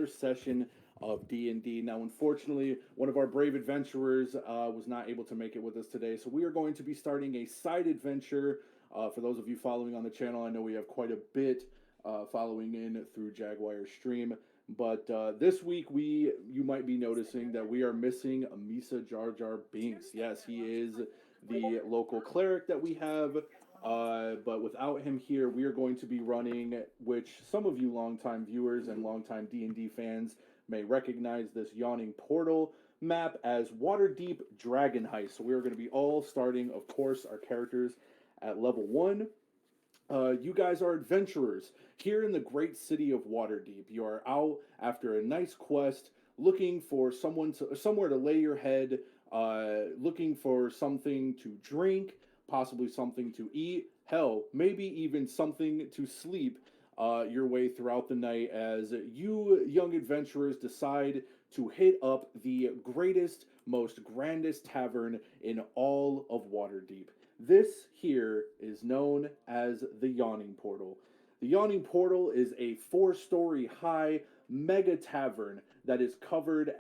another session of D&D. Now, unfortunately, one of our brave adventurers was not able to make it with us today, so we are going to be starting a side adventure. For those of you following on the channel, I know we have quite a bit following in through Jaguar Stream. But this week, you might be noticing that we are missing Misa Jar Jar Binks. Yes, he is the local cleric that we have. But without him here, we are going to be running, which some of you longtime viewers and longtime D&D fans may recognize this yawning portal map as Waterdeep Dragon Heist. So we are going to be all starting, of course, our characters at level 1. You guys are adventurers here in the great city of Waterdeep. You are out after a nice quest, looking for somewhere to lay your head, looking for something to drink, possibly something to eat, hell, maybe even something to sleep your way throughout the night as you young adventurers decide to hit up the greatest, most grandest tavern in all of Waterdeep. This here is known as the Yawning Portal. The Yawning Portal is a 4-story high mega tavern that is covered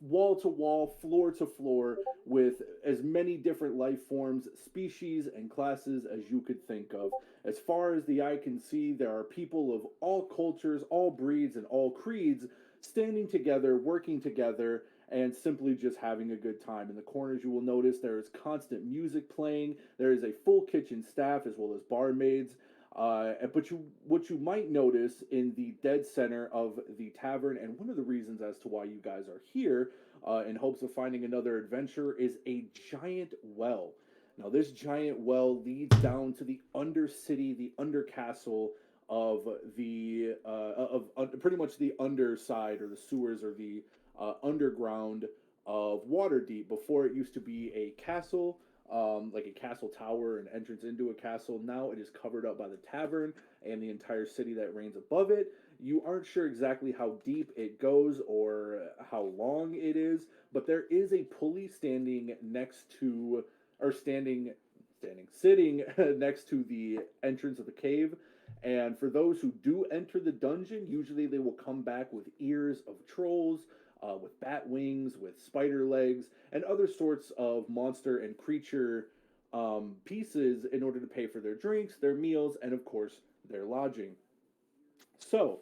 wall to wall, floor to floor, with as many different life forms, species, and classes as you could think of. As far as the eye can see, there are people of all cultures, all breeds, and all creeds standing together, working together, and simply just having a good time. In the corners, you will notice there is constant music playing. There is a full kitchen staff as well as barmaids. But what you might notice in the dead center of the tavern, and one of the reasons as to why you guys are here in hopes of finding another adventure, is a giant well. Now, this giant well leads down to the undercity, the undercastle of the pretty much the underside or the sewers or the underground of Waterdeep. Before it used to be a castle, like a castle tower, an entrance into a castle. Now it is covered up by the tavern and the entire city that reigns above it. You aren't sure exactly how deep it goes or how long it is, but there is a pulley standing next to, or sitting next to the entrance of the cave. And for those who do enter the dungeon, usually they will come back with ears of trolls, with bat wings, with spider legs, and other sorts of monster and creature pieces in order to pay for their drinks, their meals, and of course, their lodging. So,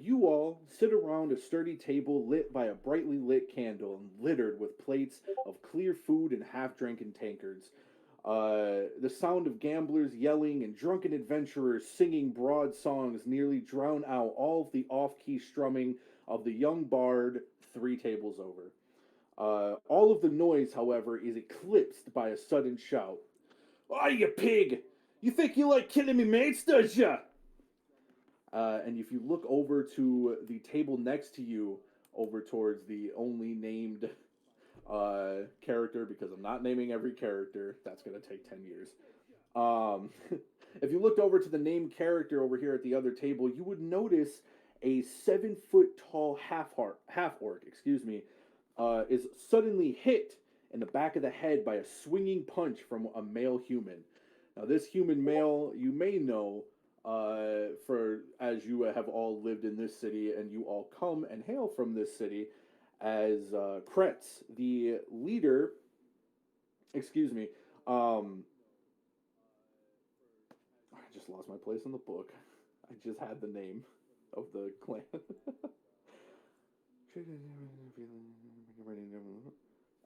you all sit around a sturdy table lit by a brightly lit candle and littered with plates of clear food and half-drinking tankards. The sound of gamblers yelling and drunken adventurers singing broad songs nearly drown out all of the off-key strumming of the young bard 3 tables over. All of the noise, however, is eclipsed by a sudden shout. "Oh, you pig! You think you like killing me mates, does ya?" And if you look over to the table next to you, over towards the only named character, because I'm not naming every character, that's going to take 10 years. If you looked over to the named character over here at the other table, you would notice a 7-foot tall half orc, is suddenly hit in the back of the head by a swinging punch from a male human. Now, this human male, you may know, for as you have all lived in this city and you all come and hail from this city, as Kretz, the leader. Excuse me. I just lost my place in the book. I just had the name of the clan.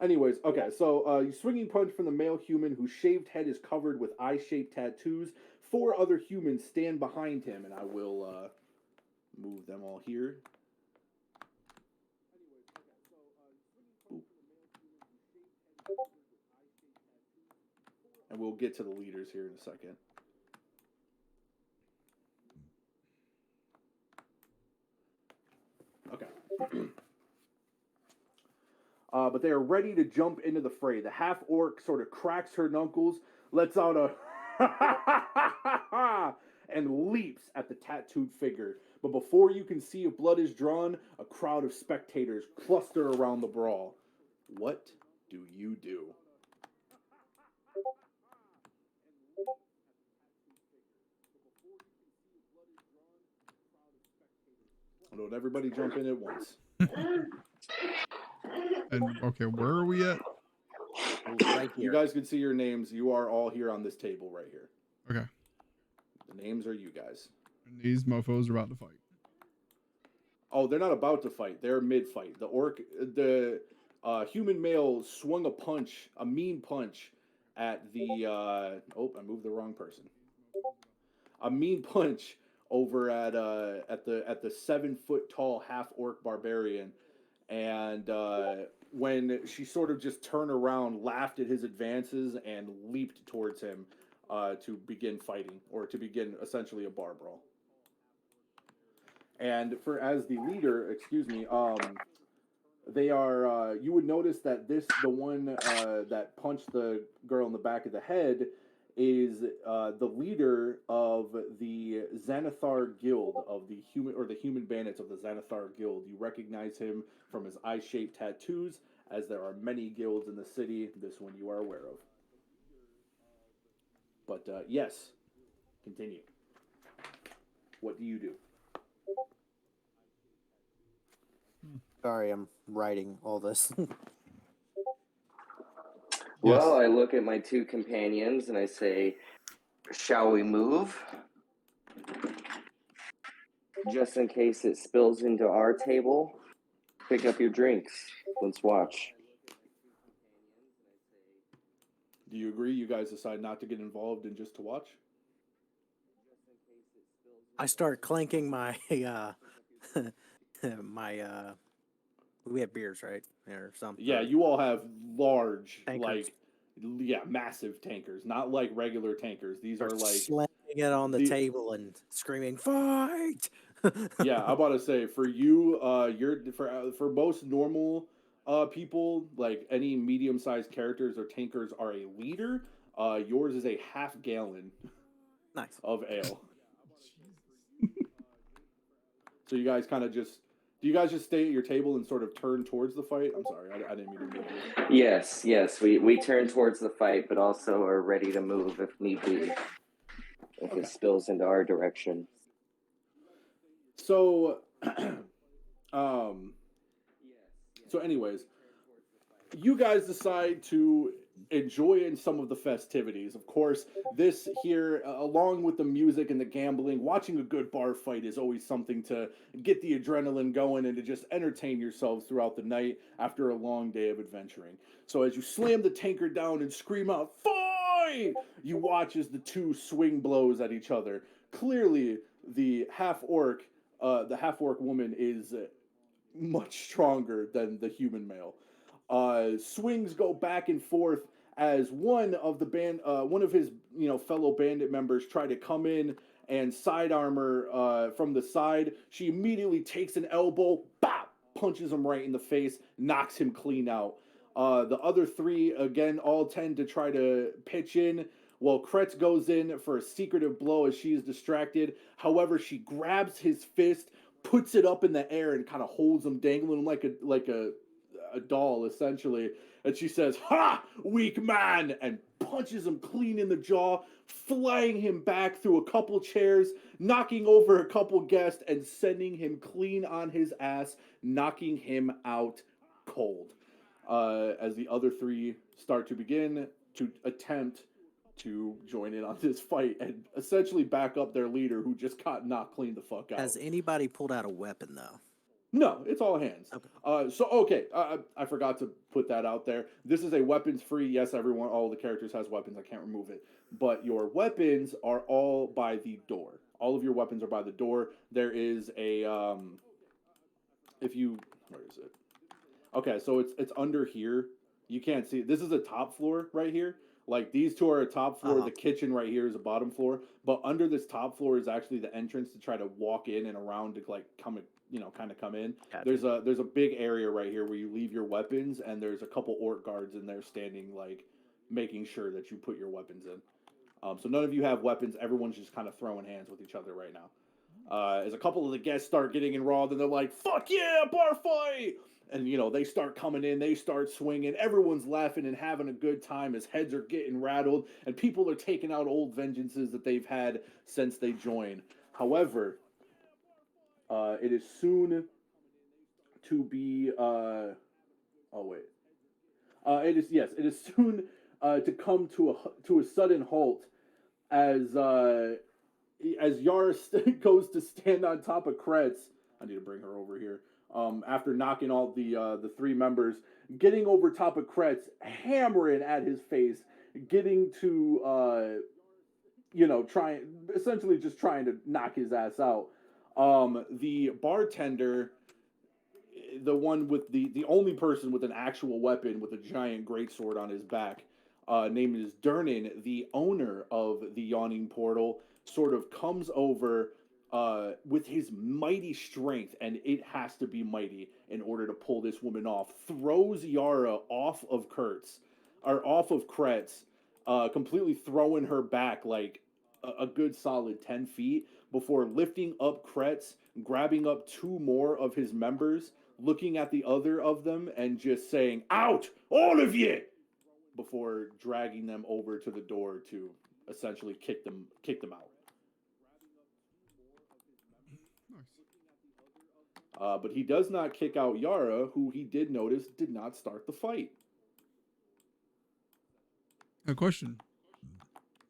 Anyways, okay, so you swinging punch from the male human whose shaved head is covered with eye-shaped tattoos. 4 other humans stand behind him, and I will move them all here. And we'll get to the leaders here in a second. Okay. But they are ready to jump into the fray. The half-orc sort of cracks her knuckles, lets out a and leaps at the tattooed figure. But before you can see if blood is drawn, a crowd of spectators cluster around the brawl. What do you do? Don't everybody jump in at once. And okay, where are we at? Right here. You guys can see your names. You are all here on this table right here. Okay. The names are you guys. And these mofos are about to fight. Oh, they're not about to fight. They're mid-fight. The human male swung a mean punch at the. I moved the wrong person. A mean punch over at the 7 foot tall half orc barbarian, and when she sort of just turned around, laughed at his advances, and leaped towards him to begin fighting, or to begin essentially a bar brawl. And as the leader, they are. You would notice that the one that punched the girl in the back of the head, is the leader of the Xanathar Guild, of the human bandits of the Xanathar Guild. You recognize him from his eye-shaped tattoos, as there are many guilds in the city. This one you are aware of. But yes, continue. What do you do? Sorry, I'm writing all this. Well, I look at my two companions and I say, shall we move? Just in case it spills into our table, pick up your drinks. Let's watch. Do you agree? You guys decide not to get involved and just to watch? I start clanking my we have beers, right? Or something. Yeah, you all have large, Tankers. massive tankers. Not like regular tankers. These are like slamming it on the table and screaming, "Fight!" Yeah, I'm about to say, for you, for most normal people, like any medium-sized characters or tankers are a liter. Yours is a half-gallon Nice. of ale. So you guys kind of do you guys just stay at your table and sort of turn towards the fight? I'm sorry, I didn't mean to move you. Yes, we turn towards the fight, but also are ready to move if need be, if it spills into our direction. So, anyways, you guys decide to enjoy in some of the festivities. Of course, this here, along with the music and the gambling, watching a good bar fight is always something to get the adrenaline going and to just entertain yourselves throughout the night after a long day of adventuring. So as you slam the tankard down and scream out, "Fight!" you watch as the two swing blows at each other. Clearly, the half-orc woman is much stronger than the human male. Swings go back and forth as one of his fellow bandit members try to come in and side armor from the side. She immediately takes an elbow, bop, punches him right in the face, knocks him clean out. The other three, again, all tend to try to pitch in. Well, Kretz goes in for a secretive blow as she is distracted. However, she grabs his fist, puts it up in the air, and kind of holds him, dangling him like a doll, essentially. And she says, "Ha! Weak man!" and punches him clean in the jaw, flying him back through a couple chairs, knocking over a couple guests, and sending him clean on his ass, knocking him out cold. As the other three start to begin to attempt to join in on this fight and essentially back up their leader, who just got knocked clean the fuck out. Has anybody pulled out a weapon, though? No, it's all hands. Okay. I forgot to put that out there. This is a weapons-free. Yes, all the characters has weapons. I can't remove it. But your weapons are all by the door. All of your weapons are by the door. There is a where is it? Okay, so it's under here. You can't see it. This is a top floor right here. Like, these two are a top floor. The kitchen right here is a bottom floor. But under this top floor is actually the entrance to try to walk in and around to, like, come in. Gotcha. There's a big area right here where you leave your weapons, and there's a couple orc guards in there standing, like, making sure that you put your weapons in. So none of you have weapons. Everyone's just kind of throwing hands with each other right now. As a couple of the guests start getting enrolled, and they're like, "Fuck yeah, bar fight!" And, they start coming in, they start swinging, everyone's laughing and having a good time as heads are getting rattled, and people are taking out old vengeances that they've had since they joined. However, It is soon to be. Oh wait. It is yes. It is soon to come to a sudden halt as Yara goes to stand on top of Kretz. I need to bring her over here. After knocking all the three members, getting over top of Kretz, hammering at his face, getting to trying essentially just trying to knock his ass out. The bartender, the one with the only person with an actual weapon with a giant greatsword on his back, name is Durnan, the owner of the yawning portal, sort of comes over with his mighty strength, and it has to be mighty in order to pull this woman off. Throws Yara off of Kretz, completely throwing her back like a good solid 10 feet before lifting up Kretz, grabbing up two more of his members, looking at the other of them, and just saying, "Out, all of you!" before dragging them over to the door to essentially kick them out. Nice. But he does not kick out Yara, who he did notice did not start the fight. A question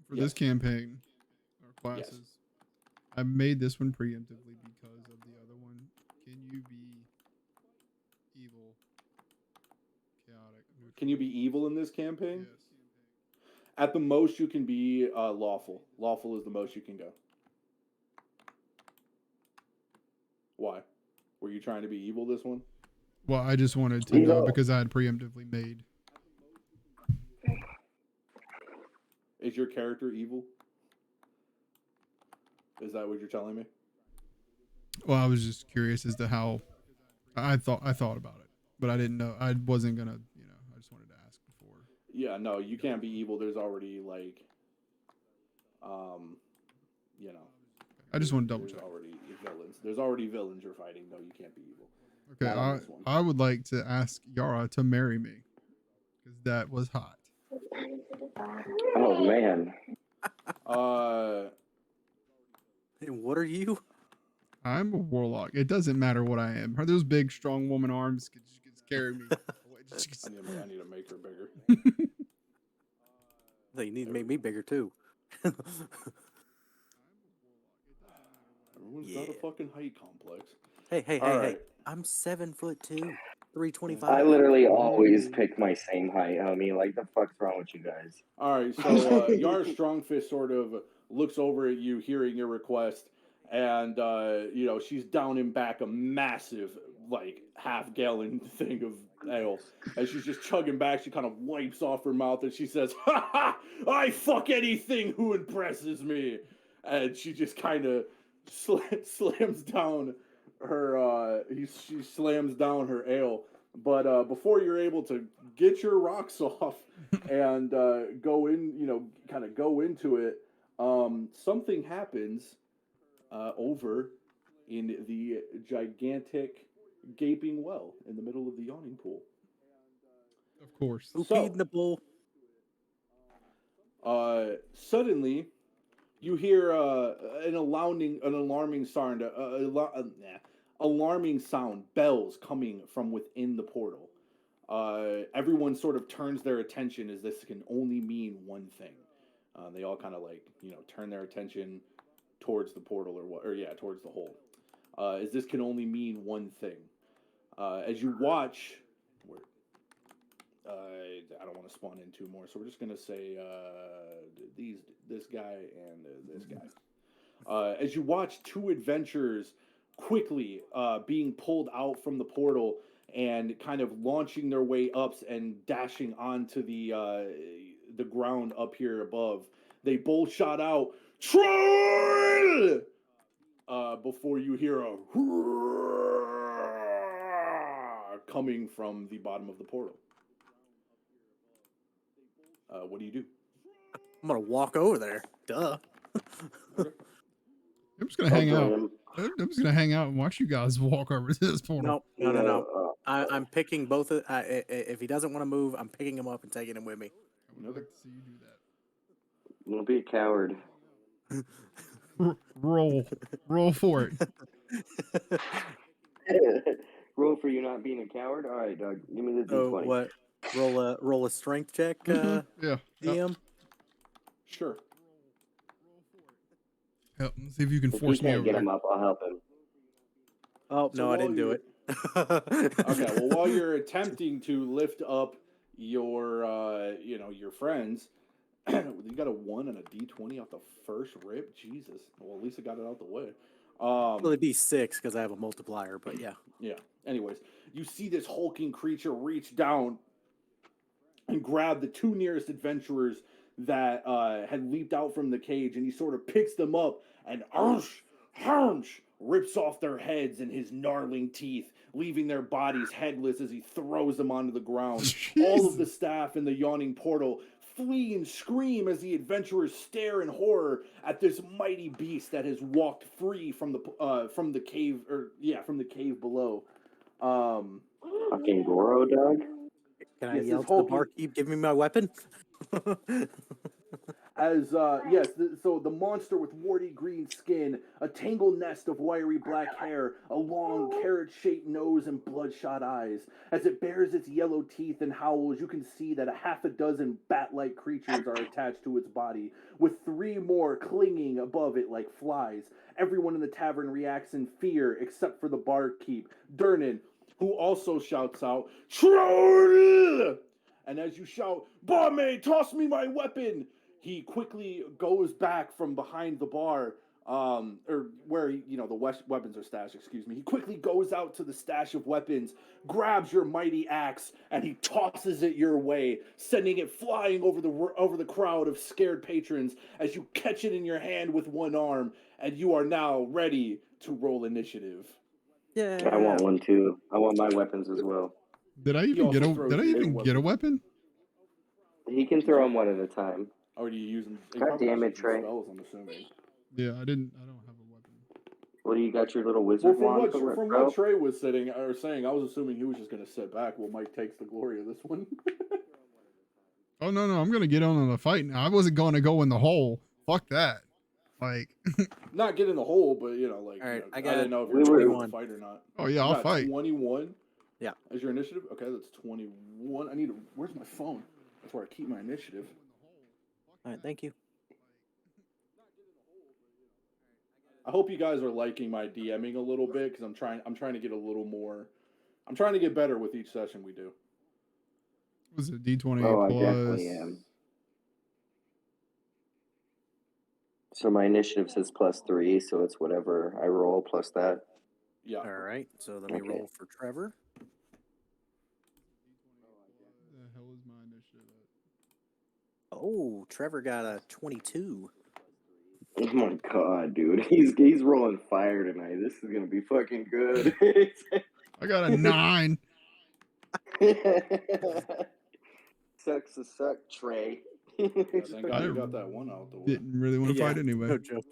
for Yes. this campaign or classes. Yes. I made this one preemptively because of the other one. Can you be evil, chaotic, neutral? Can you be evil in this campaign? Yes. At the most, you can be lawful. Lawful is the most you can go. Why? Were you trying to be evil this one? Well, I just wanted to know because I had preemptively made. Is your character evil? Is that what you're telling me? Well, I was just curious as to how I thought about it, but I didn't know. I wasn't gonna, I just wanted to ask before. Yeah, no, you can't be evil. There's already like, I just want to double check. There's already villains you're fighting. No, you can't be evil. Okay, Not on this one. I would like to ask Yara to marry me because that was hot. Oh man. And what are you? I'm a warlock. It doesn't matter what I am. Those big, strong woman arms can carry me. I need to make her bigger. I think you need to make me bigger too. Everyone's got a fucking height complex. Hey. I'm 7'2", 325. I literally always pick my same height. I mean, like, the fuck's wrong with you guys? All right, so Yara Strongfist sort of looks over at you, hearing your request, and she's down and back a massive, like, half-gallon thing of ale. As she's just chugging back, she kind of wipes off her mouth and she says, "Ha ha! I fuck anything who impresses me." And she just kind of slams down her. She slams down her ale. But before you're able to get your rocks off and go into it, something happens over in the gigantic gaping well in the middle of the yawning pool. Of course. Who peed in the pool? Suddenly, you hear an alarming sound, bells coming from within the portal. Everyone sort of turns their attention as this can only mean one thing. They all kind of turn their attention towards the portal towards the hole. As this can only mean one thing. As you watch, I don't want to spawn in two more, so we're just gonna say this guy and this guy. As you watch two adventurers quickly being pulled out from the portal and kind of launching their way up and dashing onto the ground up here above, they both shot out, "Troll!" Before you hear a coming from the bottom of the portal. What do you do? I'm gonna walk over there. Duh. Okay. I'm just gonna hang out. I'm just gonna hang out and watch you guys walk over to this portal. No. I'm picking both. If he doesn't want to move, I'm picking him up and taking him with me. I would like to see you do that. Don't be a coward. Roll for it. Roll for you not being a coward. All right, Doug. Give me the So d20. what? Roll a strength check, Yeah. Yep. DM. Sure. Yep. Let's see if you can If we force me can't over get there. him up, I'll help him. Oh So no, I while didn't do you're- it. Okay, well, while you're attempting to lift up your, your friends, you got a 1 and a D20 off the first rip. Jesus. Well, at least I got it out the way. Well, it'd be 6 because I have a multiplier, but yeah. Yeah. Anyways, you see this hulking creature reach down and grab the two nearest adventurers that had leaped out from the cage, and he sort of picks them up and rips off their heads in his gnarling teeth, leaving their bodies headless as he throws them onto the ground. All of the staff in the yawning portal flee and scream as the adventurers stare in horror at this mighty beast that has walked free from the cave, from the cave below. Fucking Goro, Doug. Can I Yes, yell this to the hulking- barkeep, give me my weapon? So the monster with warty green skin, a tangled nest of wiry black hair, a long carrot-shaped nose, and bloodshot eyes. As it bares its yellow teeth and howls, you can see that a half a dozen bat-like creatures are attached to its body, with 3 more clinging above it like flies. Everyone in the tavern reacts in fear, except for the barkeep, Durnan, who also shouts out, "Troll!" And as you shout, "Barmaid, toss me my weapon!" he quickly goes back from behind the bar, or where the weapons are stashed. Excuse me. He quickly goes out to the stash of weapons, grabs your mighty axe, and he tosses it your way, sending it flying over the crowd of scared patrons as you catch it in your hand with one arm, and you are now ready to roll initiative. Yeah. I want one too. I want my weapons as well. Did I even also get a throws Did I you even a get a weapon? He can throw them one at a time. Or do you use them? God damn it, Trey. Spells, I'm assuming. Yeah, I don't have a weapon. What do you got? Your little Well, wizard from wand, what Trey was saying, I was assuming he was just going to sit back while Mike takes the glory of this one. Oh no, I'm gonna get on the fight now. I wasn't going to go in the hole. Fuck that. Like, Not get in the hole, but All right, I I got didn't know if we you were- were going 21. to fight or not. oh yeah, I'll fight. 21. Yeah. As your initiative. Okay, that's 21. Where's my phone? That's where I keep my initiative. All right, thank you. I hope you guys are liking my DMing a little bit because I'm trying to get a little more. I'm trying to get better with each session we do. Was it D20 Oh, I plus? definitely am. So my initiative says +3, so it's whatever I roll plus that. Yeah. All right, so let me Okay. roll for Trevor. The hell is my initiative at? Oh, Trevor got a 22. Oh my god, dude. He's rolling fire tonight. This is gonna be fucking good. I got a 9. Sucks to suck, Trey. Yeah, thank God you got that one out the way. Didn't really want to fight anyway. No joke.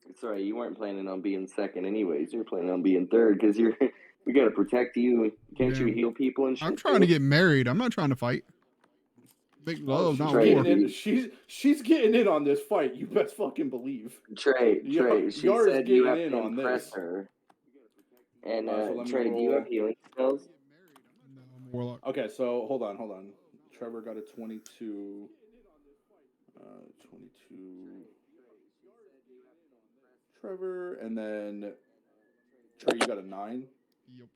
It's alright, you weren't planning on being second anyways. You're planning on being third because we gotta protect you. Can't you Yeah. heal people and shit? I'm trying to get married. I'm not trying to fight. Make love, she's not Trey, war. getting in, she's getting in on this fight. You best fucking believe. Trey, Yar- she Yar's said you have getting to in on impress this. her. And So let me Trey, do you roll. have healing spells? No, I'm a warlock. Okay, so hold on. Trevor got a 22. 22. Trevor, and then Trey, you got a 9. Yep.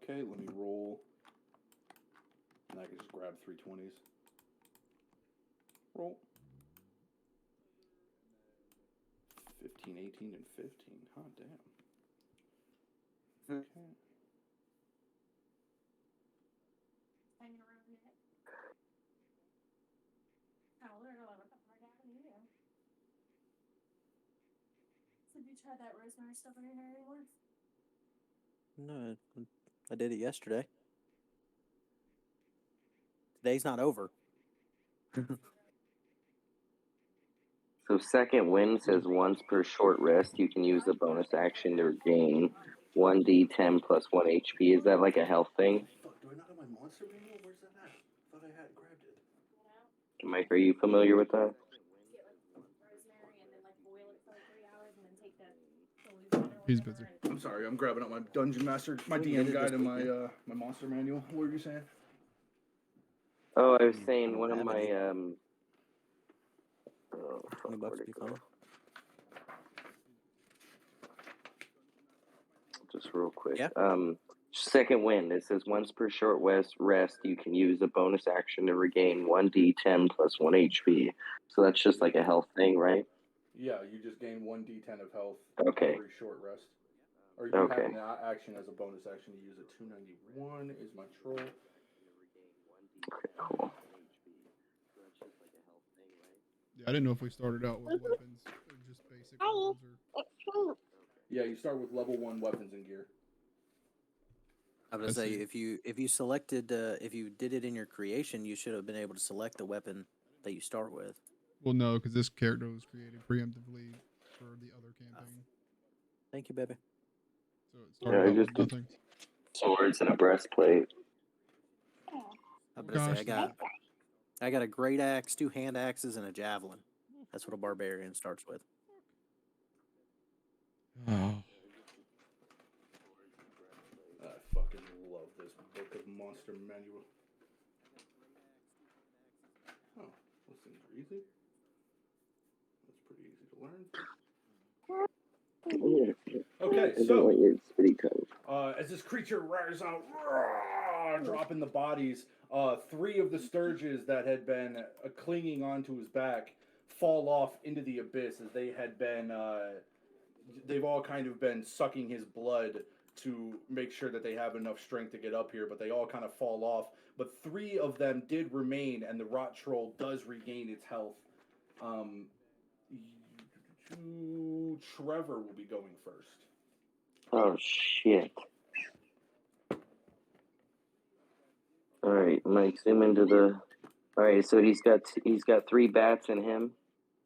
Okay, let me roll. And I can just grab 3 20s. Roll. 15, 18, and 15. Hot damn. Okay. So have you tried that rosemary stuff on your hair anymore? No, I did it yesterday. Today's not over. So second wind says once per short rest, you can use the bonus action to gain 1d10 plus 1 HP. Is that like a health thing? Fuck, do I not have my monster manual? Where's that at? I thought I had grabbed it. Mike, are you familiar with that? Get like rosemary and then like boil it for like 3 He's busy. I'm sorry, I'm grabbing up my Dungeon Master, my We can get DM it guide, this and my weekend. my monster manual. What were you saying? Oh, I was I saying don't one of have my any. Oh, fuck, 20 bucks where'd be it go? fine. Just real quick. Yeah. Second wind. It says once per short rest, you can use a bonus action to regain 1d10 plus 1 HP. So that's just like a health thing, right? Yeah, you just gain 1d10 of health Okay. every short rest. Or you Okay. have an action as a bonus action to use it. 291 is my troll. Okay, cool. Yeah, I didn't know if we started out with weapons or just basic weapons or. Yeah, you start with level 1 weapons and gear. I was I gonna say see. if you selected if you did it in your creation, you should have been able to select the weapon that you start with. Well, no, because this character was created preemptively for the other campaign, Thank you, baby. so it Yeah, started I out just with did nothing. swords and a breastplate. I Oh was gonna say gosh, I got a great axe, 2 hand axes, and a javelin. That's what a barbarian starts with. oh, I fucking love this book of monster manual. Oh, those things are easy. That's pretty easy to learn. Okay, I don't so want your spitty tongue. as this creature rears out, dropping the bodies, 3 of the sturges that had been clinging onto his back fall off into the abyss as they had been. They've all kind of been sucking his blood to make sure that they have enough strength to get up here, but they all kind of fall off. But 3 of them did remain, and the rot troll does regain its health. Trevor will be going first. Oh shit. Alright, Mike, zoom into the. Alright, so he's got 3 bats in him.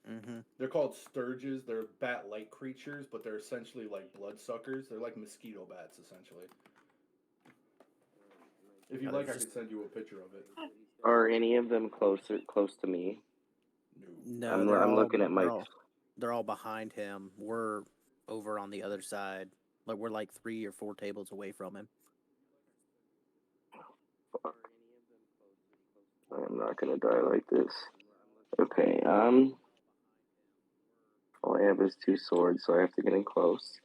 Mm-hmm. They're called sturges. They're bat-like creatures, but they're essentially like bloodsuckers. They're like mosquito bats, essentially. If you'd Oh, like, I just- could send you a picture of it. Are any of them close to me? No. No, I'm looking at Mike's. they're all behind him. We're over on the other side. Like we're like 3 or 4 tables away from him. Fuck. I'm not gonna die like this. Okay, all I have is 2 swords, so I have to get in close.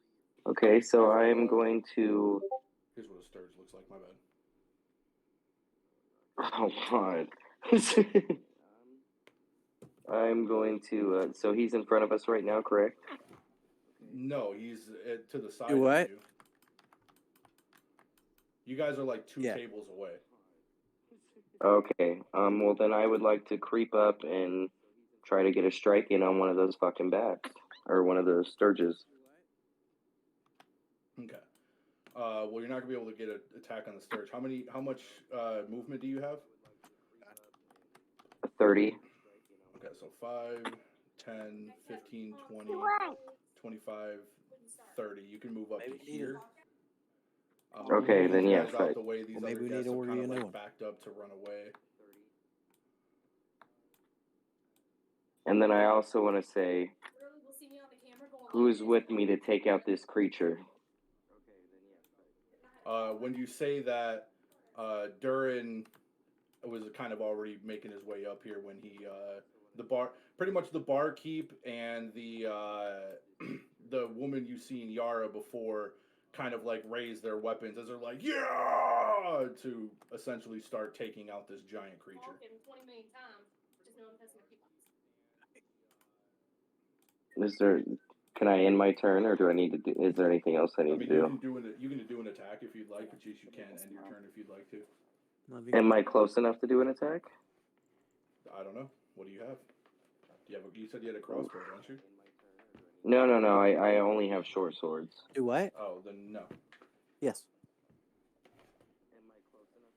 Okay, so I'm going to. Here's what a sturge looks like. My bad. Oh god. I'm going to. So he's in front of us right now, correct? No, he's to the side Do what? of you. You guys are like 2 Yeah. tables away. Okay. Well, then I would like to creep up and try to get a strike in on one of those fucking bats or one of the sturges. Okay. Well, you're not gonna be able to get an attack on the sturge. How much movement do you have? 30. Okay, so 5, 10, 15, 20, 25, 30. You can move up Maybe to we need here. Okay, move then these yeah, guys fight. out the way. These Well, maybe other we need guys to have order kind you of a new like one. backed up to run away. And then I also want to say, We'll see me on the camera going who's with me to take out this creature? When you say that, Durin was kind of already making his way up here when he pretty much the barkeep and the the woman you seen Yara before kind of like raise their weapons as they're like yeah to essentially start taking out this giant creature. 20 million times. Just know I'm testing my people. Is there? Can I end my turn, or do I need to do? Is there anything else I I need mean, to do? you can do an attack if you'd like, but you can end your turn if you'd like to. Love you. Am I close enough to do an attack? I don't know. What do you have? You said you had a crossbow, don't you? No. I only have short swords. Do what? Oh, then no. Yes.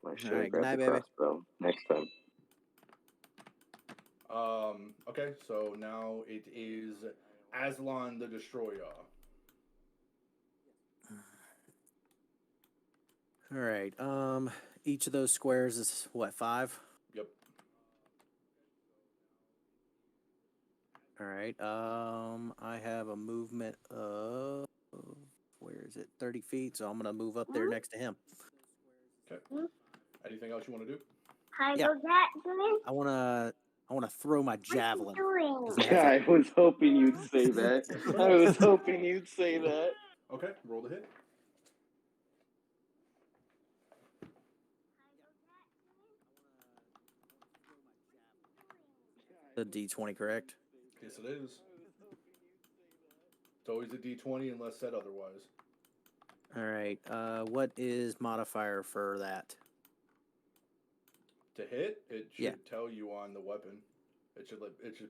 I should All have right, grabbed good the night, baby. crossbow next time. Okay, so now it is Aslan the Destroyer. All right. Each of those squares is what, 5? Yep. All right. I have a movement of Where is it? 30 feet. So I'm gonna move up there next to him. Okay. Anything else you want to do? Yeah. I wanna throw my javelin. 'cause it has Yeah, a- I was hoping you'd say that. I was hoping you'd say that. Okay, roll the hit. The D20, correct? Yes, it is. It's always a D20 unless said otherwise. All right. What is modifier for that? To hit, it should Yeah. tell you on the weapon. It should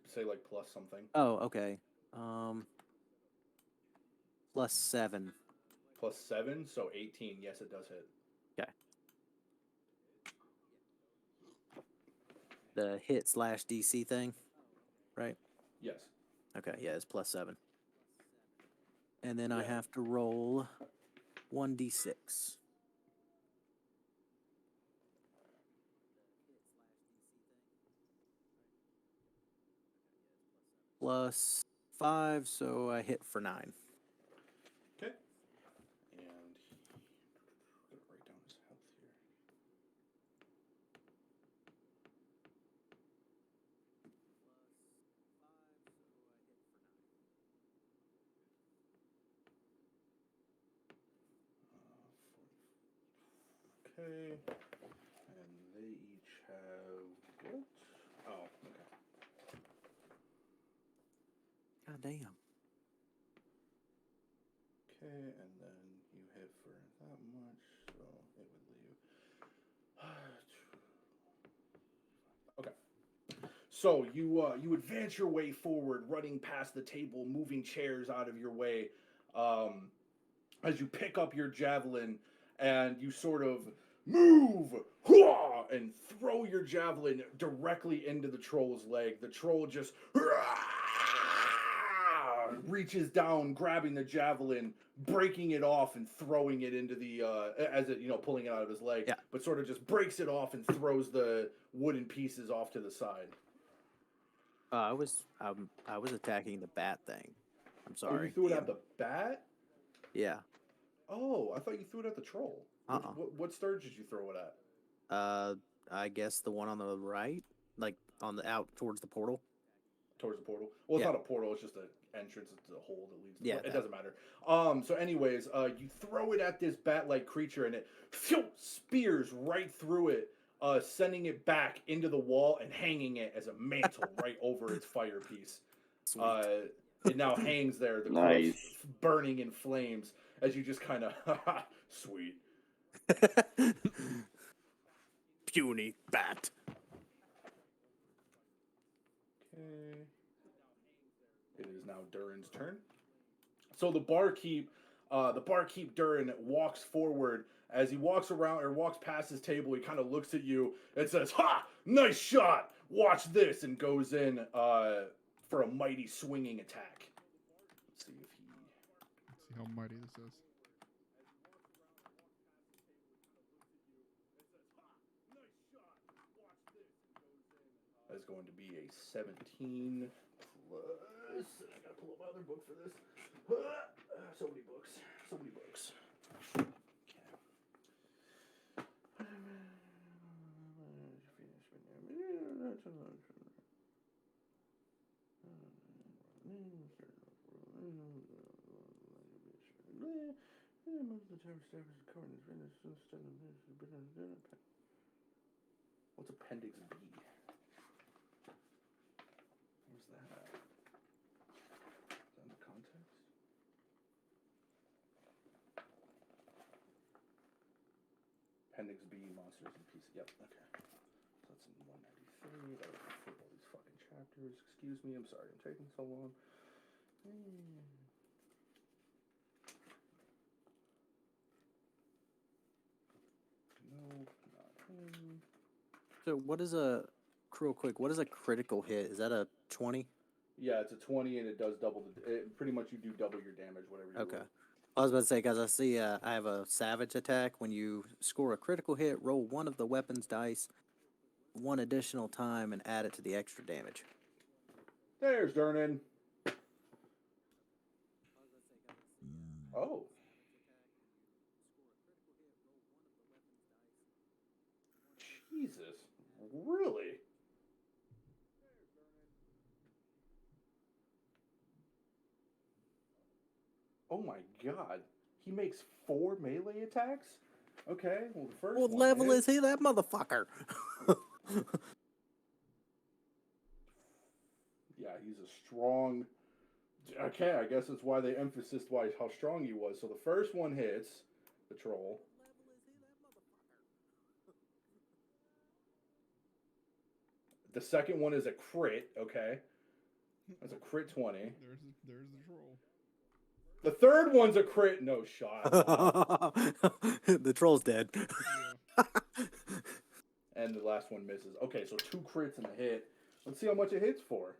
say like plus something. Oh, okay. +7. Plus 7, so 18. Yes, it does hit. Okay. The hit/DC thing, right? Yes. Okay, yeah, it's +7. And then I Yeah. have to roll 1d6. +5, so I hit for 9. Okay. And I'm gonna write down his health here. Okay. And they each have what? Oh, okay. God damn. Okay, and then you hit for that much, so it would leave. Okay. So you advance your way forward, running past the table, moving chairs out of your way, as you pick up your javelin and you sort of move and throw your javelin directly into the troll's leg. The troll just reaches down, grabbing the javelin, breaking it off and throwing it into the as it pulling it out of his leg, Yeah. but sort of just breaks it off and throws the wooden pieces off to the side. I was attacking the bat thing. I'm Oh, sorry. you threw it DM. at the bat? Yeah. Oh, I thought you threw it at the troll. What sturge did you throw it at? I guess the one on the right, like on the out towards the portal. Towards the portal. Well, it's Yeah. not a portal; it's just an entrance. It's a hole that leads. Yeah, It that. doesn't matter. So, anyways, you throw it at this bat-like creature, and it spears right through it, sending it back into the wall and hanging it as a mantle right over its fire piece. Sweet. It now hangs there, the Nice. corpse burning in flames, as you just kind of sweet. Puny bat. Okay. It is now Durin's turn. So the barkeep Durin walks forward. As he walks around or walks past his table, he kind of looks at you and says, "Ha! Nice shot! Watch this!" and goes in for a mighty swinging attack. Let's see if he. Let's see how mighty this is. That is going to be a 17 plus. I gotta pull up my other book for this. So many books. So many books. What's Appendix B? Where's that at? Is that in the context? Appendix B, Monsters and Pieces. Yep, okay. So that's in 193. That would fit all these fucking chapters. Excuse me, I'm sorry I'm taking so long. No, not him. So what is real quick? What is a critical hit? Is that a 20? Yeah, it's a 20 and it does double pretty much you do double your damage, whatever you Okay. roll. I was about to say, because I see I have a savage attack. When you score a critical hit, roll one of the weapon's dice one additional time and add it to the extra damage. There's Durnan. Oh. Jesus. Really? Oh my god. He makes 4 melee attacks? Okay, well, the first What one level hit. is he, that motherfucker? Yeah, he's a strong. Okay, I guess that's why they emphasized how strong he was. So the first one hits the troll. The second one is a crit. Okay, that's a crit 20. There's the troll. The third one's a crit. No shot. The troll's dead. Yeah. And the last one misses. Okay, so 2 crits and a hit. Let's see how much it hits for.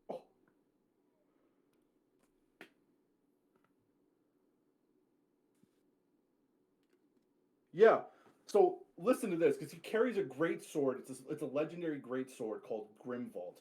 Oh. Yeah. So listen to this, because he carries a great sword. It's a legendary great sword called Grimvault.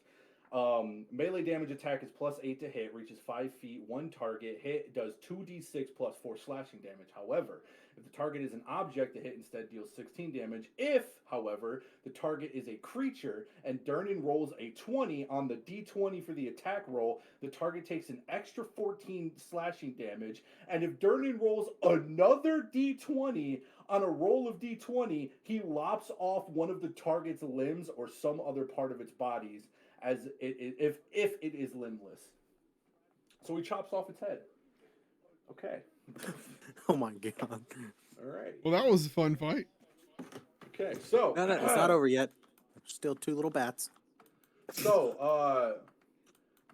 Melee damage attack is +8 to hit, reaches 5 feet, 1 target. Hit does 2d6 plus 4 slashing damage. However, if the target is an object, the hit instead deals 16 damage. If, however, the target is a creature and Durnan rolls a 20 on the d20 for the attack roll, the target takes an extra 14 slashing damage. And if Durnan rolls another d20 on a roll of d20, he lops off one of the target's limbs or some other part of its bodies, as if it is limbless. So he chops off its head. Okay. Oh my god. All right. Well, that was a fun fight. Okay. So No, it's not over yet. Still 2 little bats. So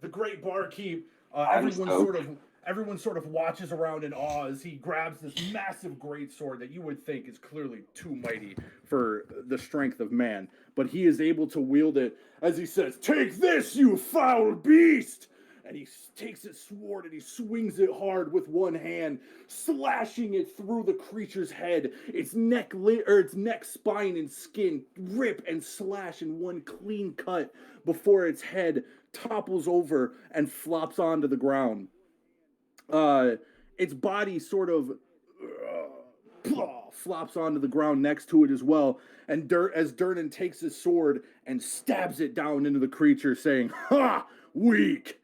the great barkeep. I'm Everyone sort of watches around in awe as he grabs this massive greatsword that you would think is clearly too mighty for the strength of man. But he is able to wield it as he says, "Take this, you foul beast!" And he takes his sword and he swings it hard with one hand, slashing it through the creature's head. Its neck, spine, and skin rip and slash in one clean cut before its head topples over and flops onto the ground. Its body sort of flops onto the ground next to it as well. And as Durnan takes his sword and stabs it down into the creature, saying, "Ha! Weak!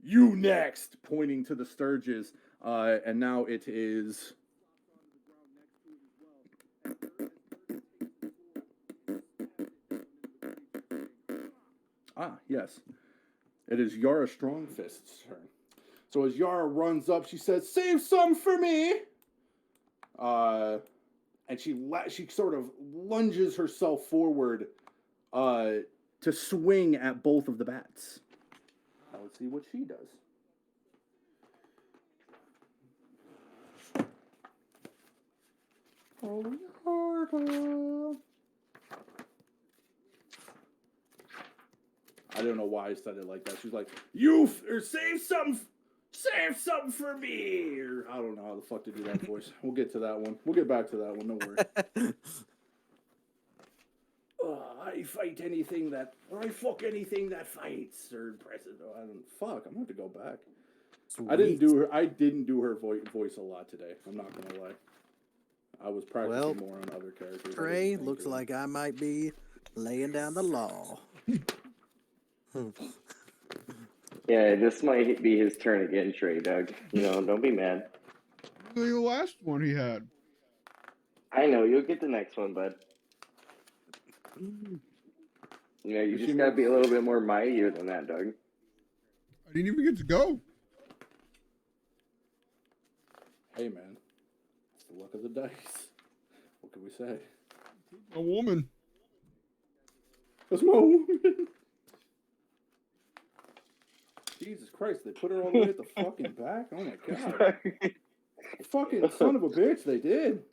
You next!" pointing to the Sturges. And now it is. Yes. It is Yara Strongfist's turn. So as Yara runs up, she says, "Save some for me!" And she sort of lunges herself forward to swing at both of the bats. Now let's see what she does. Oh, Yara. I don't know why I said it like that. She's like, save something for me. Or I don't know how the fuck to do that voice. We'll get to that one. We'll get back to that one. Don't worry. I fight anything I fuck anything that fights or presses. I don't fuck. I'm gonna have to go back. Sweet. I didn't do her voice a lot today. I'm not gonna lie. I was practicing more on other characters. Trey, looks like I might be laying down the law. Yeah, this might be his turn again, Trey, Doug. Don't be mad. The last one he had. I know, you'll get the next one, bud. You just gotta be a little bit more mightier than that, Doug. I didn't even get to go. Hey, man. It's the luck of the dice. What can we say? A woman. That's my woman. Jesus Christ, they put her all the way at the fucking back? Oh my god. Fucking son of a bitch, they did.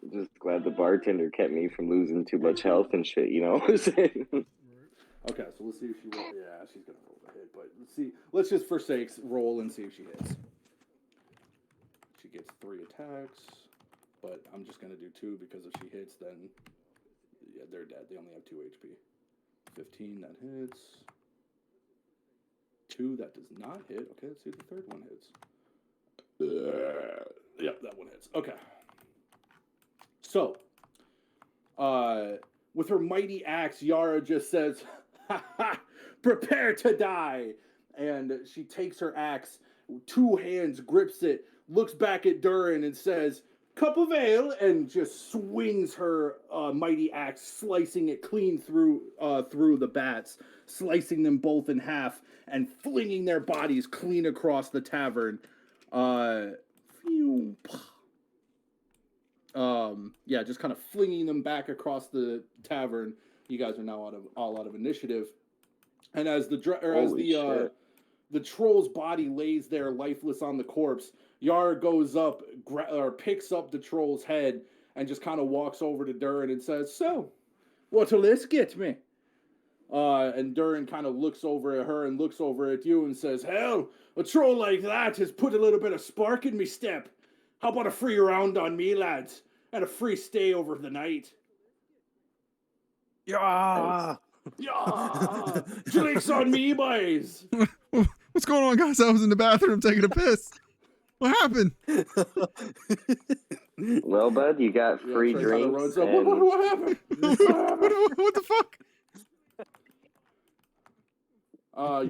I'm just glad the bartender kept me from losing too much health and shit, you know what I'm saying? Okay, so let's see if she rolls. Yeah, she's gonna roll the hit, but let's see. Let's just for sakes roll and see if she hits. She gets 3 attacks, but I'm just gonna do 2 because if she hits, then they're dead. They only have 2 HP. 15, that hits. 2, that does not hit. Okay, let's see if the third one hits. Yep, that one hits. Okay. So, with her mighty axe, Yara just says, "Ha ha! Prepare to die!" And she takes her axe, 2 hands, grips it, looks back at Durin and says, "Cup of ale," and just swings her mighty axe, slicing it clean through the bats, slicing them both in half, and flinging their bodies clean across the tavern. Yeah, just kind of flinging them back across the tavern. You guys are now all out of initiative, and as the troll's body lays there lifeless on the corpse, Yara goes up, picks up the troll's head, and just kind of walks over to Durin and says, "So, what'll this get me?" And Durin kind of looks over at her and looks over at you and says, "Hell, a troll like that has put a little bit of spark in me step. How about a free round on me, lads? And a free stay over the night?" Yeah. Yeah! Drinks on me, boys! What's going on, guys? I was in the bathroom taking a piss. What happened? Well, bud, you got free Trey kinda drinks. runs up. And What happened? What the fuck?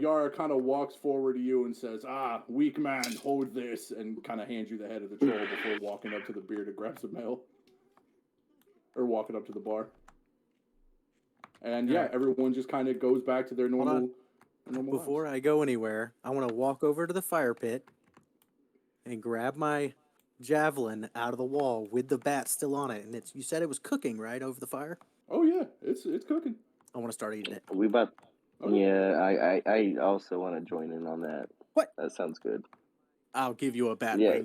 Yara kind of walks forward to you and says, "Weak man, hold this," and kind of hands you the head of the troll before walking up to the beer to grab some ale. Or walking up to the bar. And yeah, everyone just kind of goes back to their normal Before I go anywhere, I want to walk over to the fire pit and grab my javelin out of the wall with the bat still on it. And you said it was cooking, right, over the fire? Oh yeah, it's cooking. I want to start eating it. we about. Okay. Yeah, I also want to join in on that. What? That sounds good. I'll give you a bat Yeah.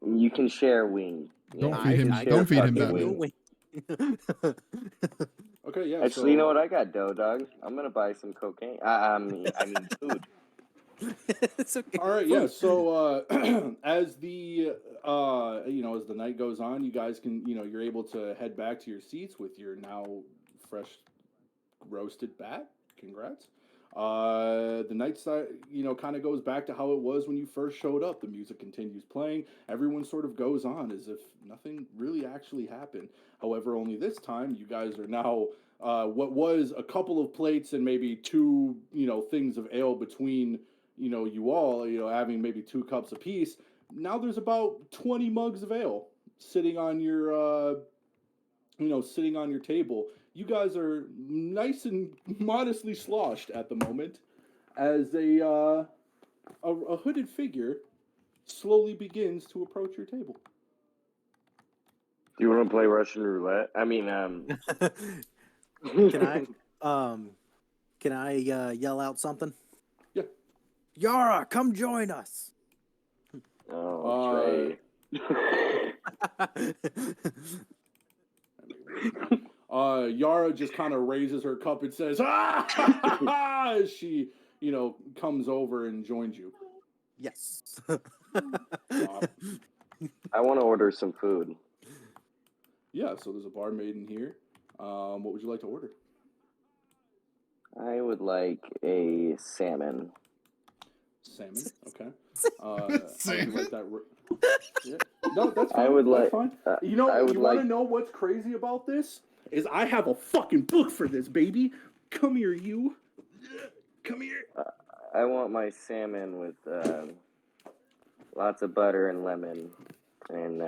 wing. You can share wing. Don't Yeah, feed you him- can share don't feed him fucking that wing. wing. Okay, yeah. Actually, you know what? I got dough, dog. I'm gonna buy some cocaine. I mean food. It's okay. All right, yeah. So as the as the night goes on, you guys can you're able to head back to your seats with your now fresh roasted bat. Congrats. The night side, kind of goes back to how it was when you first showed up. The music continues playing. Everyone sort of goes on as if nothing really actually happened. However, only this time, you guys are now what was a couple of plates and maybe 2, things of ale between, you all, having maybe 2 cups apiece. Now there's about 20 mugs of ale sitting on your, sitting on your table. You guys are nice and modestly sloshed at the moment as a hooded figure slowly begins to approach your table. Do you want to play Russian roulette? I mean, Can I yell out something? Yeah. Yara, come join us. Oh, Trey. Yara just kind of raises her cup and says, "Ah!" as she, comes over and joins you. Yes. I want to order some food. Yeah, so there's a barmaid in here. What would you like to order? I would like a salmon. Salmon, okay. Salmon? Like that. Yeah. No, that's fine. I would that's like. fine. You want to know what's crazy about this? Is I have a fucking book for this, baby. Come here, you. Come here. I want my salmon with lots of butter and lemon, and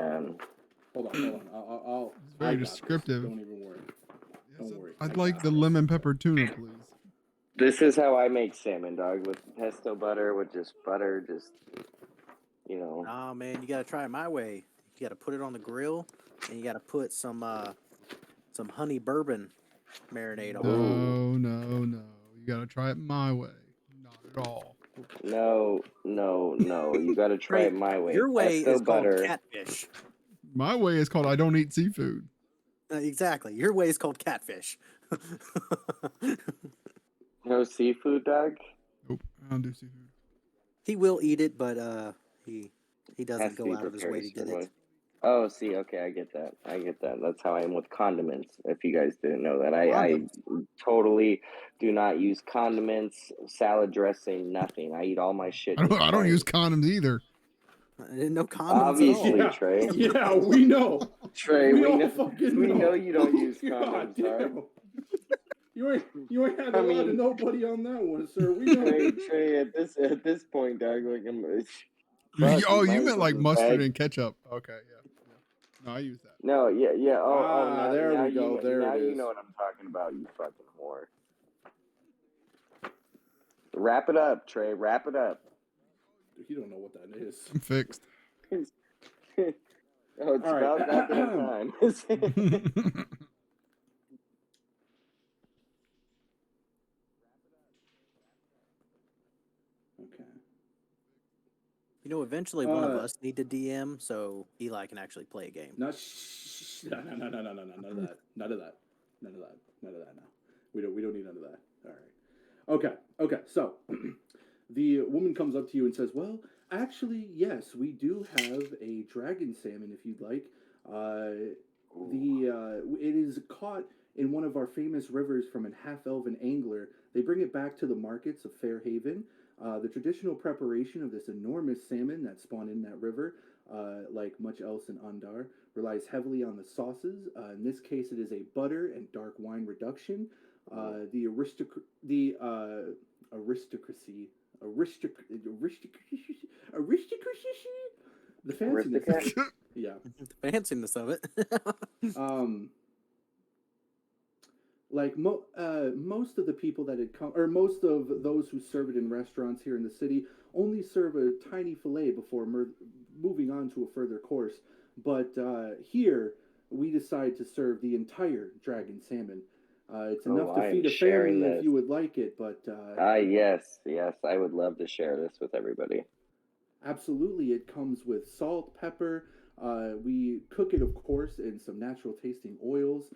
Hold on. I'll It's very I got this. descriptive. Don't even worry. Don't worry. I'd like the lemon pepper tuna, please. this is how I make salmon, dog. With pesto butter, with just butter, Nah, man, you gotta try it my way. You gotta put it on the grill, and you gotta put some honey bourbon marinade on it. No. You gotta try it my way. Not at all. No. You got to try it my way. Your way Pesto is butter. called catfish. My way is called I don't eat seafood. Exactly. Your way is called catfish. No seafood, dog. Nope, I don't do seafood. He will eat it, but he doesn't Has to go be out of his way prepared to a get certain it. way. Oh, see, okay, I get that. I get that. That's how I am with condiments. If you guys didn't know that, I totally do not use condiments, salad dressing, nothing. I eat all my shit. I don't use plain. condoms either. I didn't know condoms Obviously, at all. Yeah, Trey. yeah, we know. Trey, we we all know. fucking We know. know you don't use God condoms, dog. damn. You ain't had I a lot of mean- nobody on that one, sir. We know. Trey, at this point, dog, like Oh, might you as meant well like just mustard bag- and ketchup. Okay, yeah. No, I use that. No, yeah. Oh, There now we go. There now it you is. know what I'm talking about, you fucking whore. Wrap it up, Trey. Wrap it up. You don't know what that is. I'm fixed. Oh, it's All right. about goddamn time. Okay. You know, eventually one of us need to DM so Eli can actually play a game. No, no, none of that. None of that. None of that. None of that. Now we don't need none of that. All right. Okay. So the woman comes up to you and says, "Well, actually, yes, we do have a dragon salmon if you'd like. It is caught in one of our famous rivers from a half-elven angler. They bring it back to the markets of Fairhaven. The traditional preparation of this enormous salmon that spawned in that river, like much else in Andar, relies heavily on the sauces. In this case, it is a butter and dark wine reduction. The aristocracy, the fanciness. Aristocrat? Yeah. The fanciness of it. Like most of the people that had come, or most of those who serve it in restaurants here in the city, only serve a tiny fillet before moving on to a further course. But here, we decide to serve the entire dragon salmon. It's enough to I am feed a sharing family if this. you would like it, but yes, I would love to share this with everybody. absolutely, it comes with salt, pepper. We cook it, of course, in some natural tasting oils.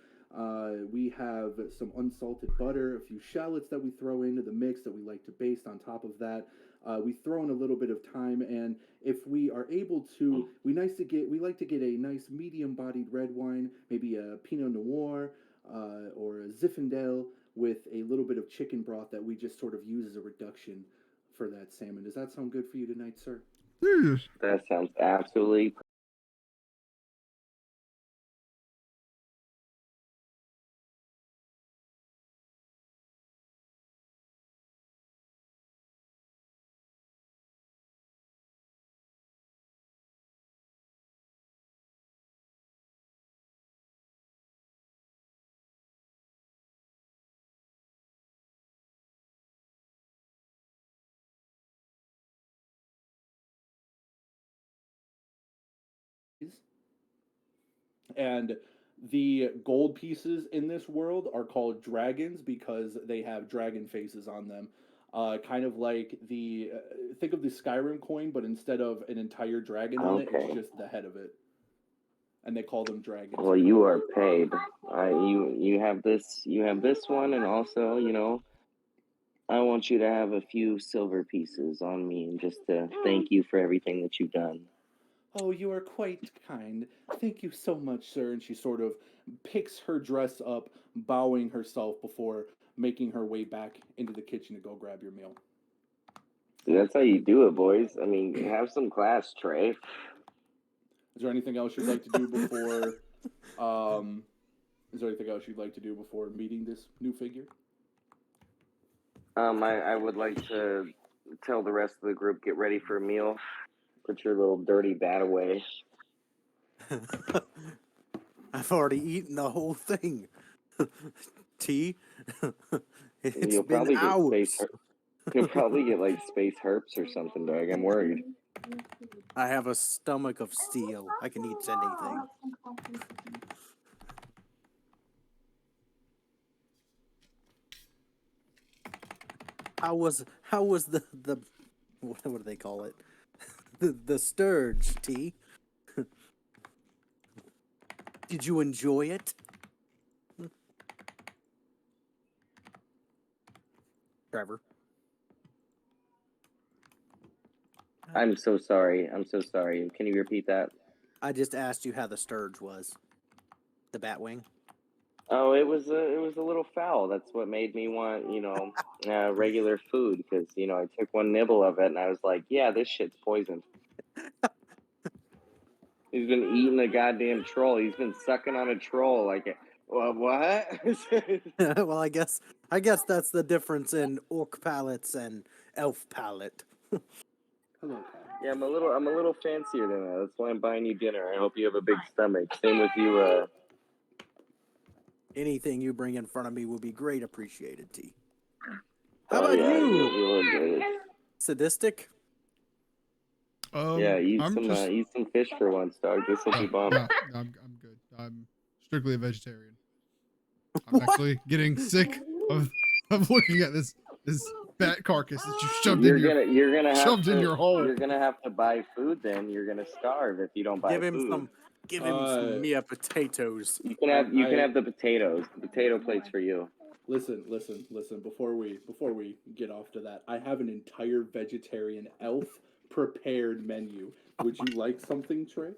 We have some unsalted butter, a few shallots that we throw into the mix that we like to baste on top of that. We throw in a little bit of thyme, and if we are able to, we like to get a nice medium-bodied red wine, maybe a Pinot Noir or a Zinfandel with a little bit of chicken broth that we just sort of use as a reduction for that salmon. Does that sound good for you tonight, sir? Yes. That sounds absolutely And the gold pieces in this world are called dragons because they have dragon faces on them. Kind of like think of the Skyrim coin, but instead of an entire dragon on it, it's okay. just the head of it, and they call them dragons. Well, you are paid. You have this one, and also, I want you to have a few silver pieces on me, and just to thank you for everything that you've done. Oh, you are quite kind. Thank you so much, sir. And she sort of picks her dress up, bowing herself before making her way back into the kitchen to go grab your meal. That's how you do it, boys. I mean, have some class, Trey. Is there anything else you'd like to do before? Is there anything else you'd like to do before meeting this new figure? I would like to tell the rest of the group, get ready for a meal. Put your little dirty bat away. I've already eaten the whole thing. T. It's You'll been probably hours. You'll probably get like space herpes or something, dog. I'm worried. I have a stomach of steel. I can eat anything. How was the what do they call it? The sturge, T? Did you enjoy it? Trevor. I'm so sorry. Can you repeat that? I just asked you how the sturge was. The bat wing. Oh, it was a little foul. That's what made me want, regular food because I took one nibble of it and I was like, yeah, this shit's poisoned. He's been eating a goddamn troll. He's been sucking on a troll like, what? Well, I guess that's the difference in orc palates and elf palate. Hello, Kyle. Yeah, I'm a little fancier than that. That's why I'm buying you dinner. I hope you have a big stomach. Same with you. Anything you bring in front of me will be great appreciated, T. Oh, How about yeah, you? you'll enjoy it. Sadistic? Yeah, eat I'm some fish for once, dog. This will be bomb. no, I'm good. I'm strictly a vegetarian. I'm actually getting sick of looking at this bat carcass that you shoved in your hole. You're gonna have to buy food. Then you're gonna starve if you don't buy Give him food. some Mia potatoes. You can have the potatoes. The potato plates for you. Listen. Before we get off to that, I have an entire vegetarian elf prepared menu. Would you like something, Trey?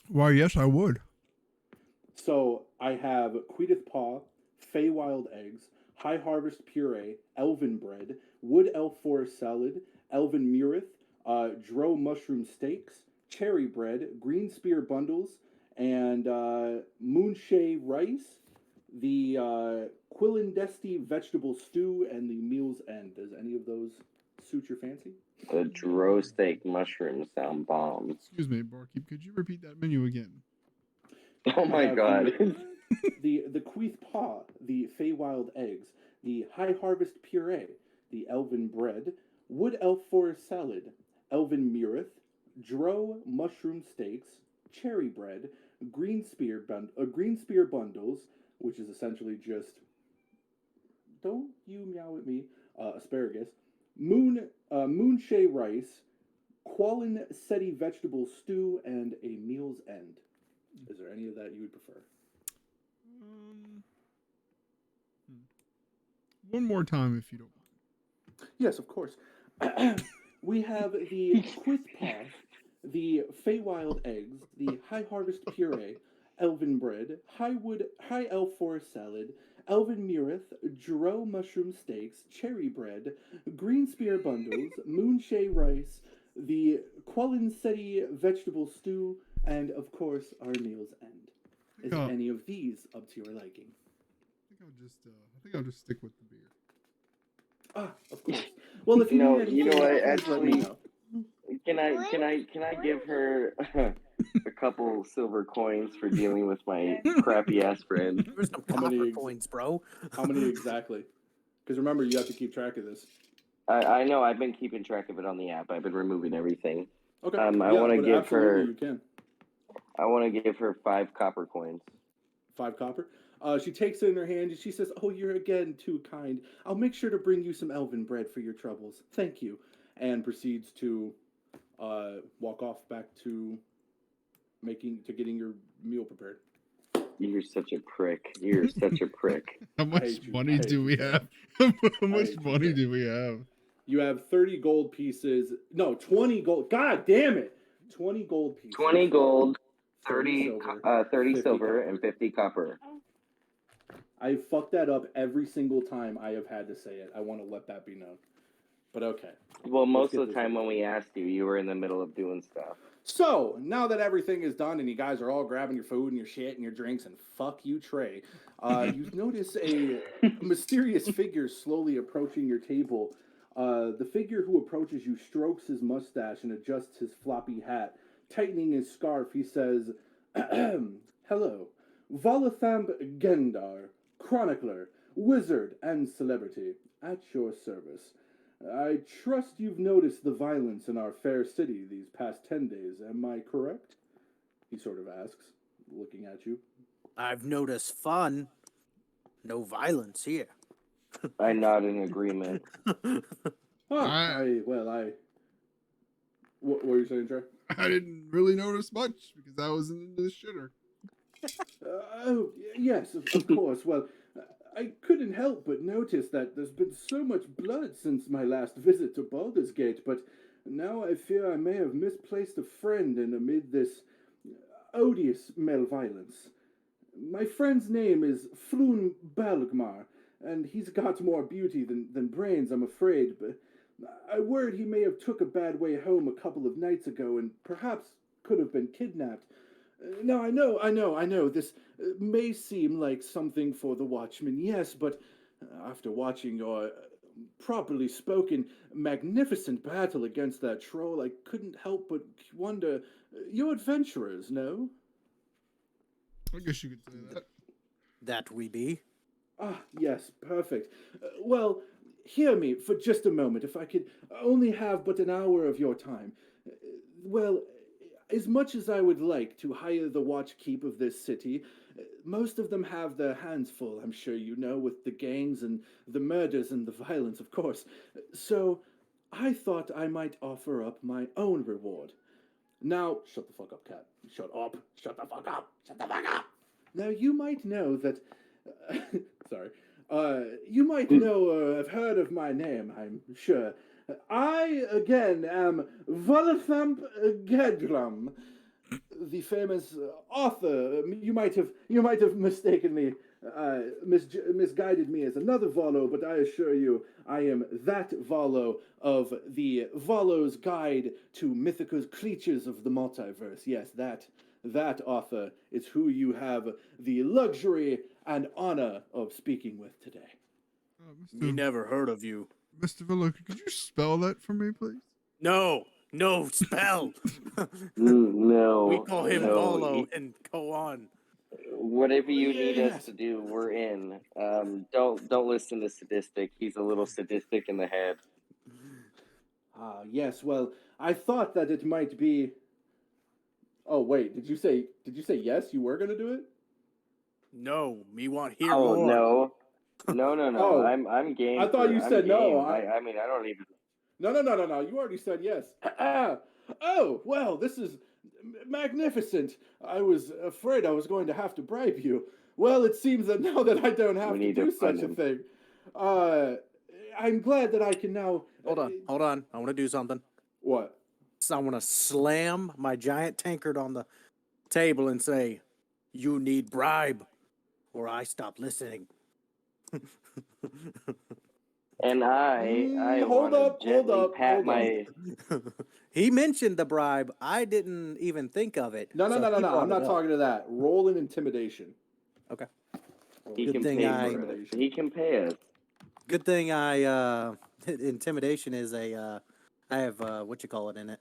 Why, yes, I would. So I have Queedith Paw, Feywild Eggs, High Harvest Puree, Elven Bread, Wood Elf Forest Salad, Elven Murith, Dro Mushroom Steaks, Cherry Bread, Green Spear Bundles, and Moonshay Rice, the Quillindesti Vegetable Stew, and the Meal's End. Does any of those suit your fancy? The Dro steak mushrooms sound bomb. Excuse me, Barkeep. Could you repeat that menu again? Oh my god. The Queeth Paw, the Feywild Eggs, the High Harvest Puree, the Elven Bread, Wood Elf Forest Salad, Elven Murith, Dro Mushroom Steaks, Cherry Bread, Green Spear Bundles, which is essentially just, don't you meow at me, asparagus, Moonshay Rice, Quallin Seti Vegetable Stew, and a Meal's End. Is there any of that you would prefer? One more time, if you don't mind. Yes, of course. We have the Quith Paw, the Feywild Eggs, the High Harvest Puree, Elven Bread, High Elf Forest Salad, Elven Murith, Dro Mushroom Steaks, Cherry Bread, Green Spear Bundles, Moonshay Rice, the Quallin Seti Vegetable Stew, and of course our Meal's End. Is any of these up to your liking? I think I'll just stick with the beer. Ah, of course. Well, if you need anything, you know what? please let me Actually, know. can I give her a couple silver coins for dealing with my crappy ass friend? There's some copper coins, bro. How many exactly? Because remember, you have to keep track of this. I know. I've been keeping track of it on the app. I've been removing everything. Okay. I want to give her. You can. I want to give her 5 copper coins. 5 copper. She takes it in her hand and she says, "Oh, you're again too kind. I'll make sure to bring you some elven bread for your troubles. Thank you." And proceeds to walk off back to getting your meal prepared. You're such a prick. You're such a prick. How much money do we have? How much money do we have? You have 30 gold pieces. No, 20 gold. God damn it. 20 gold pieces. 20 gold, 30 silver, and 50 copper. I fucked that up every single time I have had to say it. I want to let that be known. But okay. Well, most of the time when we asked you, you were in the middle of doing stuff. So, now that everything is done and you guys are all grabbing your food and your shit and your drinks and fuck you, Trey, you notice a mysterious figure slowly approaching your table. The figure who approaches you strokes his mustache and adjusts his floppy hat. Tightening his scarf, he says, "Hello, Volathamp Gendar, chronicler, wizard, and celebrity, at your service. I trust you've noticed the violence in our fair city these past 10 days, am I correct?" He sort of asks, looking at you. I've noticed fun. No violence here. I nod in agreement. What were you saying, Trey? I didn't really notice much because I was in the shitter. Oh, yes, of course. Well, I couldn't help but notice that there's been so much blood since my last visit to Baldur's Gate, but Now I fear I may have misplaced a friend in amid this odious malviolence. My friend's name is Floon Balgmar, and he's got more beauty than brains, I'm afraid, but I worried he may have took a bad way home a couple of nights ago and perhaps could have been kidnapped. Now, I know, this may seem like something for the Watchmen, yes, but after watching your properly spoken, magnificent battle against that troll, I couldn't help but wonder, you're adventurers, no? I guess you could say that. That we be. Ah, yes, perfect. Well, hear me for just a moment, if I could only have but an hour of your time. Well, as much as I would like to hire the watchkeep of this city, most of them have their hands full, I'm sure you know, with the gangs and the murders and the violence, of course. So I thought I might offer up my own reward. Now, shut the fuck up, cat. Shut up. Shut the fuck up. Shut the fuck up. Now, you might know that. Sorry. You might know or have heard of my name, I'm sure. I, again, am Volathamp Gedram, the famous author. You might have mistakenly misguided me as another Volo, but I assure you, I am that Volo of the Volo's Guide to Mythical Creatures of the Multiverse. Yes, that author is who you have the luxury and honor of speaking with today. We never heard of you. Mr. Villa, could you spell that for me, please? No spell. No, We call him no. Volo and go on. Whatever you need us to do, we're in. Don't listen to Sadistic. He's a little sadistic in the head. Ah, yes. Well, I thought that it might be. Oh wait, did you say yes? You were gonna do it? No, me want hear Oh more. no. Oh, I'm game. I thought you I'm said no. game. I mean, I don't even. No. You already said yes. Oh, well, this is magnificent. I was afraid I was going to have to bribe you. Well, it seems that now that I don't have to do such a thing, I'm glad that I can now. Hold on. I want to do something. What? So I want to slam my giant tankard on the table and say, "You need bribe, or I stop listening." And I hold up. He mentioned the bribe. I didn't even think of it. No. So I'm not talking to that. Roll an intimidation. Okay. He Good can thing pay I- for it. He can pay us. Good thing I intimidation is a I have what you call it in it.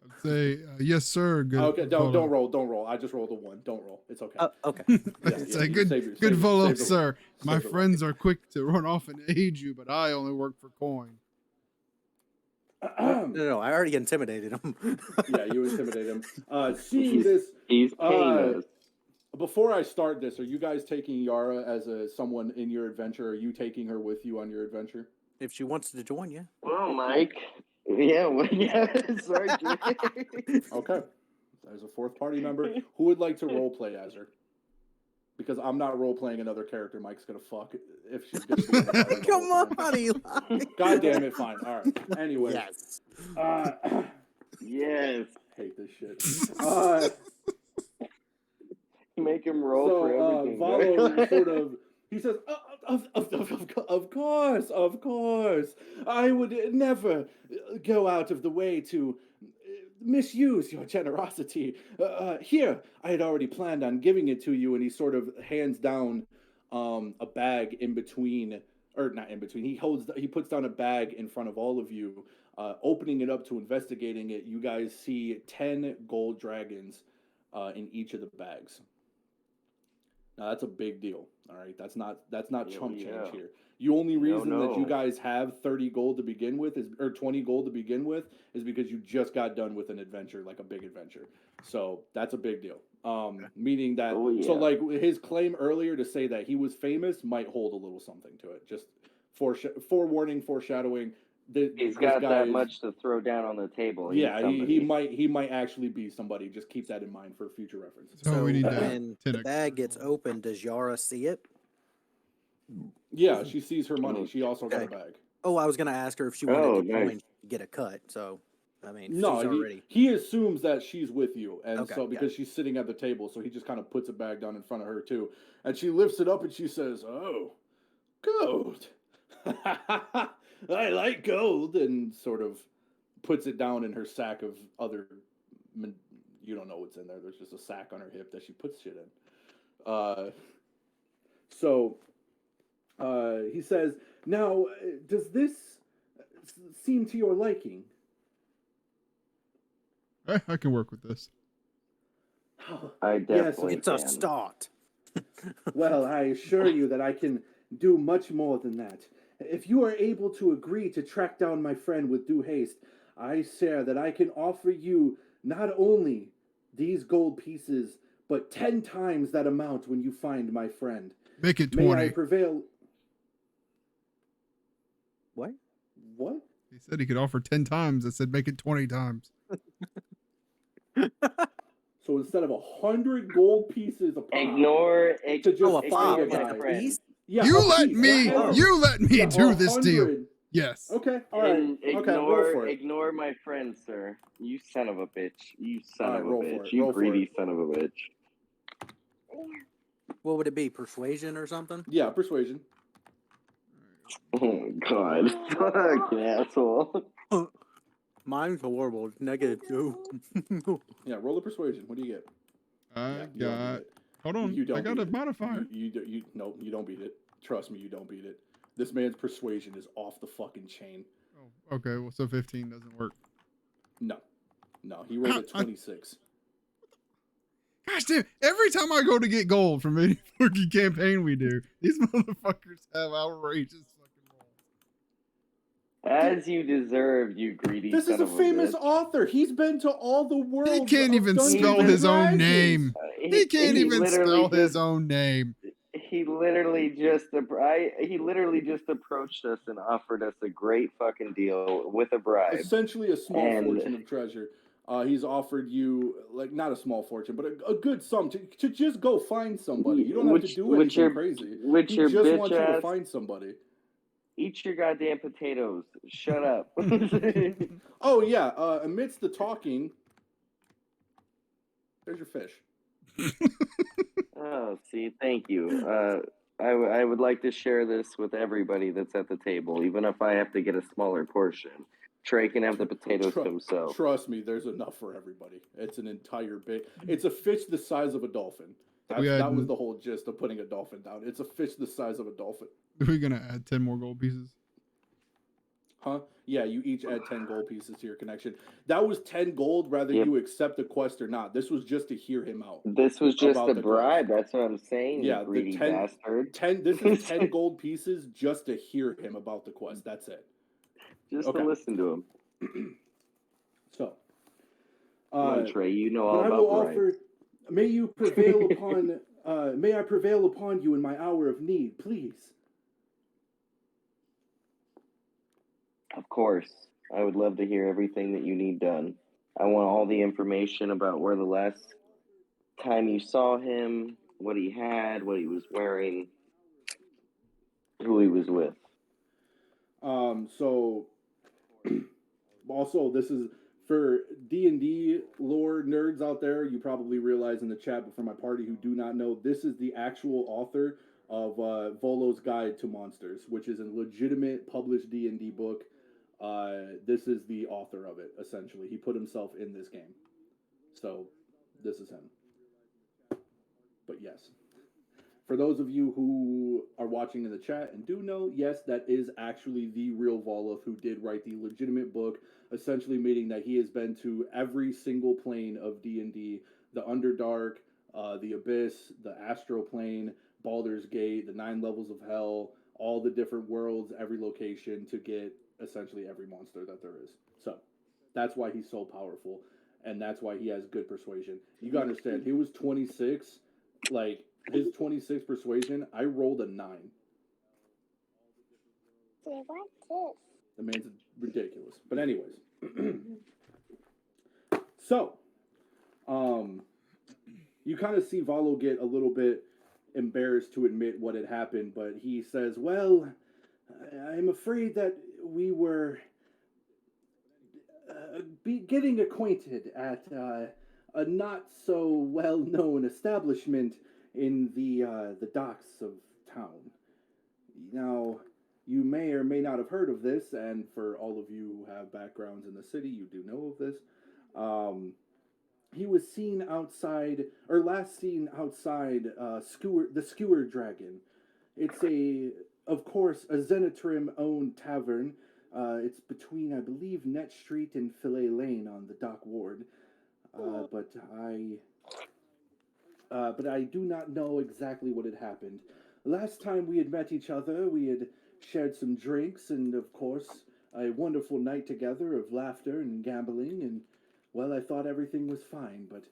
I'd say, yes, sir. Good. Okay, don't Volo. roll. I just rolled a 1. Don't roll. It's okay. Okay. I'd say, you good, save good your- Volo, save the- sir. My save the- friends are quick to run off and aid you, but I only work for coin. No, I already intimidated him. Yeah, you intimidate him. Seeing this, He's paying us. before I start this, are you guys taking Yara as someone in your adventure? Are you taking her with you on your adventure? If she wants to join you. Well, Mike. Yeah, sorry, Jay. Okay. There's a fourth party member. Who would like to role play as her? Because I'm not role playing another character. Mike's gonna fuck if she's gonna be. In the party the Come whole time. on, Eli. God damn it! Fine. All right. Anyway. Yes. Yes. Hate this shit. Make him roll for everything. Valo sort of. He says, of course. I would never go out of the way to misuse your generosity. Here, I had already planned on giving it to you, and he sort of hands down a bag in between, or not in between. He puts down a bag in front of all of you. Opening it up to investigating it, you guys see 10 gold dragons in each of the bags. Now that's a big deal. All right, that's not chump change here. The only reason that you guys have 30 gold to begin with or 20 gold to begin with is because you just got done with an adventure, like a big adventure. So that's a big deal. Meaning that so like his claim earlier to say that he was famous might hold a little something to it. Just forewarning, foreshadowing. He's got that much to throw down on the table. Yeah, he might actually be somebody. Just keep that in mind for future reference. So we need when the bag gets open, does Yara see it? Yeah, she sees her money. She also got a bag. Oh, I was gonna ask her if she wanted to join, get a cut. So I mean, No, she's already. he assumes that she's with you, and Okay, so got because she's sitting at the table, so he just kind of puts it back down in front of her too, and she lifts it up and she says, "Oh, gold. I like gold," and sort of puts it down in her sack of other. You don't know what's in there. There's just a sack on her hip that she puts shit in. So he says, "Now, does this seem to your liking?" I can work with this. I Yes, definitely It's a can. start. well, I assure you that I can do much more than that. If you are able to agree to track down my friend with due haste, I swear that I can offer you not only these gold pieces, but 10 times that amount when you find my friend. Make it May 20. I prevail? What? What? He said he could offer 10 times. I said make it 20 times. So instead of 100 gold pieces a pop, Ignore to just Oh, a find pop, a like guy. a piece? Yeah, You a let piece, me, whatever. you let me Yeah, do this deal. 100. Yes. Okay, all right. Okay, roll for it. Ignore my friend, sir. You son of a bitch. You son All of right, a roll for bitch. it, You roll for greedy it. son of a bitch. What would it be? Persuasion or something? Yeah, persuasion. Oh God. Fucking asshole. Mine's horrible. It's -2. Yeah, roll the persuasion. What do you get? I You don't beat got, it. hold on. You don't I got beat a it. modifier. No, you don't beat it. Trust me, you don't beat it. This man's persuasion is off the fucking chain. Oh, okay. Well, so 15 doesn't work. No, he rolled a I- 26. Gosh damn, every time I go to get gold from any fucking campaign we do, these motherfuckers have outrageous fucking rolls. As you deserve, you greedy This son is a of a famous bitch. author. He's been to all the worlds. He can't of even Dungeons spell and his own Dragons. name. He can't even spell his own name. He literally just approached us and offered us a great fucking deal with a bribe. Essentially a small And- fortune of treasure. He's offered you, like, not a small fortune, but a good sum to just go find somebody. You don't have to do anything crazy. He your just bitch wants you to ass, find somebody. eat your goddamn potatoes. Shut up. Oh, yeah. Amidst the talking, there's your fish. Oh, see, thank you. I would like to share this with everybody that's at the table, even if I have to get a smaller portion. Trey can have the potatoes to himself. Trust me, there's enough for everybody. It's an entire bit. It's a fish the size of a dolphin. That was the whole gist of putting a dolphin down. It's a fish the size of a dolphin. Are we gonna add 10 more gold pieces? Huh? Yeah, you each add 10 gold pieces to your connection. That was 10 gold, whether you accept the quest or not. This was just to hear him out. This was just a bribe. Quest. That's what I'm saying, Yeah, you greedy the 10, bastard. 10, this is 10 gold pieces just to hear him about the quest. That's it. Just to listen to him. So, Trey, you know all I about will bribes. offer. May you prevail upon. May I prevail upon you in my hour of need, please. Of course. I would love to hear everything that you need done. I want all the information about where the last time you saw him, what he had, what he was wearing, who he was with. So also this is for D&D lore nerds out there. You probably realize in the chat, but for my party who do not know, this is the actual author of Volo's Guide to Monsters, which is a legitimate published D&D book. This is the author of it, essentially. He put himself in this game. So this is him. But yes. For those of you who are watching in the chat and do know, yes, that is actually the real Volov who did write the legitimate book, essentially meaning that he has been to every single plane of D&D, the Underdark, the Abyss, the Astral Plane, Baldur's Gate, the 9 levels of Hell, all the different worlds, every location to get essentially every monster that there is. So that's why he's so powerful, and that's why he has good persuasion. You gotta understand, he was 26, like, his 26 persuasion, I rolled a 9. The man's ridiculous. But anyways. So, you kind of see Valo get a little bit embarrassed to admit what had happened, but he says, well, I'm afraid that we were be getting acquainted at a not so well known establishment in the docks of town. Now, you may or may not have heard of this, and for all of you who have backgrounds in the city, you do know of this. He was seen outside, or last seen outside, the Skewer Dragon. It's of course, a Zenitrim-owned tavern. It's between, I believe, Net Street and Fillet Lane on the Dock Ward. But I do not know exactly what had happened. Last time we had met each other, we had shared some drinks and, of course, a wonderful night together of laughter and gambling, and, well, I thought everything was fine, but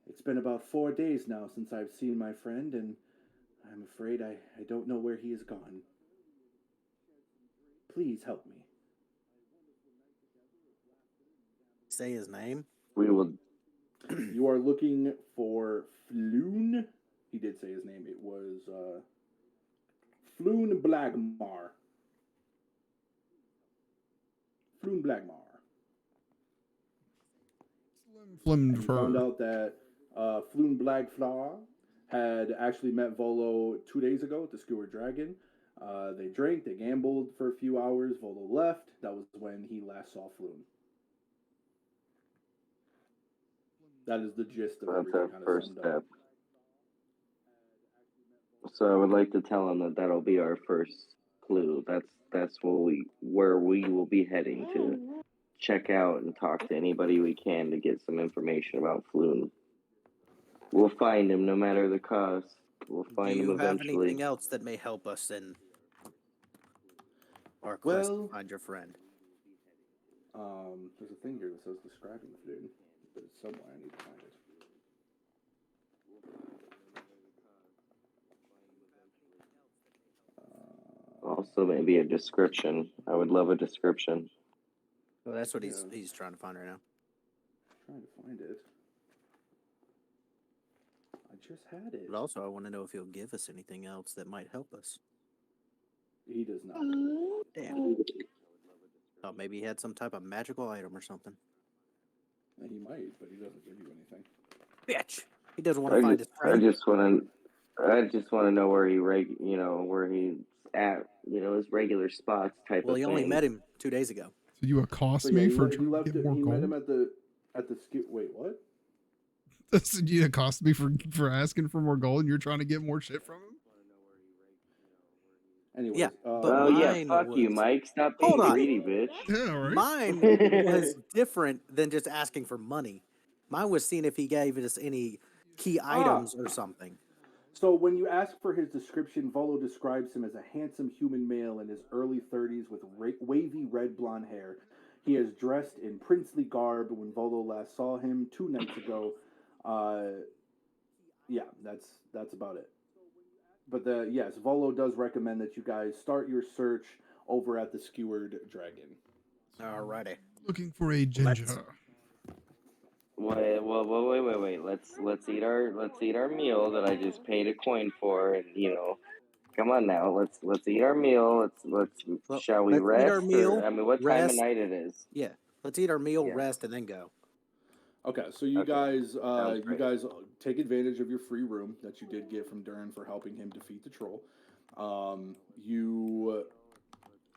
it's been about 4 days now since I've seen my friend, and I'm afraid I don't know where he has gone. Please help me. Say his name. We will. You are looking for Floon. He did say his name. It was Floon Blagmar. Floon Blagmar. And you found out that Floon Blagflar had actually met Volo 2 days ago at the Skewer Dragon. They drank, they gambled for a few hours. Volo left. That was when he last saw Floon. That is the gist of That's everything. our Kind of first summed step. up. So I would like to tell him that that'll be our first clue. That's where we will be heading to check out and talk to anybody we can to get some information about Floon. We'll find him no matter the cost. We'll find him Do you have eventually. anything else that may help us in our quest to find your friend? There's a thing here that says describing Floon, but it's somewhere. I need to find it. Also, maybe a description. I would love a description. Well, that's what he's trying to find right now. Trying to find it. I just had it. But also, I want to know if he'll give us anything else that might help us. He does not. Damn. Thought maybe he had some type of magical item or something. He might, but he doesn't give you anything. Bitch. He doesn't want to find his friend. I just want to know where where he's at, his regular spots type of thing. Well, he only met him 2 days ago. So you accost me for he trying left to get it, more he gold? met him at the wait, what? So you accost me for asking for more gold and you're trying to get more shit from him? Anyways, Yeah, oh yeah, fuck you, Mike. Stop being greedy, bitch. Yeah, right. Mine was different than just asking for money. Mine was seeing if he gave us any key items or something. So when you ask for his description, Volo describes him as a handsome human male in his early 30s with wavy red blonde hair. He is dressed in princely garb. When Volo last saw him 2 nights ago, yeah, that's about it. But yes, Volo does recommend that you guys start your search over at the Skewered Dragon. Alrighty. Looking for a ginger. Wait. Let's eat our meal that I just paid a coin for, and come on now. Let's eat our meal. Shall we rest? Eat our meal. What time of night it is? Yeah. Let's eat our meal, rest, and then go. Okay, so you guys take advantage of your free room that you did get from Durin for helping him defeat the troll. You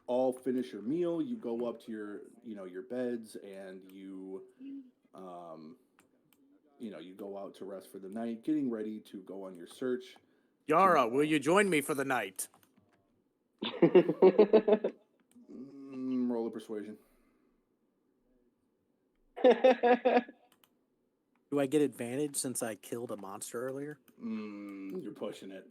all finish your meal. You go up to your beds, and you go out to rest for the night, getting ready to go on your search. Yara, will you join me for the night? Roll a persuasion. Do I get advantage since I killed a monster earlier? You're pushing it.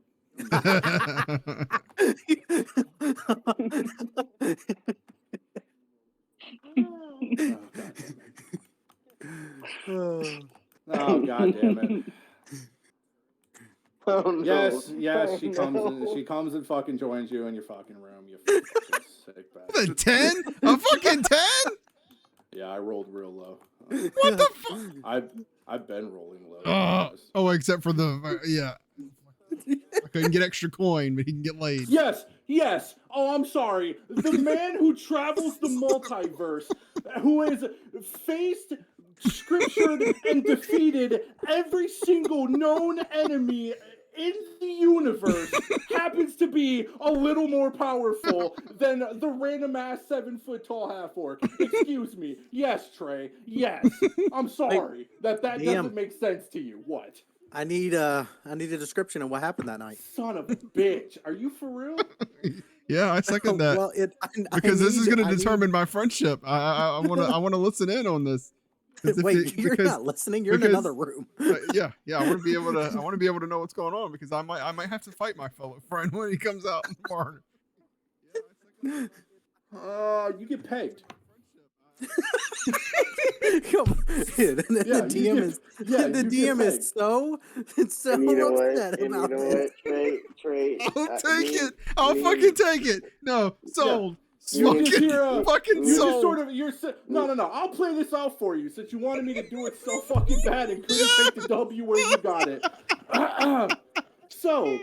Oh god damn it. Oh, no. Yes, she comes and fucking joins you in your fucking room, you fucking sick bastard. A 10? A fucking 10? Yeah, I rolled real low. What the fuck? I've been rolling low. Oh, except for the yeah. I couldn't get extra coin, but he can get laid. Yes, Yes. Oh, I'm sorry. The man who travels the multiverse, who has faced, scriptured, and defeated every single known enemy in the universe, happens to be a little more powerful than the random ass 7 foot tall half orc. Excuse me. Yes, Trey. Yes. I'm sorry that DM. doesn't make sense to you. What? I need a description of what happened that night. Son of a bitch. Are you for real? Yeah, I second that. Well, Because this is going to determine my friendship. I want to listen in on this. Wait, you're not listening. You're in another room. Yeah. I want to be able to. I want to be able to know what's going on because I might have to fight my fellow friend when he comes out in the morning. You get pegged. Come on. The DM is so And you know what? upset And about you know this. what, Trey? I'll take it. I'll fucking take it. No, sold. You just hear Fucking you sold. just sort of no. I'll play this out for you since you wanted me to do it so fucking bad and couldn't take the W where you got it. So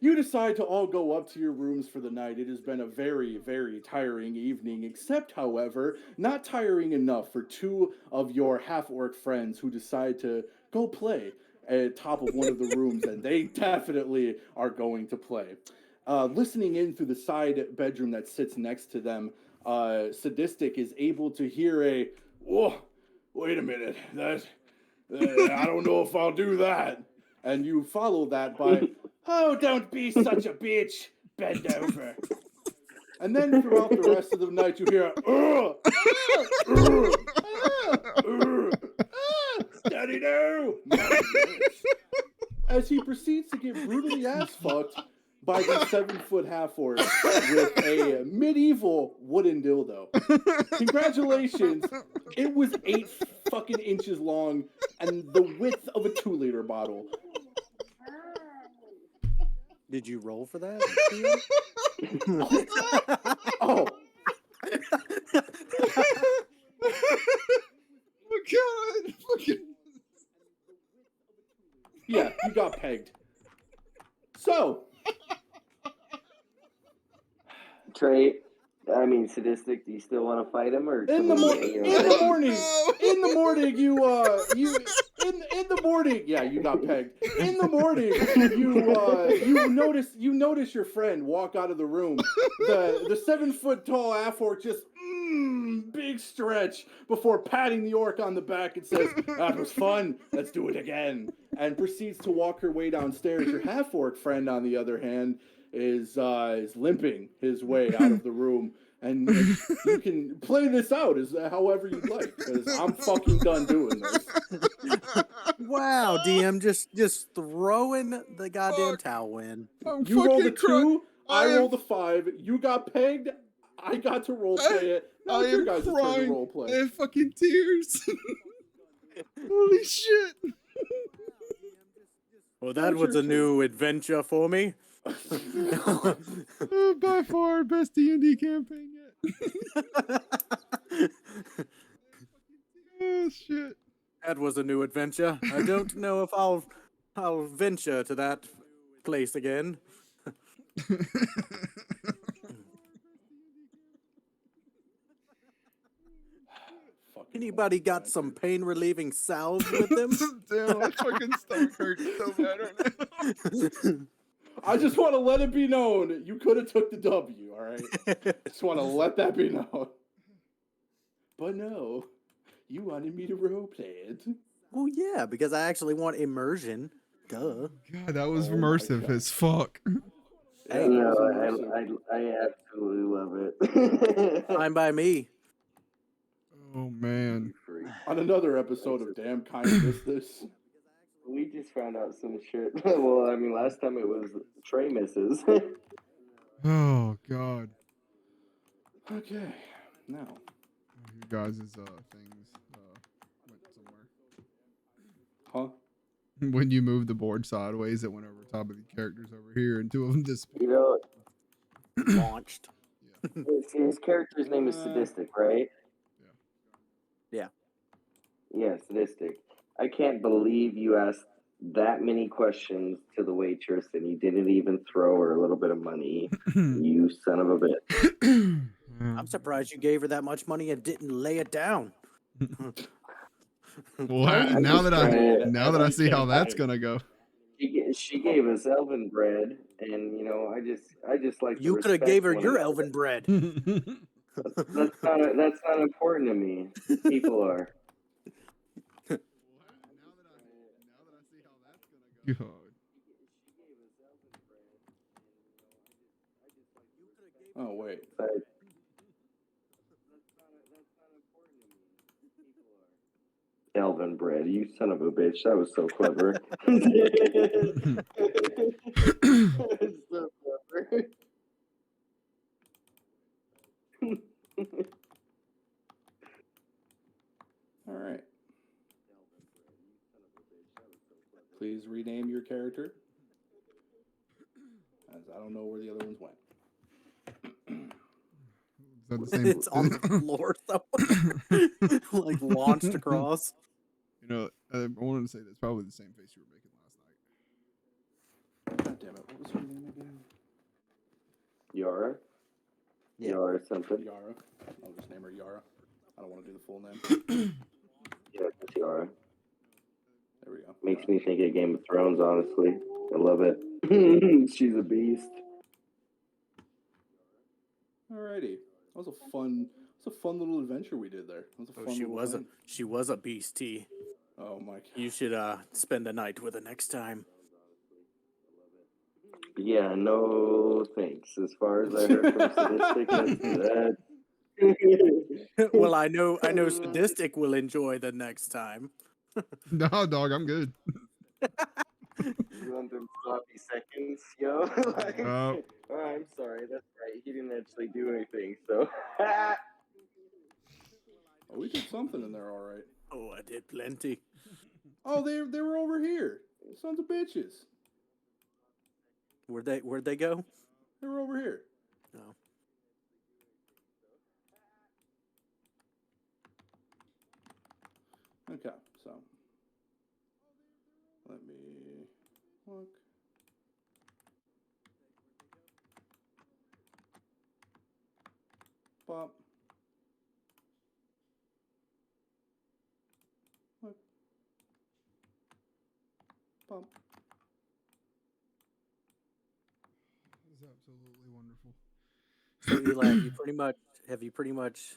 you decide to all go up to your rooms for the night. It has been a very, very tiring evening, except, however, not tiring enough for two of your half-orc friends who decide to go play at top of one of the rooms, and they definitely are going to play. Listening in through the side bedroom that sits next to them, Sadistic is able to hear a, whoa, wait a minute, I don't know if I'll do that. And you follow that by, oh, don't be such a bitch, bend over. And then throughout the rest of the night, you hear, Daddy, no! As he proceeds to get brutally ass fucked by the 7-foot half-orc with a medieval wooden dildo. Congratulations. It was 8 fucking inches long and the width of a 2-liter bottle. Did you roll for that? Oh. Oh God! Fucking. Yeah, you got pegged. So, Trey, I mean, Sadistic, do you still want to fight him? Or in the morning, yeah, you got pegged. In the morning, you notice your friend walk out of the room. The 7-foot tall half-orc just big stretch before patting the orc on the back and says, "That was fun. Let's do it again." And proceeds to walk her way downstairs. Your half-orc friend, on the other hand, is limping his way out of the room. And you can play this out as however you'd like, because I'm fucking done doing this. Wow, DM just throwing the goddamn towel in. You rolled a 2, I rolled a 5. You got pegged. I got to role play it. Now it's your guys' turn to role play. I have fucking tears. Holy shit! Well, that was a new adventure for me. By far, best D&D campaign yet. Oh shit! That was a new adventure. I don't know if I'll venture to that place again. Anybody got some pain relieving salves with them? Damn, my fucking stomach hurts so bad right now. I just want to let it be known you could have took the W, all right? I just want to let that be known. But no, you wanted me to roleplay it. Well, yeah, because I actually want immersion. Duh. God, that was immersive as fuck. Yeah, I absolutely love it. Fine by me. Oh man. On another episode of Damn Kind of Missed This. We just found out some shit. Well, I mean, last time it was Trey misses. Oh god. Okay, now. You guys' things went somewhere. Huh? When you moved the board sideways, it went over top of the characters over here, and 2 of them disappeared. You know, Launched. his character's name is Sadistic, right? Yeah. Yeah, Sadistic. I can't believe you asked that many questions to the waitress and you didn't even throw her a little bit of money. You son of a bitch. I'm surprised you gave her that much money and didn't lay it down. Well, I'm now just that trying I see how every that's time. gonna go. She gave us elven bread, and you know, I just like to You could have respect gave her one your another. elven bread. That's not important to me. People are. God. Oh wait. But elven bread, you son of a bitch. That was so clever. So clever. All right. Please rename your character, as I don't know where the other ones went. Is that the same? It's on the floor somewhere, like launched across. You know, I wanted to say that's probably the same face you were making last night. God damn it! What was her name again? Yara? Yeah. Yara something? Yara. I'll just name her Yara. I don't want to do the full name. Yeah, it's Yara. There we go. Makes me think of Game of Thrones, honestly. I love it. She's a beast. Alrighty. That was a fun little adventure we did there. That was a fun little thing. She was a beastie. Oh my god. You should spend the night with her next time. Yeah, no thanks. As far as I heard from Sadistic, that's Well, I know Sadistic will enjoy the next time. No, dog, I'm good. You want them sloppy seconds, yo? Like, Oh, I'm sorry, that's right. He didn't actually do anything, so. Oh, we did something in there, all right. Oh, I did plenty. Oh, they were over here. Sons of bitches. Where'd they go? They were over here. No. Okay, so let me look. Bop. Look. Bop. this is absolutely wonderful. So Eli, have you pretty much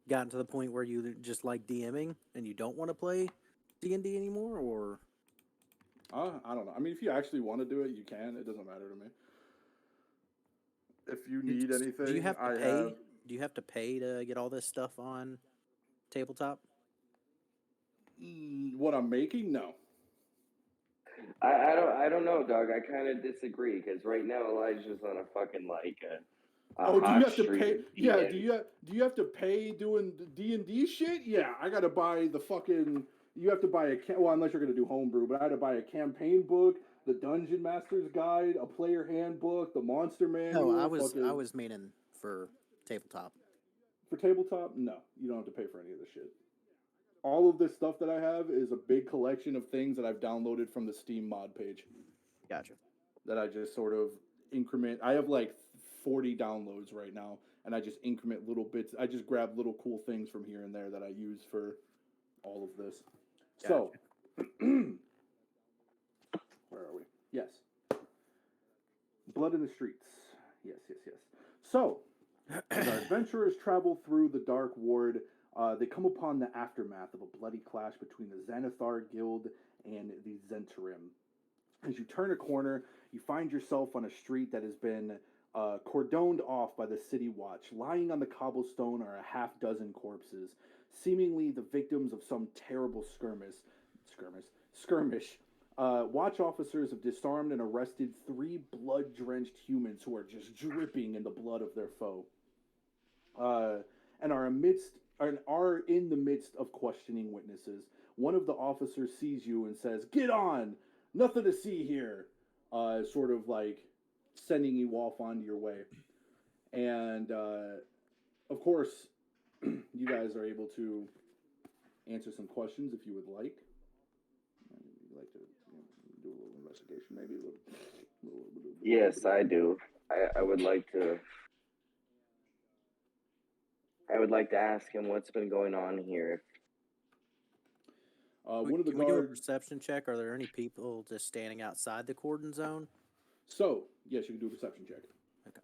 gotten to the point where you just like DMing and you don't want to play D&D anymore, or? I don't know. I mean, if you actually want to do it, you can. It doesn't matter to me. If you need anything, do you have to I pay? have. Do you have to pay to get all this stuff on tabletop? What I'm making? No. I don't know, dog. I kind of disagree because right now Elijah's on a fucking like a Oh, do hot you have to streak pay? of Yeah, DM. do you have to pay doing D&D shit? Yeah, I gotta buy the fucking. You have to buy well, unless you're gonna do homebrew, but I had to buy a campaign book, the Dungeon Master's Guide, a player handbook, the Monster Manual. No, I was meaning for tabletop. For tabletop. No, you don't have to pay for any of the shit. All of this stuff that I have is a big collection of things that I've downloaded from the Steam mod page. Gotcha. That I just sort of increment. I have like 40 downloads right now, and I just increment little bits. I just grab little cool things from here and there that I use for all of this. Gotcha. So, where are we? Yes. Blood in the streets. Yes. So, as our adventurers travel through the Dark Ward, they come upon the aftermath of a bloody clash between the Xanathar Guild and the Zentarim. As you turn a corner, you find yourself on a street that has been cordoned off by the City Watch. Lying on the cobblestone are a half dozen corpses, seemingly the victims of some terrible skirmish. Watch officers have disarmed and arrested 3 blood-drenched humans who are just dripping in the blood of their foe, and are in the midst of questioning witnesses. One of the officers sees you and says, "Get on! Nothing to see here," sort of like sending you off onto your way. And of course, you guys are able to answer some questions if you would like. maybe a little Yes, I do. I would like to. I would like to ask him what's been going on here. One of the Can we do a guards. perception check? Are there any people just standing outside the cordon zone? So yes, you can do a perception check. Okay.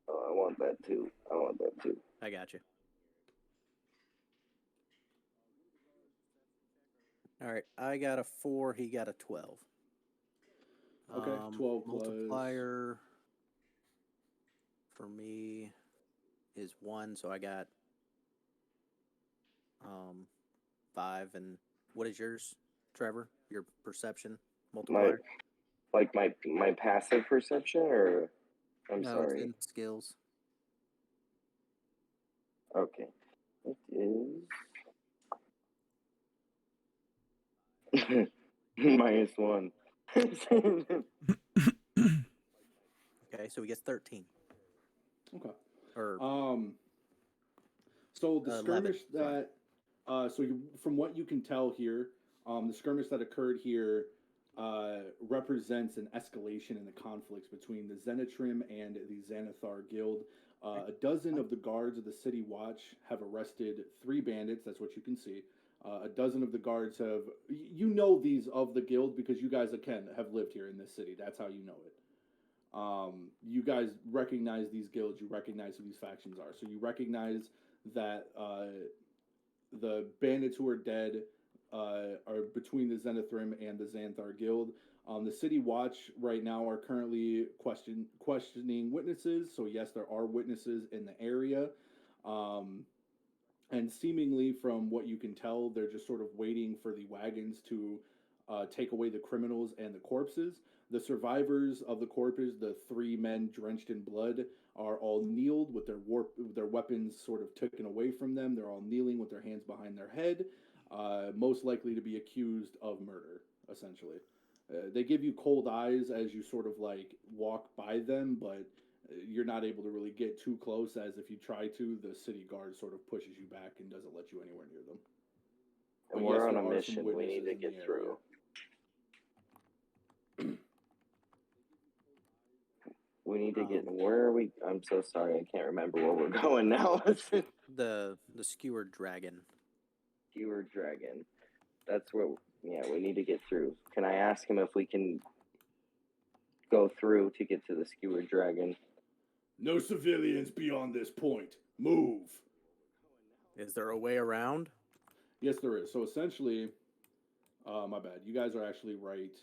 Oh, I want that too. I got you. All right, I got a 4. He got a 12. Okay, 12 plus. Multiplier for me is 1, so I got 5. And what is yours, Trevor? Your perception multiplier? My passive perception, or I'm No, sorry. it's in skills. Okay, it is -1. Okay, so he gets 13. Okay. Or So the 11, skirmish sorry. that, from what you can tell here, the skirmish that occurred here represents an escalation in the conflicts between the Zenitrim and the Xanathar Guild. A dozen of the guards of the City Watch have arrested 3 bandits. That's what you can see. A dozen of the guards have, you know, these of the guild because you guys, again, have lived here in this city. That's how you know it. You guys recognize these guilds. You recognize who these factions are. So you recognize that the bandits who are dead are between the Zenithrim and the Xanthar Guild. The City Watch right now are currently questioning witnesses. So yes, there are witnesses in the area. And seemingly from what you can tell, they're just sort of waiting for the wagons to take away the criminals and the corpses. The survivors of the corpses, the 3 men drenched in blood, are all kneeled with their weapons sort of taken away from them. They're all kneeling with their hands behind their head, most likely to be accused of murder, essentially. They give you cold eyes as you sort of like walk by them, but you're not able to really get too close, as if you try to, the city guard sort of pushes you back and doesn't let you anywhere near them. And But we're yes, on there a are mission. some We need to witnesses in get the through. We need to get. Where are we? I'm so sorry. I can't remember where we're going now. The skewered dragon. Skewered dragon. That's where. Yeah, we need to get through. Can I ask him if we can go through to get to the skewered dragon? No civilians beyond this point. Move. Is there a way around? Yes, there is. So essentially, my bad. You guys are actually right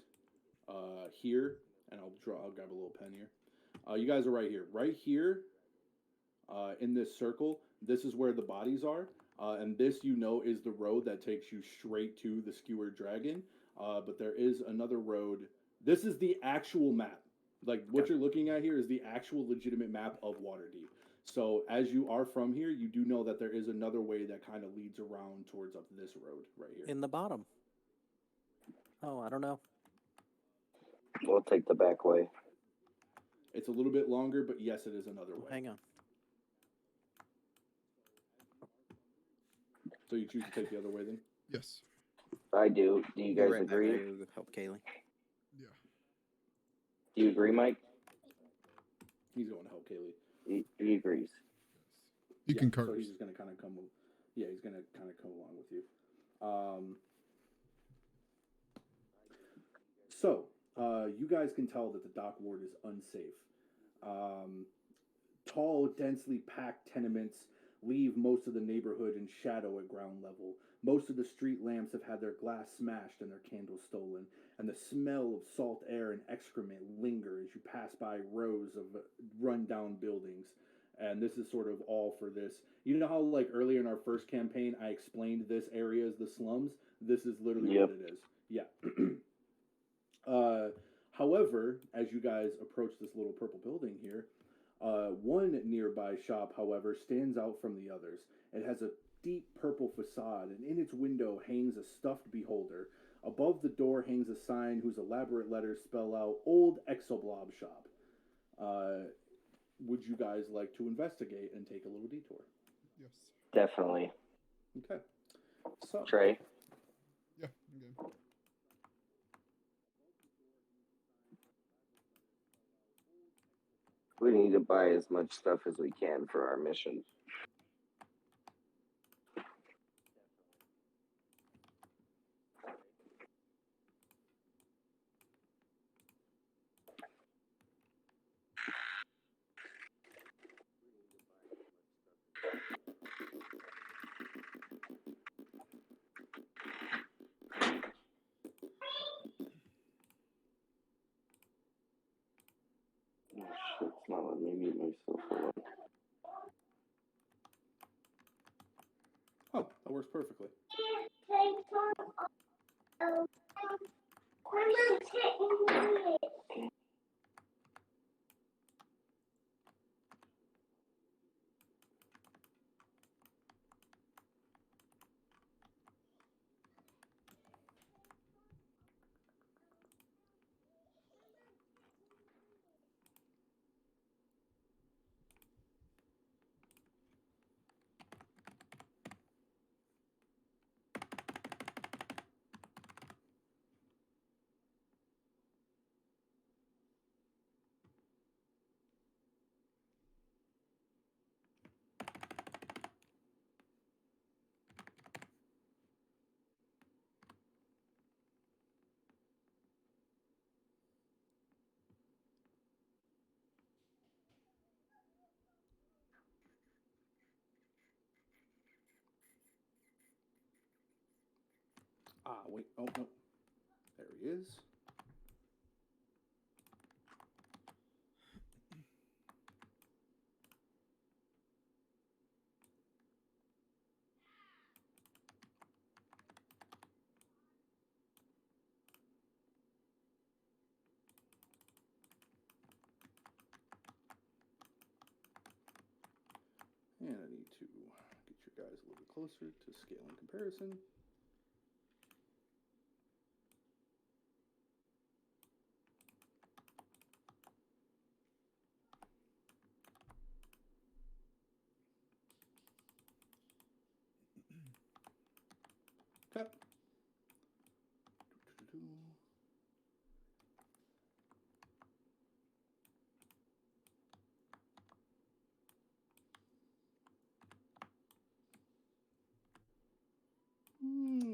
here, and I'll grab a little pen here. You guys are right here. Right here, in this circle, this is where the bodies are. And this, you know, is the road that takes you straight to the Skewered Dragon. But there is another road. This is the actual map. Like, what you're looking at here is the actual legitimate map of Waterdeep. So, as you are from here, you do know that there is another way that kind of leads around towards up this road right here. In the bottom. Oh, I don't know. We'll take the back way. It's a little bit longer, but yes, it is another way. Hang on. So you choose to take the other way then? Yes. I do. Do you guys agree? Back. I gotta help Kaylee. Yeah. Do you agree, Mike? He's going to help Kaylee. He agrees. He concurs. So he's just going to kind of come. Yeah, he's going to kind of come along with you. You guys can tell that the dock ward is unsafe. Tall, densely packed tenements leave most of the neighborhood in shadow at ground level. Most of the street lamps have had their glass smashed and their candles stolen, and the smell of salt air and excrement linger as you pass by rows of run-down buildings. And this is sort of all for this. You know how, like, earlier in our first campaign, I explained this area as the slums? This is literally what it is. Yeah. However, as you guys approach this little purple building here, one nearby shop, however, stands out from the others. It has a deep purple facade, and in its window hangs a stuffed beholder. Above the door hangs a sign whose elaborate letters spell out Old Exoblob Shop. Would you guys like to investigate and take a little detour? Yes. Definitely. Okay. So, Trey? Yeah, I'm good. We need to buy as much stuff as we can for our mission. Oh shit, it's not letting me mute myself. Oh, that works perfectly. Ah, wait. Oh, no. There he is. And I need to get you guys a little bit closer to scale and comparison. Okay.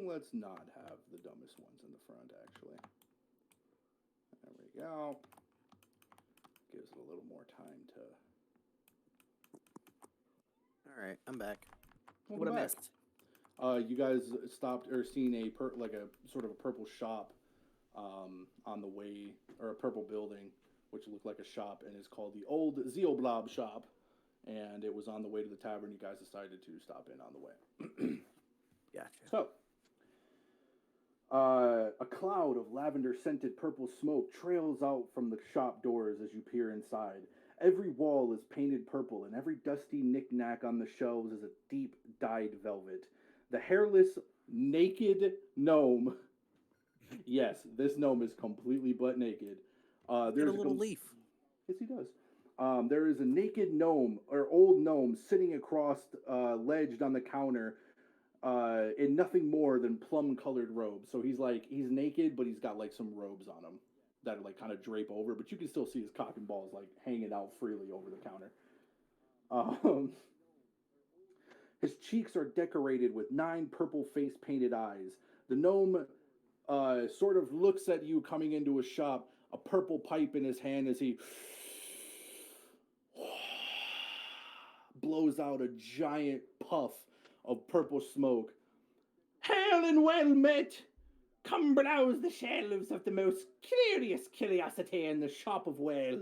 Let's not have the dumbest ones in the front, actually. There we go. Gives it a little more time to... All right, I'm back. Welcome What I back. missed? You guys stopped or seen a sort of a purple shop on the way, or a purple building, which looked like a shop, and is called the Old Zeoblob Shop. And it was on the way to the tavern. You guys decided to stop in on the way. Gotcha. So, a cloud of lavender-scented purple smoke trails out from the shop doors as you peer inside. Every wall is painted purple, and every dusty knick-knack on the shelves is a deep dyed velvet. The hairless, naked gnome. Yes, this gnome is completely butt naked. Get a little leaf. Yes, he does. There is a naked gnome, or old gnome, sitting across, ledged on the counter, in nothing more than plum-colored robes. So he's naked, but he's got like some robes on him that like kind of drape over, but you can still see his cock and balls like hanging out freely over the counter. His cheeks are decorated with 9 purple face painted eyes. The gnome sort of looks at you coming into his shop, a purple pipe in his hand as he blows out a giant puff of purple smoke. Hail and well met! Come browse the shelves of the most curious curiosity in the shop of Wells.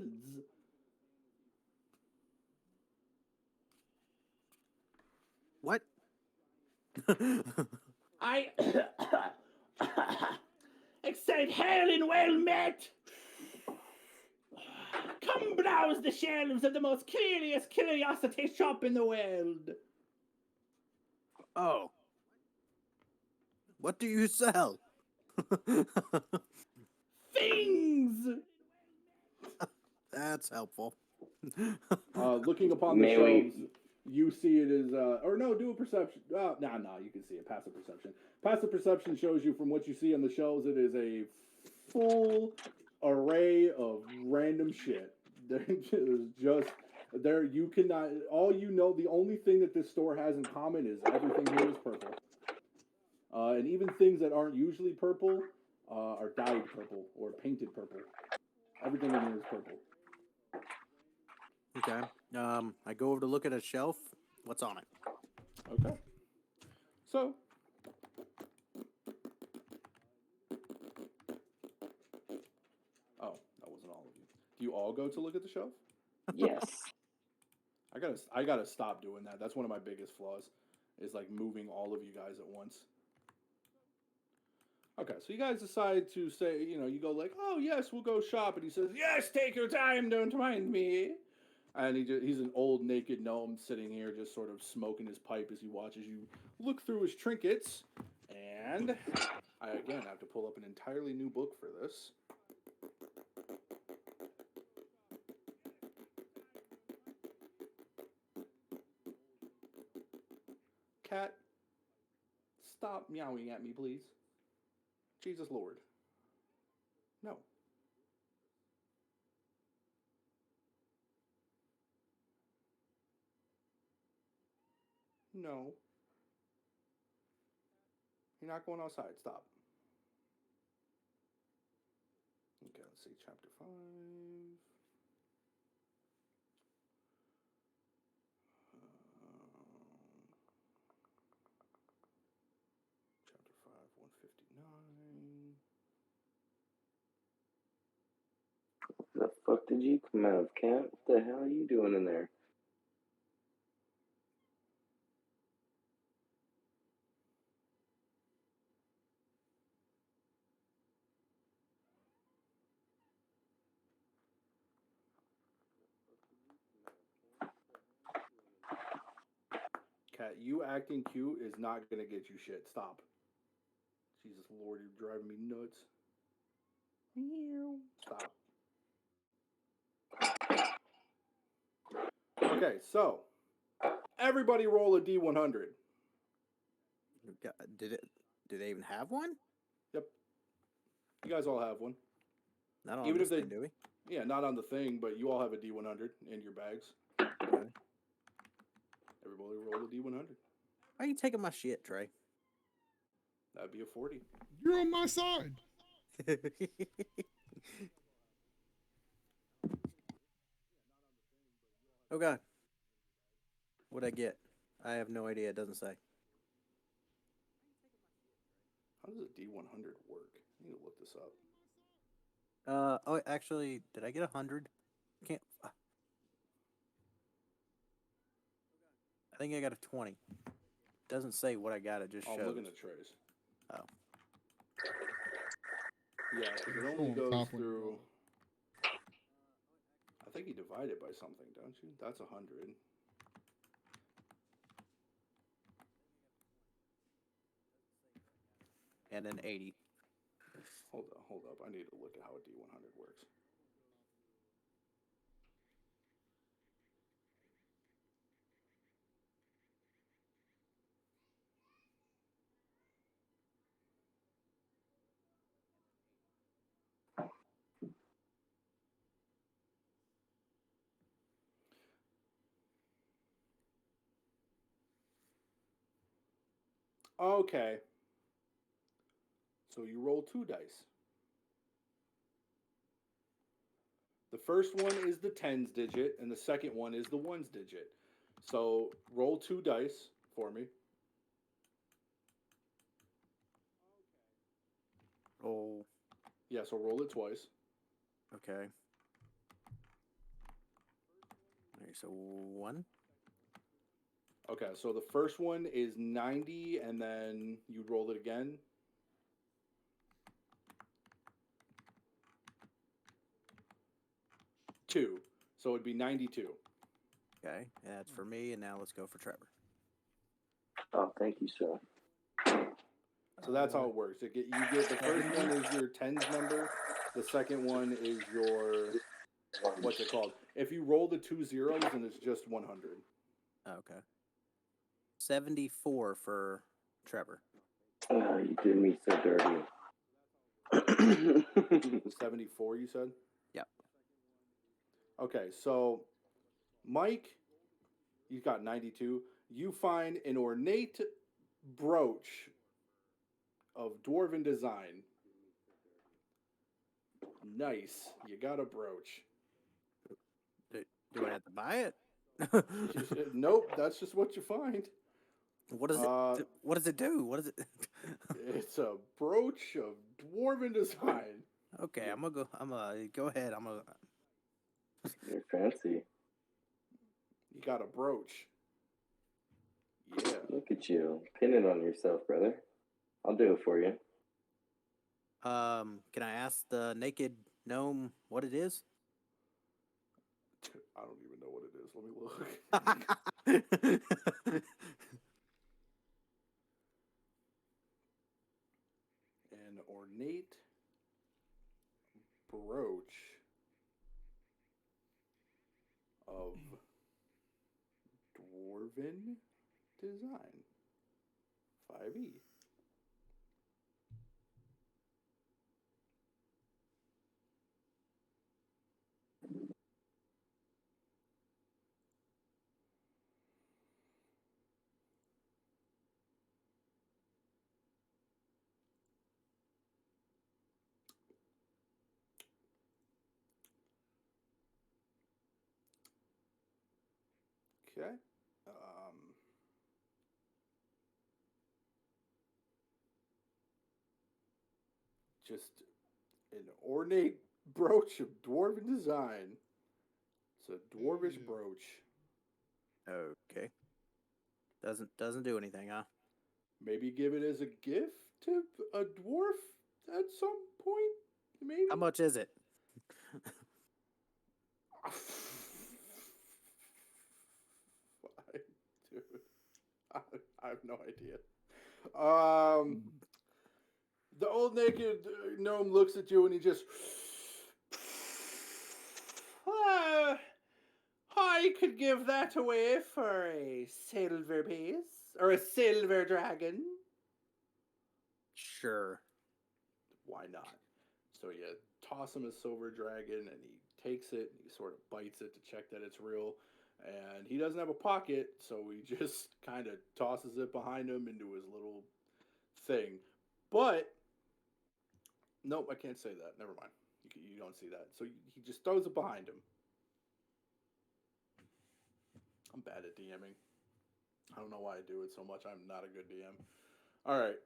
What? I said hail and well met! Come browse the shelves of the most curious curiosity shop in the world. Oh. What do you sell? Things! That's helpful. Looking upon the shelves, you see it as, or no, do a perception. No, you can see it. Passive perception. Passive perception shows you from what you see on the shelves, it is a full array of random shit. There's just there you cannot. All you know, the only thing that this store has in common is everything here is purple. And even things that aren't usually purple are dyed purple or painted purple. Everything in here is purple. Okay. I go over to look at a shelf. What's on it? Okay. So. Oh, that wasn't all of you. Do you all go to look at the shelf? Yes. I gotta stop doing that. That's one of my biggest flaws, is like moving all of you guys at once. Okay, so you guys decide to say, you go like, oh yes, we'll go shop, and he says, yes, take your time, don't mind me. And he's an old naked gnome sitting here just sort of smoking his pipe as he watches you look through his trinkets. And I again have to pull up an entirely new book for this. Cat, stop meowing at me, please. Jesus Lord. No. No. You're not going outside. Stop. Okay, let's see. Chapter 5. Chapter 5, 159. The fuck did you come out of, Cat? What the hell are you doing in there? Cat, you acting cute is not gonna get you shit. Stop. Jesus Lord, you're driving me nuts. Stop. Okay, so everybody roll a D100. Do they even have one? Yep. You guys all have one. Not on Even this if they thing, do we? Yeah, not on the thing, but you all have a D100 in your bags. Okay. Everybody roll a D100. Why are you taking my shit, Trey? That'd be a 40. You're on my side. Oh God. What'd I get? I have no idea. It doesn't say. How does a D100 work? I need to look this up. Oh, actually, did I get 100? Can't. I think I got a 20. Doesn't say what I got. It just Oh, shows. I'm looking at Trey's. Oh. Yeah, because it Show only on goes top when you through. roll. I think you divide it by something, don't you? That's 100. And an 80. Hold up. I need to look at how a D100 works. Okay. So you roll 2 dice. The first one is the tens digit, and the second one is the ones digit. So roll 2 dice for me. Roll. Yeah, so roll it twice. Okay. Okay, so 1. Okay, so the first one is 90, and then you roll it again. Two. So it'd be 92. Okay, that's for me, and now let's go for Trevor. Oh, thank you, sir. So that's how it works. You get the first one is your tens number. The second one is your what's it called? If you roll the 2 zeros, then it's just 100. Okay. 74 for Trevor. Oh, you did me so dirty. 74, you said? Yep. Okay, so Mike, you got 92. You find an ornate brooch of dwarven design. Nice. You got a brooch. Do I have to buy it? Nope, that's just what you find. What does it? What does it do? What is it? It's a brooch of dwarven design. Okay, I'm gonna go. I'm gonna go ahead. I'm gonna. You're fancy. You got a brooch. Yeah. Look at you. Pin it on yourself, brother. I'll do it for you. Can I ask the naked gnome what it is? I don't even know what it is. Let me look. An ornate brooch of dwarven design. 5e. Okay. Just an ornate brooch of dwarven design. It's a dwarvish Yeah. brooch. Okay. Doesn't do anything, huh? Maybe give it as a gift to a dwarf at some point. Maybe. How much is it? Dude, I have no idea. The old naked gnome looks at you and he just. I could give that away for a silver piece or a silver dragon. Sure. Why not? So you toss him a silver dragon and he takes it and he sort of bites it to check that it's real. And he doesn't have a pocket, so he just kind of tosses it behind him into his little thing. But, nope, I can't say that. Never mind. You don't see that. So he just throws it behind him. I'm bad at DMing. I don't know why I do it so much. I'm not a good DM. All right.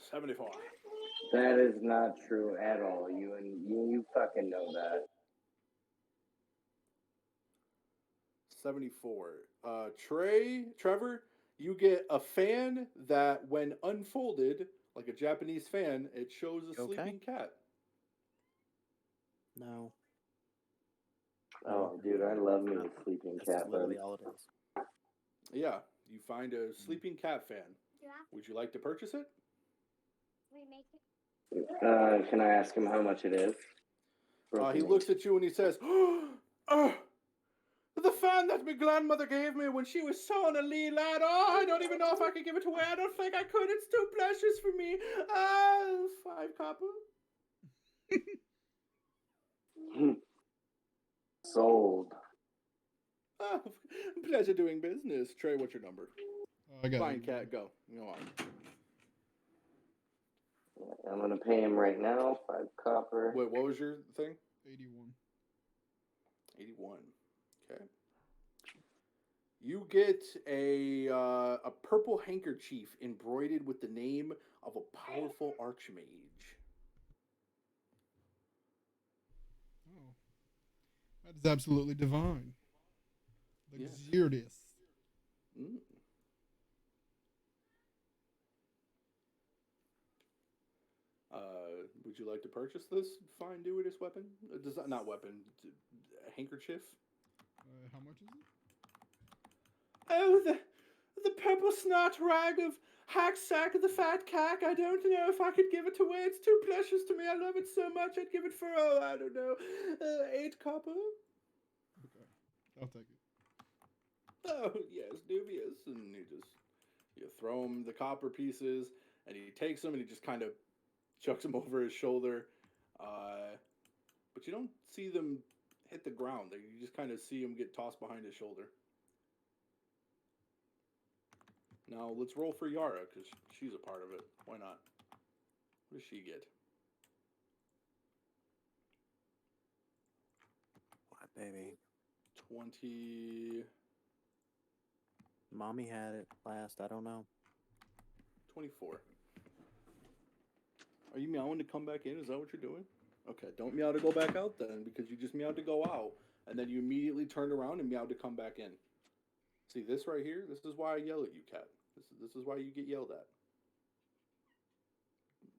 74. That is not true at all. You fucking know that. 74. Trevor, you get a fan that, when unfolded, like a Japanese fan, it shows a Okay. sleeping cat. No. Oh, dude, I love me a sleeping That's cat. literally all it is. Yeah, you find a sleeping cat fan. Yeah. Would you like to purchase it? We make it. Can I ask him how much it is? He looks at you and he says, the fan that my grandmother gave me when she was sewing a lee lad. Oh, I don't even know if I could give it away. I don't think I could. It's too precious for me. 5 copper. Sold. Oh, pleasure doing business. Trey, what's your number? I got Fine, it. cat, go. Go on. I'm gonna pay him right now. 5 copper. Wait, what was your thing? 81. 81. Okay. You get a purple handkerchief embroidered with the name of a powerful archmage. Oh, that is absolutely divine. Yes. Luxurious. Mm. Would you like to purchase this fine dubious weapon? Not weapon, handkerchief. How much is it? Oh, the purple snot rag of Hacksack the Fat Cack. I don't know if I could give it away. It's too precious to me. I love it so much. I'd give it for, I don't know, 8 copper. Okay, I'll take it. Oh, yes, dubious. And you throw him the copper pieces, and he takes them and he just kind of chucks them over his shoulder. But you don't see them hit the ground. You just kind of see him get tossed behind his shoulder. Now let's roll for Yara because she's a part of it. Why not? What does she get? What, baby? 20. Mommy had it last. I don't know. 24. Are you meowing to come back in? Is that what you're doing? Okay, don't meow to go back out then, because you just meowed to go out, and then you immediately turned around and meowed to come back in. See this right here? This is why I yell at you, cat. This is why you get yelled at.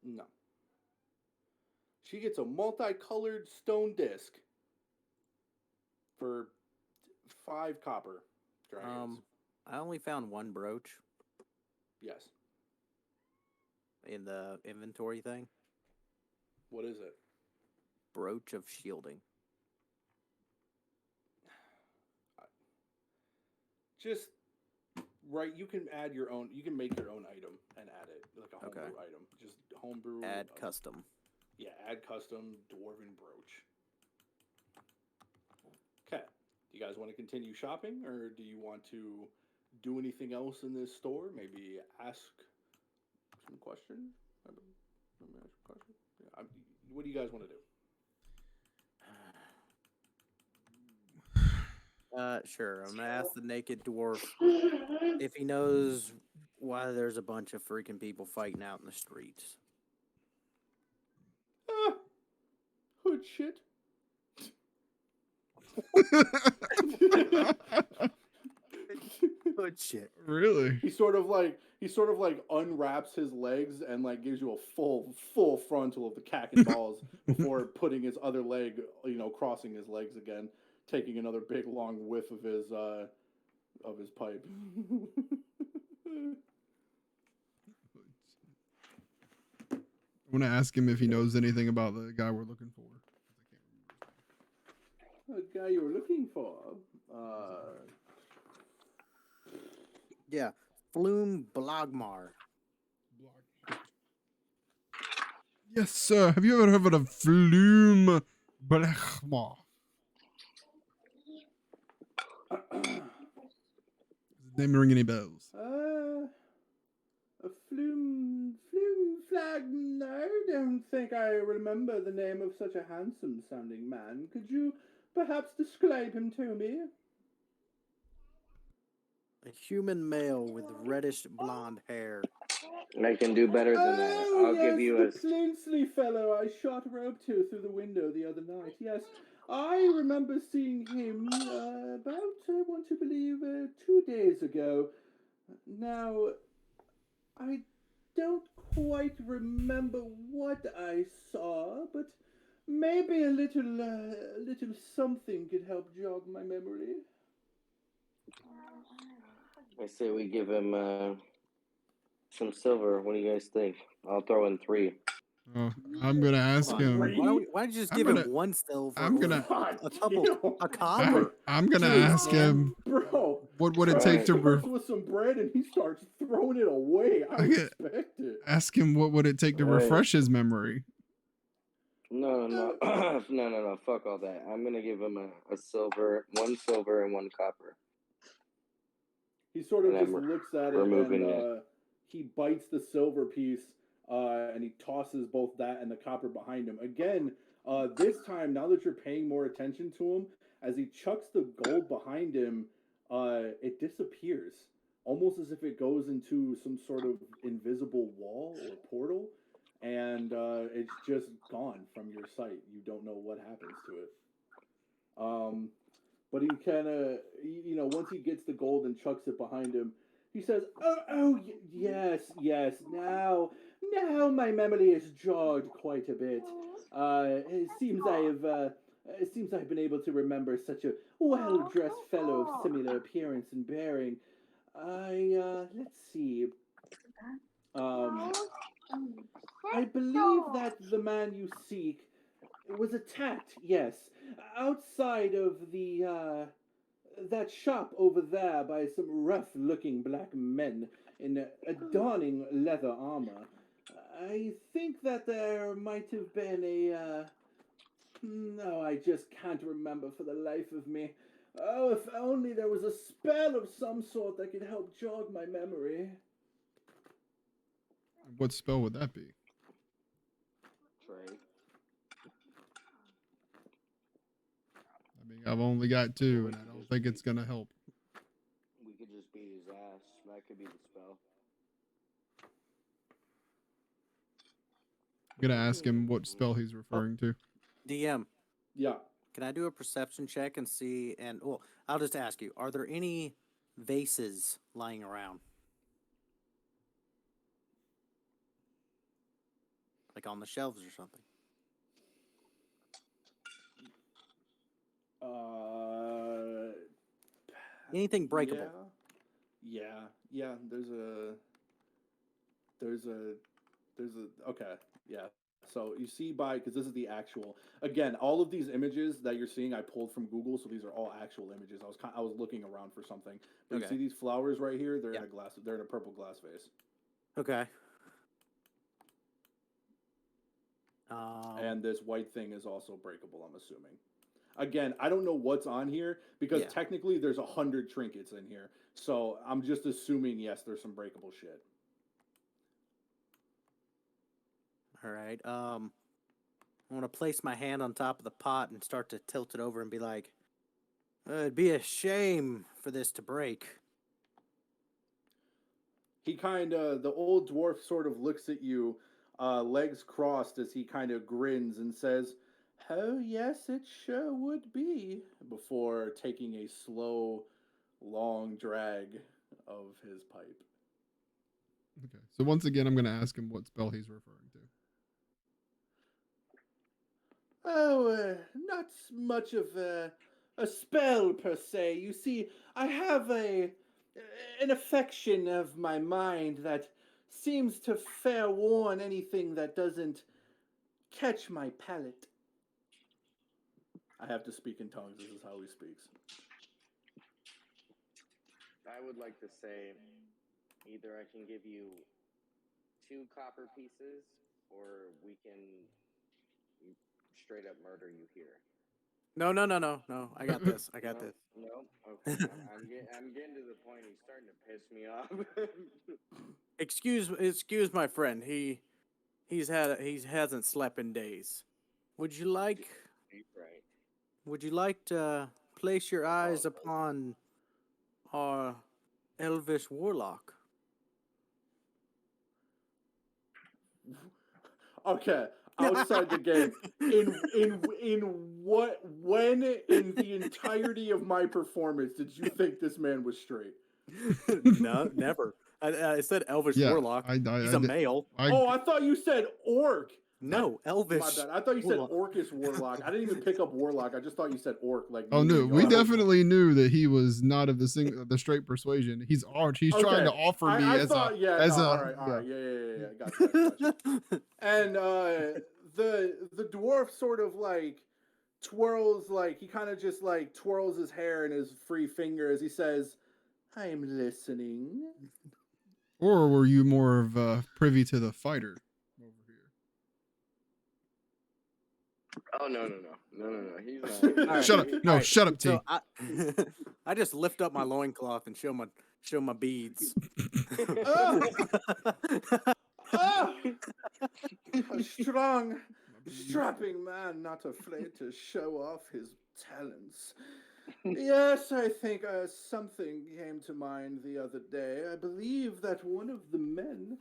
No. She gets a multicolored stone disc for 5 copper dragons. I only found one brooch Yes. in the inventory thing. What is it? Brooch of shielding. Just right. You can add your own. You can make your own item and add it like a homebrew Okay. item. Just homebrew. Add custom. Yeah, add custom dwarven brooch. Okay. Do you guys want to continue shopping, or do you want to do anything else in this store? Maybe ask some questions. Let me ask a question. Yeah, what do you guys want to do? Sure. I'm gonna ask the naked dwarf if he knows why there's a bunch of freaking people fighting out in the streets. Ah, hood shit. Good shit. Really? He sort of like unwraps his legs and like gives you a full frontal of the cack and balls before putting his other leg, crossing his legs again, taking another big long whiff of his pipe. I want to ask him if he knows anything about the guy we're looking for. The guy you were looking for. Yeah. Flume Blogmar. Yes, sir. Have you ever heard of Flume Blechma? Does his name ring any bells? A flume flag. No, I don't think I remember the name of such a handsome sounding man. Could you perhaps describe him to me? A human male with reddish blonde hair. I can do better than that. I'll give you a. The Plinsley fellow I shot rope to through the window the other night. Yes, I remember seeing him about, I want to believe, 2 days ago. Now, I don't quite remember what I saw, but maybe a little something could help jog my memory. I say we give him some silver. What do you guys think? I'll throw in 3. Oh, I'm gonna ask him. Why don't you just give him one silver? I'm gonna. A copper. I'm gonna Jeez, ask man. him. Bro, What would it take to? starts with some bread and he starts throwing it away. I respect it. Ask him what would it take to refresh his memory. No. No. Fuck all that. I'm gonna give him a silver, 1 silver and 1 copper. He sort of just looks at it and he bites the silver piece and he tosses both that and the copper behind him. Again, this time, now that you're paying more attention to him, as he chucks the gold behind him, it disappears. Almost as if it goes into some sort of invisible wall or portal, and it's just gone from your sight. You don't know what happens to it. But he kind of, once he gets the gold and chucks it behind him, he says, yes, now my memory is jogged quite a bit. It seems I've been able to remember such a well-dressed fellow of similar appearance and bearing. Let's see. I believe that the man you seek was attacked, yes, outside of that shop over there by some rough-looking black men in adorning leather armor. I think that there might have been No, I just can't remember for the life of me. Oh, if only there was a spell of some sort that could help jog my memory. What spell would that be? Trey. I mean, I've only got two, and I don't think it's gonna help. We could just beat his ass. That could be the spell. I'm gonna ask him what spell he's referring to. DM, Yeah. can I do a perception check and see? And well, I'll just ask you: are there any vases lying around, like on the shelves or something? Anything breakable? Yeah. Okay. Yeah. So you see because this is the actual. Again, all of these images that you're seeing, I pulled from Google, so these are all actual images. I was looking around for something. But you Okay. see these flowers right here? They're Yeah. in a glass. They're in a purple glass vase. Okay. And this white thing is also breakable, I'm assuming. Again, I don't know what's on here because Yeah. technically there's 100 trinkets in here. So I'm just assuming, yes, there's some breakable shit. All right. I want to place my hand on top of the pot and start to tilt it over and be like, it'd be a shame for this to break. He the old dwarf sort of looks at you, legs crossed as he kind of grins and says, "Oh, yes, it sure would be," before taking a slow, long drag of his pipe. Okay. So once again, I'm gonna ask him what spell he's referring to. Oh, not much of a spell per se. You see, I have an affection of my mind that seems to fair warn anything that doesn't catch my palate. I have to speak in tongues. This is how he speaks. I would like to say either I can give you 2 copper pieces or we can straight up murder you here. No. I got this. I got this. No. Okay. I'm getting to the point. He's starting to piss me off. Excuse my friend. He hasn't slept in days. Would you like Right. Would you like to place your eyes upon our elvish warlock? Okay, outside the game, in what when in the entirety of my performance did you think this man was straight? No, never. I said elvish warlock. He's a male. I thought you said orc. No, elvish. My bad. I thought you said orcish warlock. I didn't even pick up warlock. I just thought you said orc. Like Oh no, we definitely knew that he was not of the straight persuasion. He's trying to offer me all right. Yeah. Gotcha. And the dwarf sort of like twirls, like he kind of just like twirls his hair in his free finger as he says, "I'm listening." Or were you more of privy to the fighter over here? Oh no. He's not. Right, shut up. No, right. Shut up, T. So I just lift up my loincloth and show my beads. A strong, strapping man, not afraid to show off his talents. Yes, I think something came to mind the other day. I believe that one of the men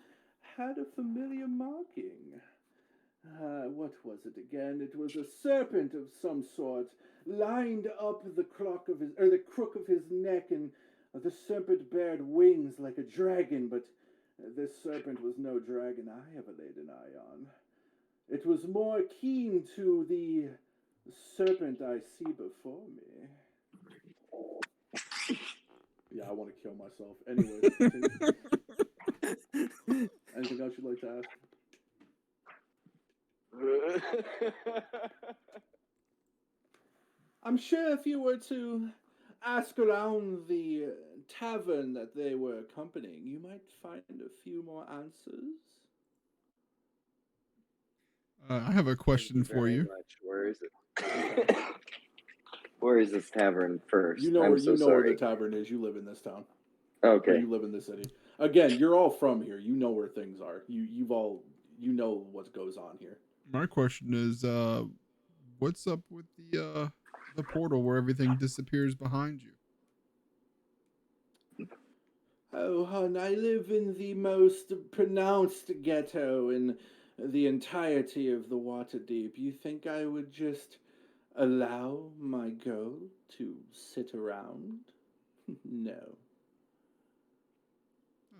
had a familiar marking. What was it again? It was a serpent of some sort, lined up the crook of his neck, and the serpent bared wings like a dragon, but this serpent was no dragon I ever laid an eye on. It was more keen to the serpent I see before me. Yeah, I want to kill myself. Anyway, anything else you'd like to ask? I'm sure if you were to ask around the tavern that they were accompanying, you might find a few more answers. I have a question for you. Where is it? Where is this tavern first? You know I'm where so you know sorry. where the tavern is. You live in this town. Okay. Or you live in the city. Again, you're all from here. You know where things are. You know what goes on here. My question is, what's up with the portal where everything disappears behind you? Oh, hon, I live in the most pronounced ghetto in the entirety of the Waterdeep. You think I would just allow my girl to sit around? No.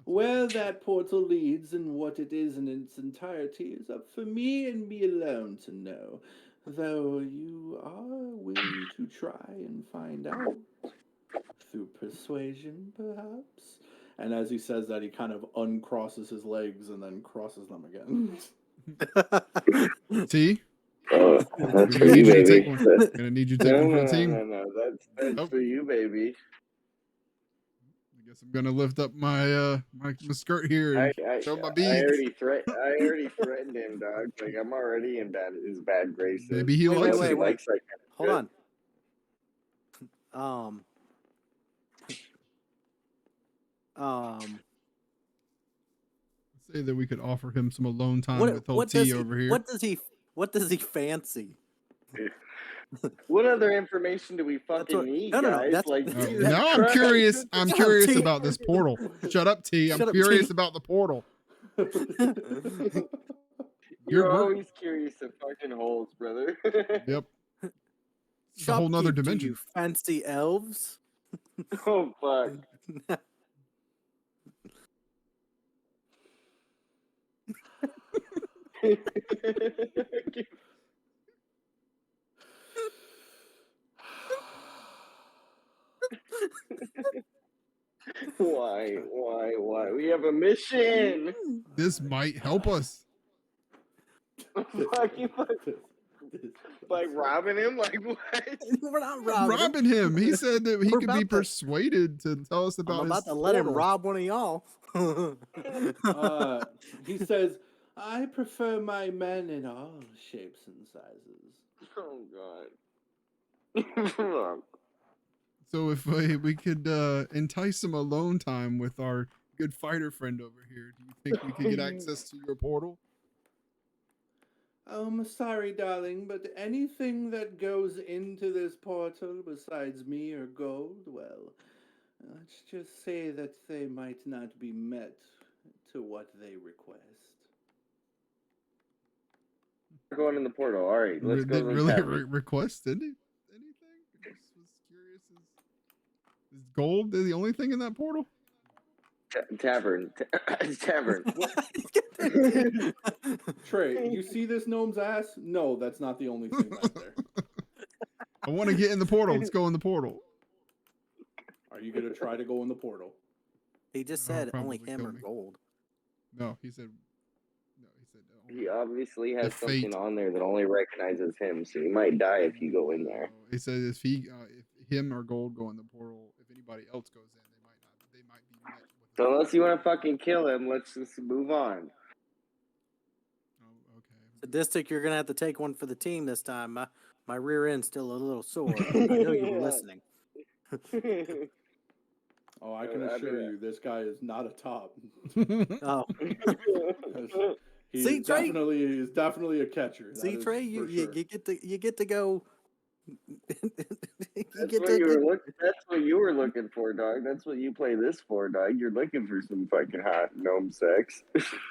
Where that portal leads and what it is in its entirety is up for me and me alone to know. Though you are willing to try and find out. Through persuasion, perhaps? And as he says that, he kind of uncrosses his legs and then crosses them again. T? That's We're for gonna you, need you to baby. take one. Gonna need you to take No, one for no, the no, team. no. That's for you, baby. I guess I'm gonna lift up my my skirt here and show my I beads. already threatened him, dog. Like I'm already in his bad graces. Maybe he Wait, likes wait, it. wait. Likes that kind of Hold on. Say that we could offer him some alone time with old What T does he, over here. what does he fancy? What other information do we fucking need, no, guys? that's- Like that's- Jesus Now I'm Christ. curious. I'm Shut up, curious T. about this portal. Shut up, T. I'm Shut up, curious T. about the portal. You're we're- always curious at fucking holes, brother. Yep. It's a whole nother Shopkeep, do dimension. you fancy elves? Oh fuck. Why? We have a mission. This might help us. By robbing him? Like what? We're not I'm robbing him. robbing him. He said that he We're could be about to- persuaded to tell us about I'm about his to let him portal. rob one of y'all. He says, I prefer my men in all shapes and sizes. Oh god. So if we could entice some alone time with our good fighter friend over here, do you think we could get access to your portal? I'm sorry, darling, but anything that goes into this portal besides me or gold, well, let's just say that they might not be met to what they request. We're going in the portal. All right, let's go. Didn't To the really tavern. request anything? Just was curious. Is gold the only thing in that portal? Tavern. Tavern. Trey, you see this gnome's ass? No, that's not the only thing back there. I want to get in the portal. Let's go in the portal. Are you going to try to go in the portal? He just Oh, said only probably him kill or me. gold. No, he said. No, he said. He obviously has The fate. something on there that only recognizes him, so you might die if you go in there. He said if him or gold go in the portal, if anybody else goes in, they might be met with. So unless you want to fucking kill him, let's just move on. Oh, okay. Sadistic, you're gonna have to take one for the team this time. My rear end's still a little sore. I know you were listening. Oh, I can assure you, this guy is not a top. Oh, He See, is Trey? definitely a catcher. that see, is Trey, for you sure. get to go. That's what you were looking for, dog. That's what you play this for, dog. You're looking for some fucking hot gnome sex.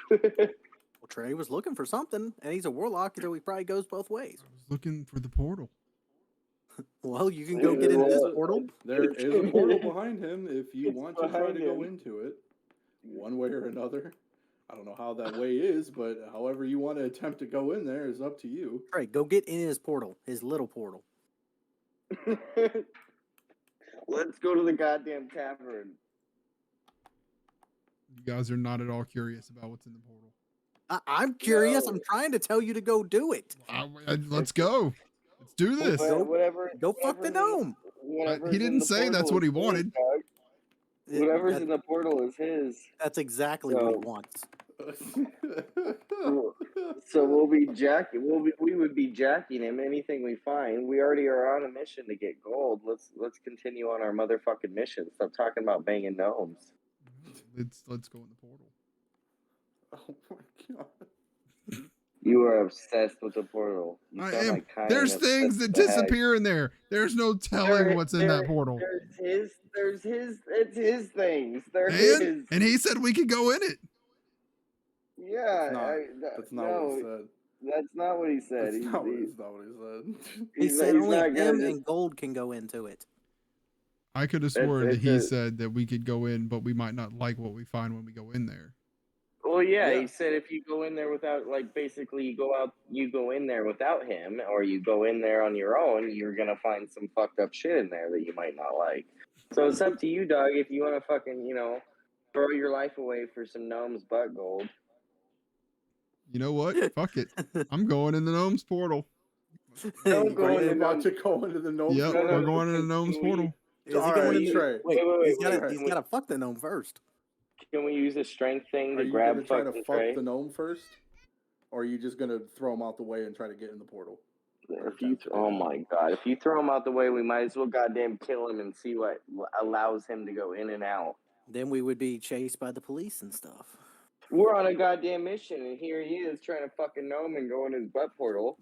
Well, Trey was looking for something, and he's a warlock, so he probably goes both ways. I was looking for the portal. Well, you can go get in this portal. There is a portal behind him if you It's want to try behind to go him. into it, one way or another. I don't know how that way is, but however you want to attempt to go in there is up to you. Trey, go get in his portal, his little portal. Let's go to the goddamn tavern. You guys are not at all curious about what's in the portal. I'm curious. No. I'm trying to tell you to go do it. Let's go. Let's do this. Go fuck the gnome. He didn't say that's what he wanted. Whatever's in the portal is his. That's exactly what he So- wants. So we'll be jacking. We would be jacking him anything we find. We already are on a mission to get gold. Let's continue on our motherfucking mission. Stop talking about banging gnomes. Let's go in the portal. Oh my god. You are obsessed with the portal. You I sound am. like Kyan There's obsessed things that with the hag. disappear in there. There's no telling what's in that portal. It's his things. They're his. And he said we could go in it. Yeah. That's not what he said. That's not what he said. That's not what he said. He said only him and gold can go into it. I could have sworn that he said that we could go in, but we might not like what we find when we go in there. Well, yeah, he said if you go in there without, like, basically you go in there without him, or you go in there on your own, you're gonna find some fucked up shit in there that you might not like. So it's up to you, dog, if you want to fucking, throw your life away for some gnome's butt gold. You know what? Fuck it. I'm going in the gnome's portal. Don't go in about to go into the gnome's portal. Yep, we're going in the gnome's portal. Is he going in the, wait, he's gotta fuck the gnome first. Can we use a strength thing to grab? Are you gonna try to fuck the gnome first, or are you just gonna throw him out the way and try to get in the portal? Oh my god! If you throw him out the way, we might as well goddamn kill him and see what allows him to go in and out. Then we would be chased by the police and stuff. We're on a goddamn mission, and here he is trying to fucking gnome and go in his butt portal.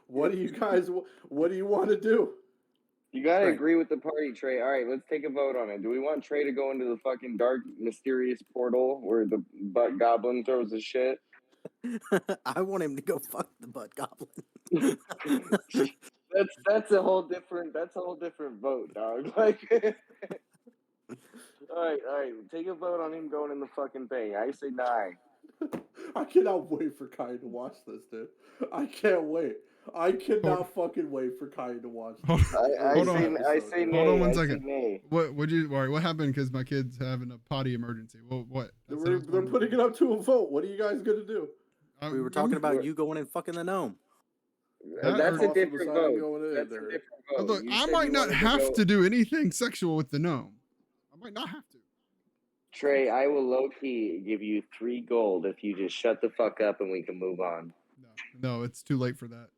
What do you guys? What do you want to do? You gotta agree with the party, Trey. All right, let's take a vote on it. Do we want Trey to go into the fucking dark, mysterious portal where the butt goblin throws his shit? I want him to go fuck the butt goblin. that's a whole different vote, dog. Like, all right, take a vote on him going in the fucking thing. I say 9. I cannot wait for Kai to watch this, dude. I can't wait. I cannot fucking wait for Kai to watch this. I say nay. Hold on one second. What happened? Because my kid's having a potty emergency. What? They're putting it up to a vote. What are you guys gonna do? We were talking about you going and fucking the gnome. That's a different vote. Look, I might not have to do anything sexual with the gnome. I might not have to. Trey, I will low-key give you 3 gold if you just shut the fuck up and we can move on. No, it's too late for that.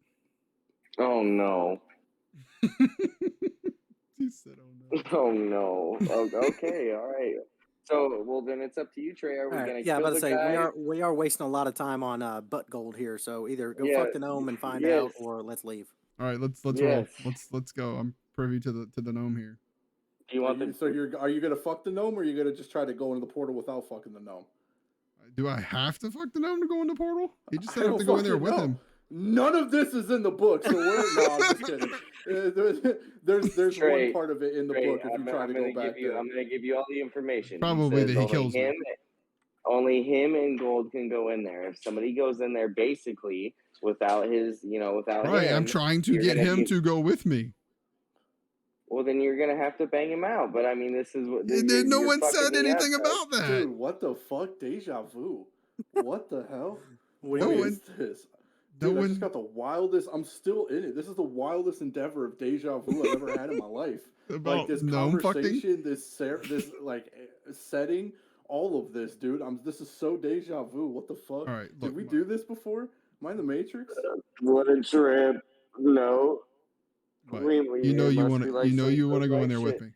Oh, no. He said, oh, no. Oh, no. Okay, all right. So, well, then it's up to you, Trey. Are we going to kill the guy? We are wasting a lot of time on butt gold here, so either go fuck the gnome and find out, or let's leave. All right, let's roll. Let's go. I'm privy to the gnome here. Do you want are you gonna fuck the gnome, or are you gonna just try to go into the portal without fucking the gnome? Do I have to fuck the gnome to go in the portal? He just said I have to go in there with him. None of this is in the book, so I'm just kidding. There's Trey, one part of it in the book if you try to go back there. I'm gonna give you all the information. Probably that he kills him. Only him and Gold can go in there. If somebody goes in there, basically without his, without right, him, I'm trying to get him to go with me. Well, then you're gonna have to bang him out. But I mean, this is what. No one said anything about that. Dude, what the fuck? Deja vu. What the hell? What is this? Dude, I just got the wildest. I'm still in it. This is the wildest endeavor of deja vu I've ever had in my life. Like this conversation, this like setting, all of this, dude. This is so deja vu. What the fuck? All right, look, did we do this before? Am I in the Matrix? What a trip! No. You know you want to go in there with me.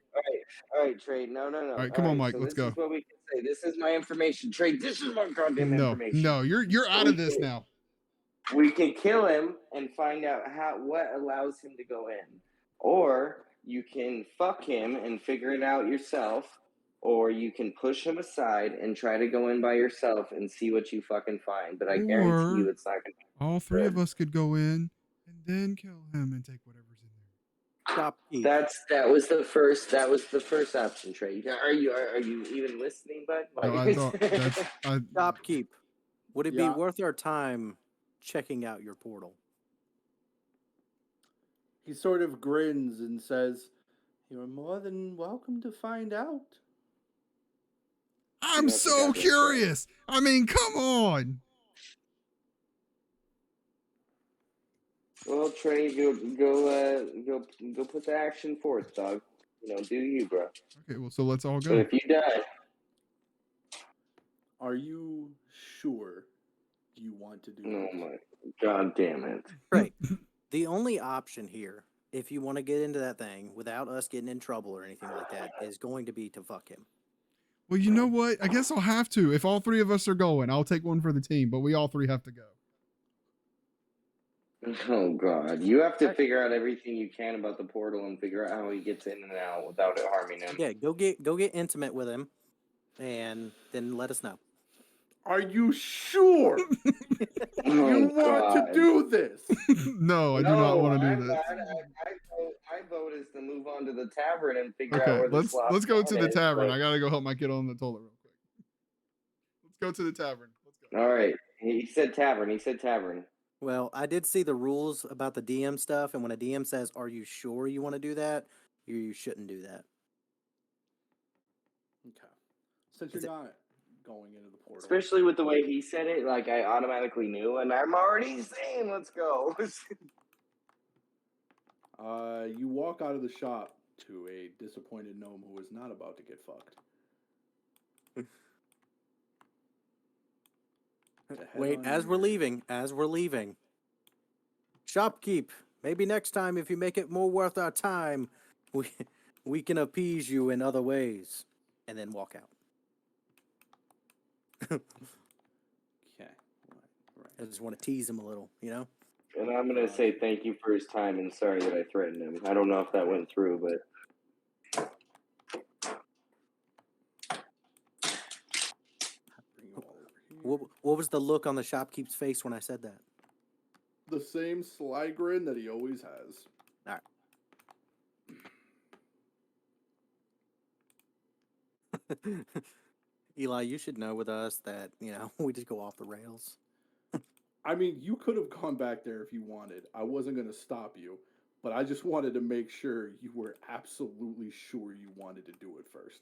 All right, Trey. No. All right, come on, Mike. Let's go. This is what we can say. This is my information, Trey. This is my goddamn information. No, you're out of this now. We can kill him and find out what allows him to go in, or you can fuck him and figure it out yourself, or you can push him aside and try to go in by yourself and see what you fucking find. But I guarantee you, it's not gonna. All 3 of us could go in and then kill him and take whatever's in there. Stop. That was the first option, Trey. Are you even listening, bud? No, I thought Stop. Keep. Would it be worth our time checking out your portal? He sort of grins and says, "You're more than welcome to find out." I'm so curious. I mean, come on. Well, Trey, go put the action forth, dog. Do you, bro? Okay, well, so let's all go. But if you die, are you sure you want to do Oh this? my god damn it. Right. The only option here, if you want to get into that thing without us getting in trouble or anything like that, is going to be to fuck him. Well, you know what? I guess I'll have to. If all three of us are going, I'll take one for the team, but we all three have to go. Oh god. You have to figure out everything you can about the portal and figure out how he gets in and out without it harming him. Yeah, go get intimate with him, and then let us know. Are you sure you Oh want to god. do this? No, I do not want to do I'm this. not. I vote is to move on to the tavern and figure out Okay, where the let's go to the is, tavern. but- I gotta go help my kid on the toilet real quick. Let's go to the tavern. Let's go. All right. He said tavern. He said tavern. Well, I did see the rules about the DM stuff, and when a DM says, "Are you sure you want to do that?" You shouldn't do that. Okay. Since you're not going into the portal. Especially with the way he said it, like I automatically knew, and I'm already saying, "Let's go." You walk out of the shop to a disappointed gnome who is not about to get fucked. Wait, as we're leaving, shopkeep. Maybe next time, if you make it more worth our time, we can appease you in other ways, and then walk out. Okay. I just want to tease him a little, you know. And I'm gonna say thank you for his time and sorry that I threatened him. I don't know if that went through, but Bring you all over here. What was the look on the shopkeep's face when I said that? The same sly grin that he always has. All right. Eli, you should know with us that, we just go off the rails. I mean, you could have gone back there if you wanted. I wasn't going to stop you, but I just wanted to make sure you were absolutely sure you wanted to do it first.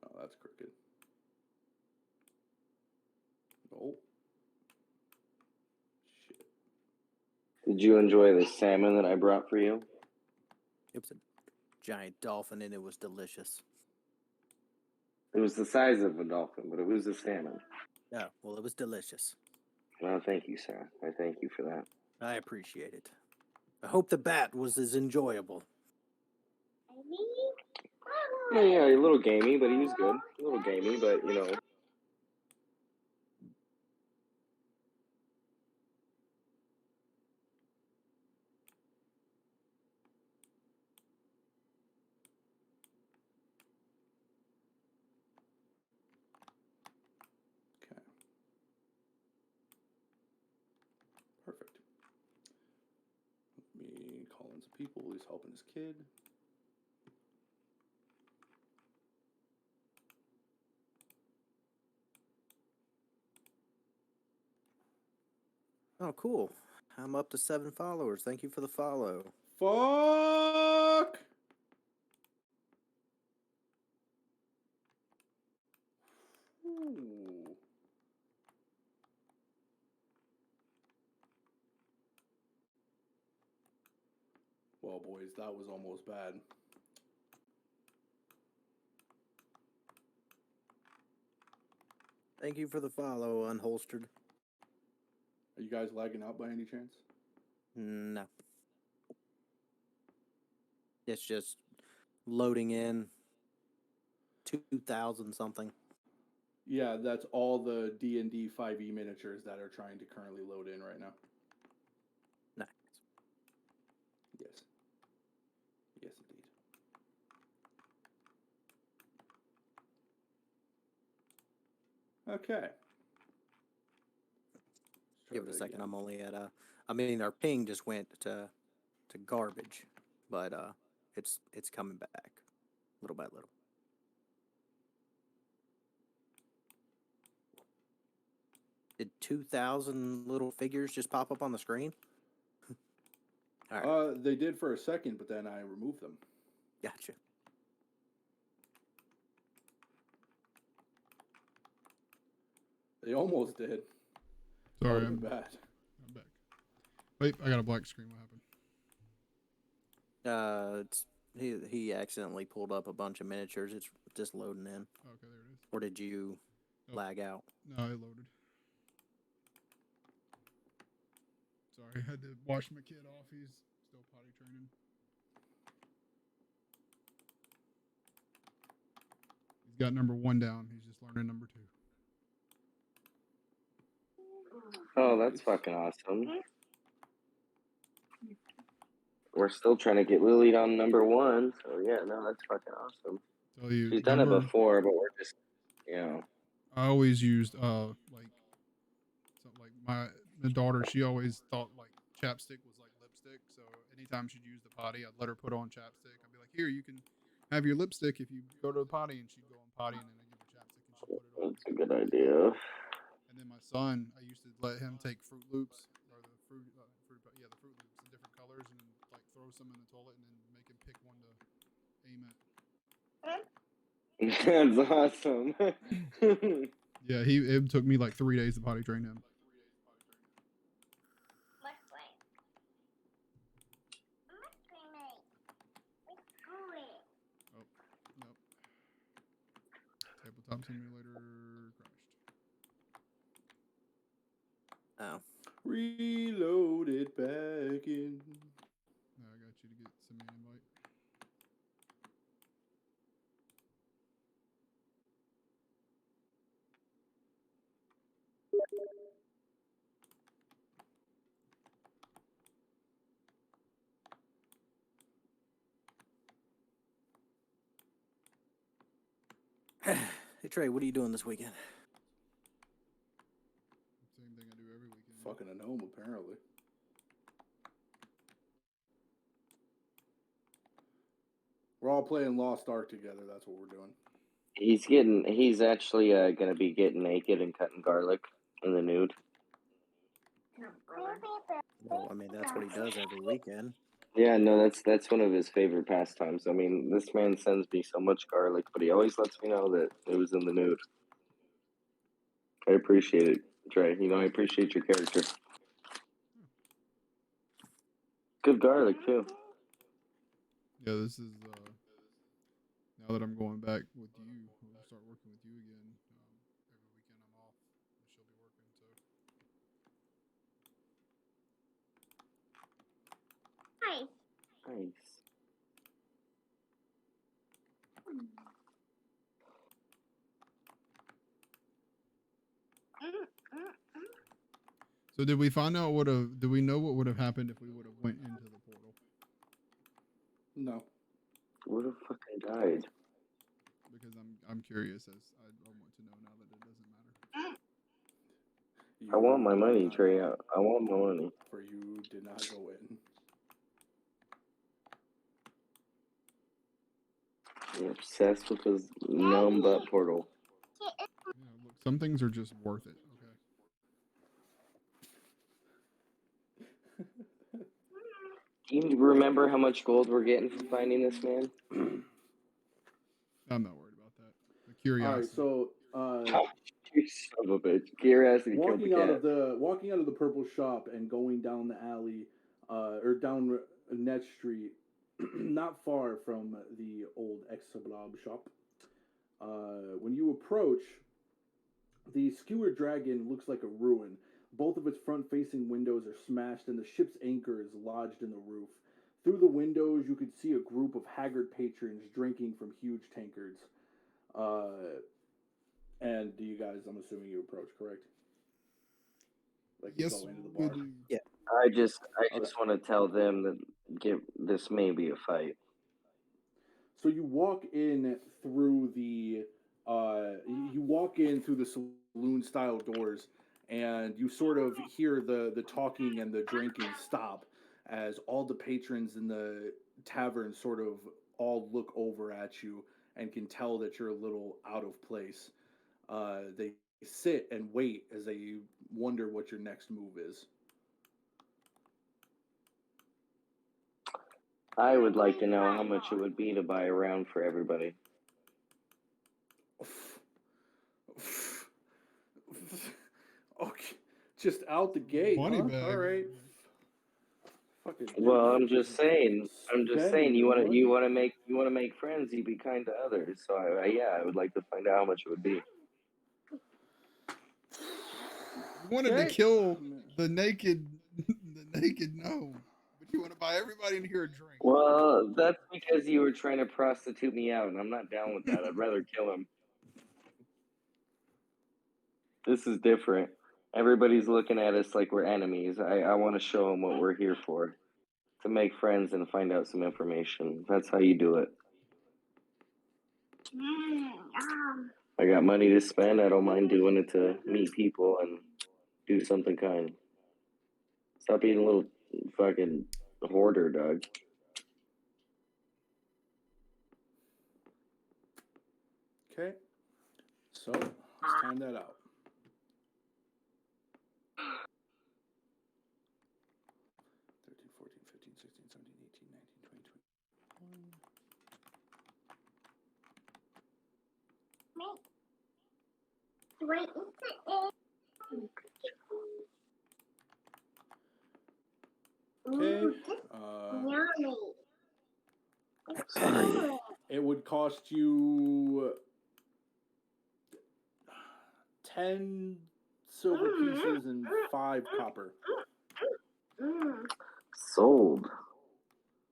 Oh, that's crooked. Oh. Shit. did you enjoy the salmon that I brought for you? It was a giant dolphin, and it was delicious. It was the size of a dolphin, but it was a salmon. Yeah, well, it was delicious. Well, thank you, sir. I thank you for that. I appreciate it. I hope the bat was as enjoyable. Yeah, a little gamey, but he was good. A little gamey, but Okay. Perfect. Let me call in some people. He's helping his kid. Oh, cool. I'm up to 7 followers. Thank you for the follow. Fuck! Ooh. Well, boys, that was almost bad. Thank you for the follow, Unholstered. Are you guys lagging out by any chance? No. It's just loading in 2,000 something. Yeah, that's all the D&D 5e miniatures that are trying to currently load in right now. Nice. Yes. Yes, indeed. Okay. Give it a second. I'm only at our ping just went to garbage, but it's coming back little by little. Did 2,000 little figures just pop up on the screen? All right. They did for a second, but then I removed them. Gotcha. They almost did. Sorry, I'm I'm bad. back. Wait, I got a black screen. What happened? He accidentally pulled up a bunch of miniatures. It's just loading in. Okay, there it is. Or did you lag out? No, I loaded. Sorry, I had to wash my kid off. He's still potty training. He's got number 1 down. He's just learning number 2. Oh, that's fucking awesome. We're still trying to get Lily on number 1, so yeah, no, that's fucking awesome. Tell you, She's done it before, but we're just, you know. I always used like something like my daughter. She always thought like chapstick was like lipstick. So anytime she'd use the potty, I'd let her put on chapstick. I'd be like, "Here, you can have your lipstick if you go to the potty," and she'd go on potty, and then I give her chapstick, and she'd put it on. That's a good idea. And then my son, I used to let him take Fruit Loops or the fruit Loops, in different colors, and then like throw some in the toilet, and then make him pick one to aim at. That's awesome. Yeah, it took me like 3 days to potty train him. Oh, nope. Tabletop Simulator crashed. Oh. Reload it back in. No, I got you to get send me an invite. Hey Trey, what are you doing this weekend? Same thing I do every weekend. Fucking a gnome, apparently. We're all playing Lost Ark together. That's what we're doing. He's actually gonna be getting naked and cutting garlic in the nude. Well, I mean, that's what he does every weekend. Yeah, no, that's one of his favorite pastimes. I mean, this man sends me so much garlic, but he always lets me know that it was in the nude. I appreciate it, Trey. You know, I appreciate your character. Good garlic too. Yeah, this is now that I'm going back with you, we'll start working with you again. Every weekend I'm off, and she'll be working. So Nice. So did we find out do we know what would have happened if we would have went into the portal? No. Would have fucking died. Because I'm curious as I want to know now that it doesn't matter. I want my You money, did Trey. not- I want my money. For you did not go in. You're obsessed with this numb butt portal. Yeah, look, some things are just worth it. Okay. Do you remember how much gold we're getting for finding this man? I'm not worried about that. The curiosity. All right, so You son of a bitch. Curiosity killed the walking out cat. of the purple shop and going down the alley, or down Net Street, not far from the old Exablob shop. When you approach, the skewered dragon looks like a ruin. Both of its front-facing windows are smashed, and the ship's anchor is lodged in the roof. Through the windows, you could see a group of haggard patrons drinking from huge tankards. And do you guys? I'm assuming you approach, correct? Like you Yes, go into the we bar. do. Yeah. I just want to tell them that this may be a fight. So you walk in through the saloon style doors, and you sort of hear the talking and the drinking stop as all the patrons in the tavern sort of all look over at you and can tell that you're a little out of place. They sit and wait as they wonder what your next move is. I would like to know how much it would be to buy a round for everybody. Okay, just out the gate, Money huh? bag. All right. Fucking Well, I'm just saying. spending You want to money. you want to make friends. You be kind to others. So I would like to find out how much it would be. You wanted to Okay. kill the naked gnome, but you want to buy everybody in here a drink. Well, that's because you were trying to prostitute me out, and I'm not down with that. I'd rather kill him. This is different. Everybody's looking at us like we're enemies. I want to show them what we're here for. To make friends and find out some information. That's how you do it. I got money to spend. I don't mind doing it to meet people and do something kind. Stop being a little fucking hoarder, Doug. Okay. So let's time that out. 13, 14, 15, 16, 17, 18, 19, 20, 21. Okay. It would cost you 10 silver pieces and 5 copper. Sold. Or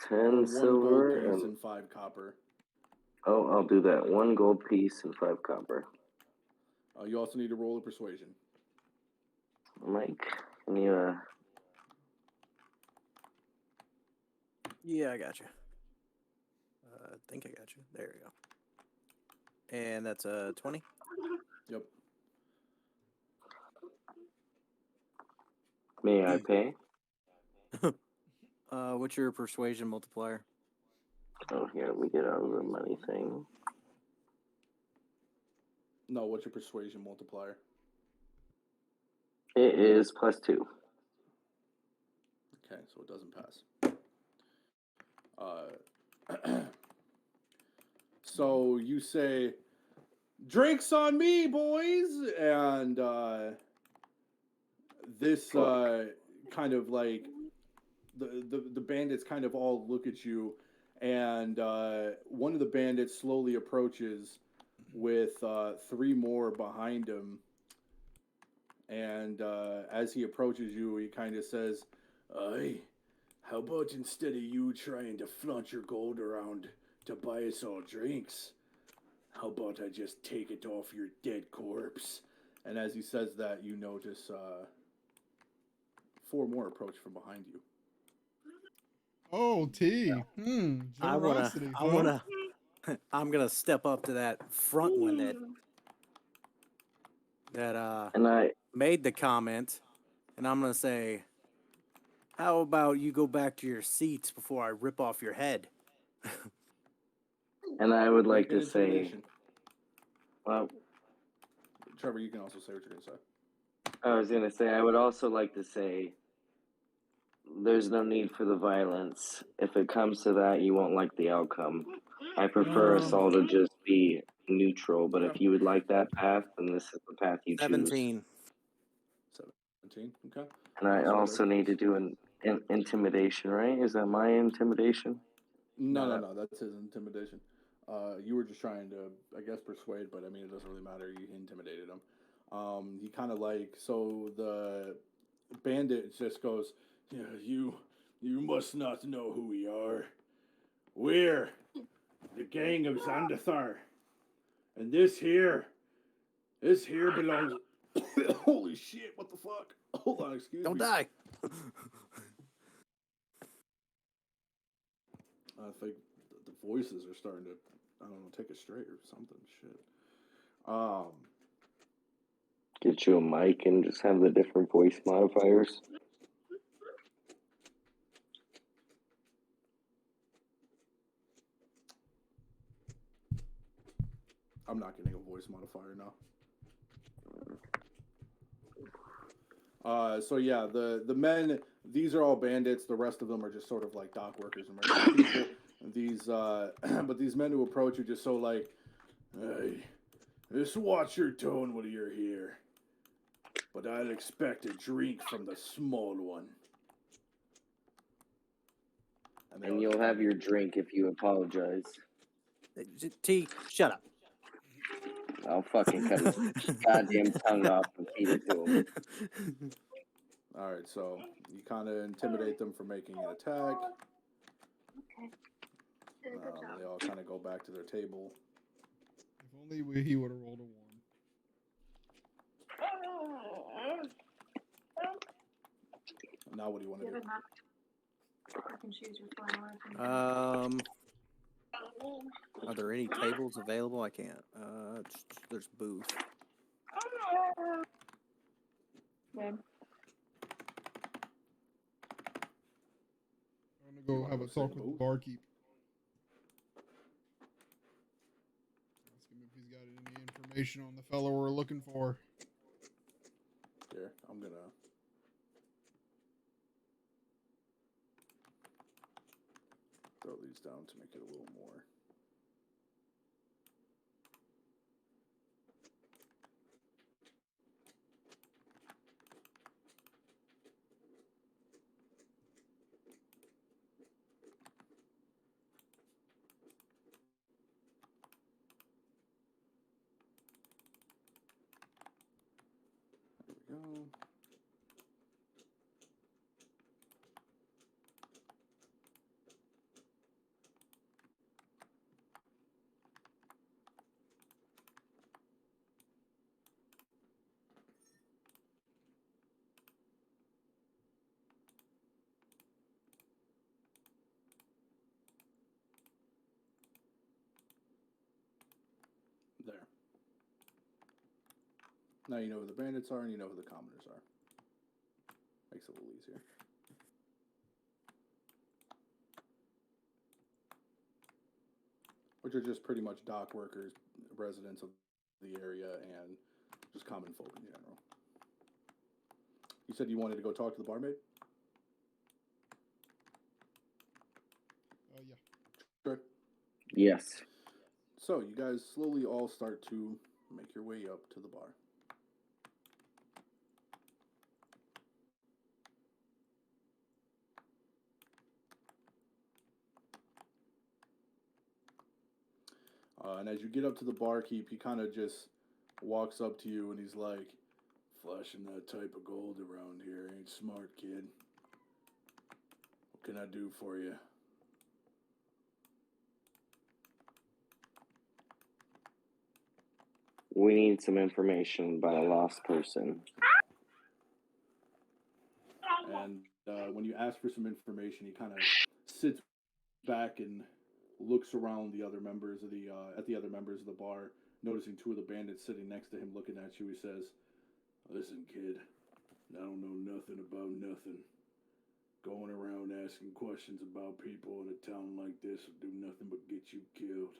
10 1 silver gold piece and and 5 copper. oh, I'll do that. 1 gold piece and 5 copper. You also need to roll a persuasion. Mike, can you Yeah, I got you. I think I got you. There you go. And that's a 20. Yep. may I pay? What's your persuasion multiplier? Oh, here, let me get out of the money thing. No, what's your persuasion multiplier? It is +2. Okay, so it doesn't pass. So you say, "Drinks on me, boys!" And this kind of like the bandits kind of all look at you, and one of the bandits slowly approaches with 3 more behind him. And as he approaches you, he kind of says, "Hey, how about instead of you trying to flaunt your gold around to buy us all drinks, how about I just take it off your dead corpse?" And as he says that, you notice 4 more approach from behind you. Oh, T. Generosity. I'm gonna step up to that front one that And I made the comment, and I'm gonna say, how about you go back to your seats before I rip off your head? would like Make an to say, intimidation. well, Trevor, you can also say what you're going to say. I was gonna say I would also like to say there's no need for the violence. If it comes to that, you won't like the outcome. I prefer us all to just be neutral, but if you would like that path, then this is the path you choose. 17. 17, okay. And I So also need to do an intimidation, right? Is that my intimidation? No, that's his intimidation. You were just trying to, I guess, persuade, but I mean, it doesn't really matter. You intimidated him. He kind of like, so the bandit just goes, "Yeah, you must not know who we are. We're the gang of Zandathar, and this here belongs." Holy shit! What the fuck? Hold on, excuse Don't me. die. I think the voices are starting to, I don't know, take it straight or something. Shit. Get you a mic and just have the different voice modifiers. I'm not getting a voice modifier now. So yeah, the men, these are all bandits. The rest of them are just sort of like dock workers and regular people. These, but these men who approach you just so like, "Hey, just watch your tone when you're here. but I'd expect a drink from the small one. they all And just you'll have kinda- your drink if you apologize. T, shut up. I'll fucking cut his goddamn tongue off and feed it to him. All right, so you kind of intimidate them from making an attack. Okay. Did a good job. They all kind of go back to their table. If only he would have rolled a 1. Now, what do you want to do? I can choose which one I want. Are there any tables available? I can't. There's booth. Good. I'm gonna go have a talk with the barkeep. Ask him if he's got any information on the fellow we're looking for. Here, I'm gonna. Throw these down to make it a little more. There we go. There. Now you know who the bandits are and you know who the commoners are. Makes it a little easier. Which are just pretty much dock workers, residents of the area, and just common folk in general. You said you wanted to go talk to the barmaid? Yeah. Sure. Yes. So you guys slowly all start to make your way up to the bar. And as you get up to the barkeep, he kind of just walks up to you and he's like, "Flashing that type of gold around here ain't smart, kid. What can I do for you?" We need some information about a lost person. And when you ask for some information, he kind of sits back and looks around the other members of the at the other members of the bar, noticing two of the bandits sitting next to him, looking at you. He says, "Listen, kid, I don't know nothing about nothing. Going around asking questions about people in a town like this will do nothing but get you killed."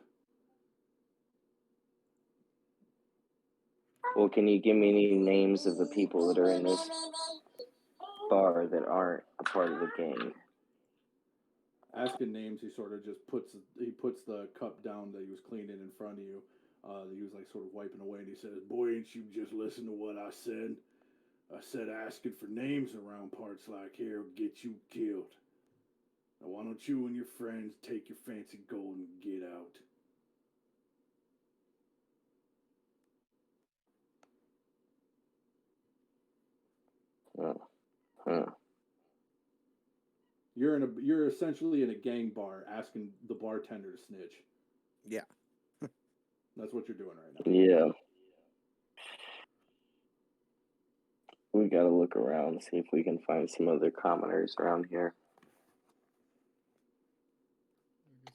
Well, can you give me any names of the people that are in this bar that aren't a part of the gang? Asking names, he sort of just puts the cup down that he was cleaning in front of you. That he was like sort of wiping away, and he says, "Boy, ain't you just listen to what I said? I said asking for names around parts like here will get you killed. Now why don't you and your friends take your fancy gold and get out?" Huh. You're essentially in a gang bar asking the bartender to snitch. Yeah. That's what you're doing right now. Yeah. We gotta look around, see if we can find some other commoners around here.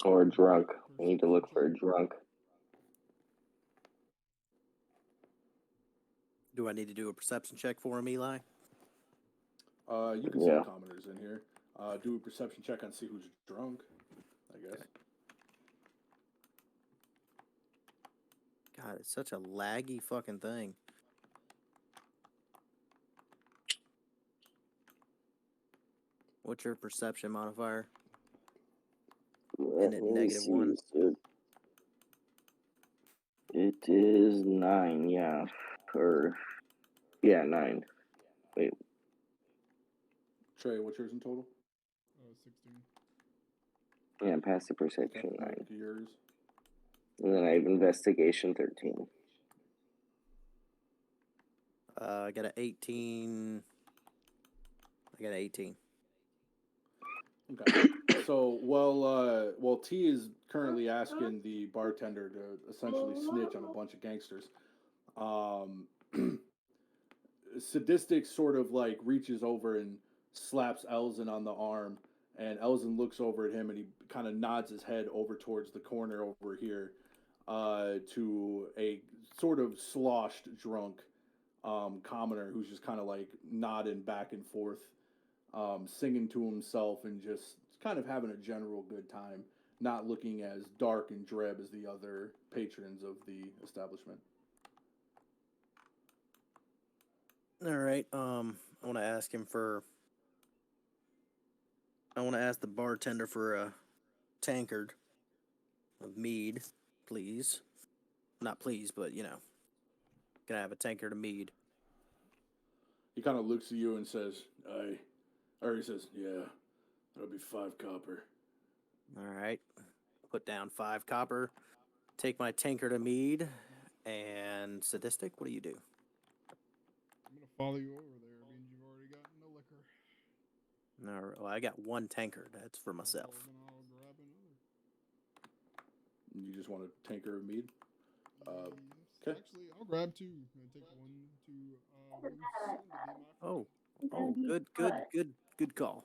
Or a drunk. We need to look for a drunk. Do I need to do a perception check for him, Eli? You can see the commoners in here. Do a perception check on see who's drunk, I guess. Okay. God, it's such a laggy fucking thing. What's your perception modifier? Let it me negative see, 1? sir. It is 9, yeah. Per Yeah, 9. Wait, Trey, what's yours in total? 16. yeah, passive Okay, perception 9. Mike, yours. And then I have investigation 13. I got an 18. I got an 18. Okay. So while T is currently asking the bartender to essentially snitch on a bunch of gangsters, Sadistic sort of like reaches over and slaps Elzen on the arm, and Elzen looks over at him and he kind of nods his head over towards the corner over here, to a sort of sloshed drunk commoner who's just kind of like nodding back and forth, singing to himself and just kind of having a general good time, not looking as dark and drab as the other patrons of the establishment. All right. I want to ask him for. I want to ask the bartender for a tankard of mead, please. Not please, but can I have a tankard of mead? He kind of looks at you and says, or he says, yeah, that'll be 5 copper. All right. Put down 5 copper. Take my tankard of mead. And Sadistic, what do you do? I'm gonna follow you over there. Means you've already gotten the liquor. All right, well, I got 1 tankard. That's for myself. Then I'll grab another. You just want a tanker of mead? Yes. 'kay. Actually, I'll grab 2. I'm gonna take 1 to Wilson to be my friend. Oh, good call.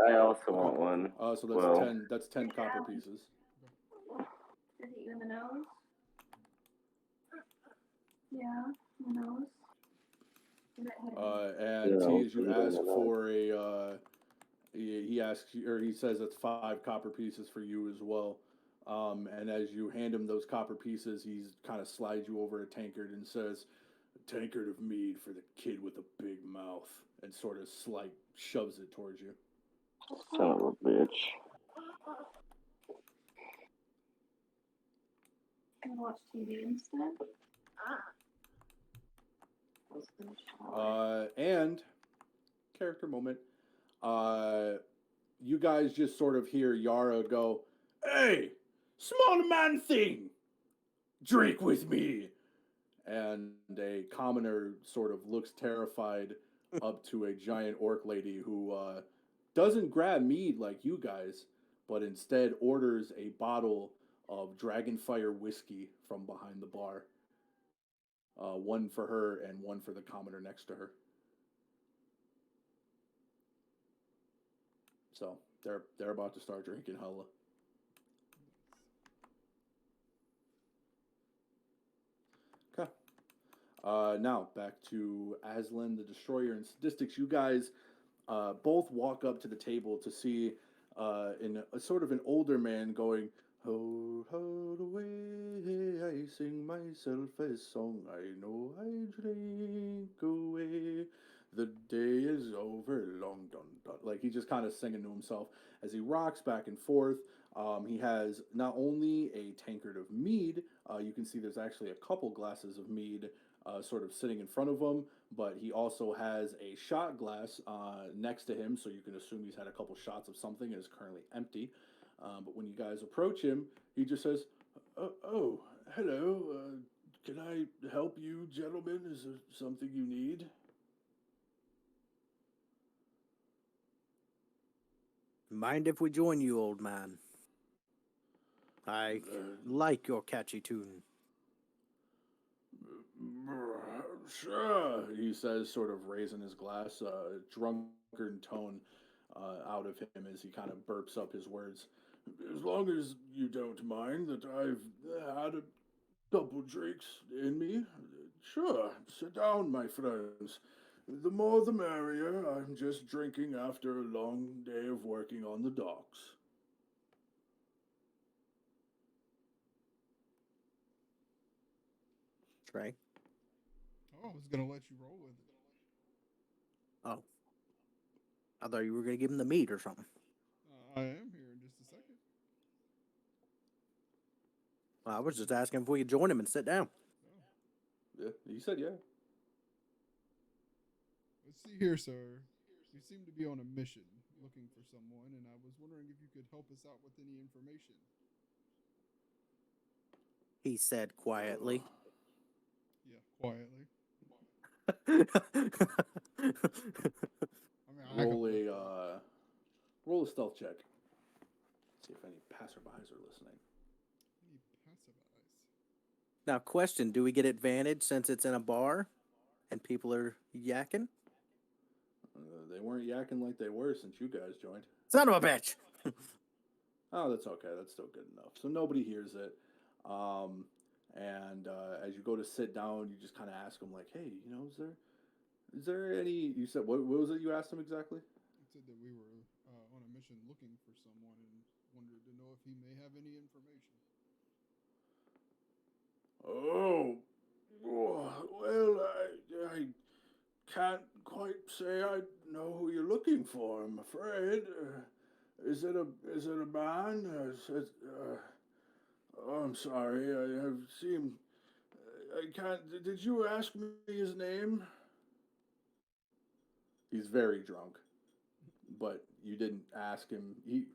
I also Okay. want one. So that's Well, 10. That's 10 copper pieces. Did it hit you in the nose? Yeah, in the nose. Did it hit me? And No, T, as you you don't ask know that. for a, he asks you, or he says that's 5 copper pieces for you as well. And as you hand him those copper pieces, he's kind of slides you over a tankard and says, "A tankard of mead for the kid with a big mouth," and sort of shoves it towards you. Son of a bitch. Gonna watch TV instead. And character moment. You guys just sort of hear Yara go, "Hey, small man thing, drink with me." And a commoner sort of looks terrified up to a giant orc lady who doesn't grab mead like you guys, but instead orders a bottle of Dragonfire whiskey from behind the bar. One for her and one for the commoner next to her. So they're about to start drinking hella. Okay. Now back to Aslan the Destroyer and Statistics. You guys both walk up to the table to see in a sort of an older man going, "Hold, hold away, I sing myself a song. I know I drink away. The day is over, long done, done." Like he's just kind of singing to himself as he rocks back and forth. He has not only a tankard of mead, you can see there's actually a couple glasses of mead sort of sitting in front of him, but he also has a shot glass next to him, so you can assume he's had a couple shots of something and is currently empty. But when you guys approach him, he just says, "Oh, hello. Can I help you, gentlemen? Is there something you need?" Mind if we join you, old man? I like your catchy tune. Sure, he says, sort of raising his glass, drunken tone out of him as he kind of burps up his words. "As long as you don't mind that I've had a couple drinks in me, sure, sit down, my friends. The more the merrier. I'm just drinking after a long day of working on the docks." Trey? Oh, I was gonna let you roll with it. Oh. I thought you were going to give him the meat or something. I am here in just a second. Well, I was just asking if we could join him and sit down. Yeah, he said yeah. See here, sir. We seem to be on a mission looking for someone, and I was wondering if you could help us out with any information. He said quietly. Yeah, quietly. I mean, I Roll can a roll a stealth check. See if any passerbys are listening. any passerbys. Now, question: do we get advantage since it's in a bar and people are yakking? They weren't yakking like they were since you guys joined. Son of a bitch! Oh, that's okay. That's still good enough. So nobody hears it. And as you go to sit down, you just kind of ask them, like, "Hey, is there any?" You said, what was it you asked him exactly? It said that we were on a mission looking for someone and wondered to know if he may have any information. Oh, well, I can't quite say I know who you're looking for. I'm afraid. Is it a man? Oh, I'm sorry. I have seen. I can't. Did you ask me his name? He's very drunk, but you didn't ask him. He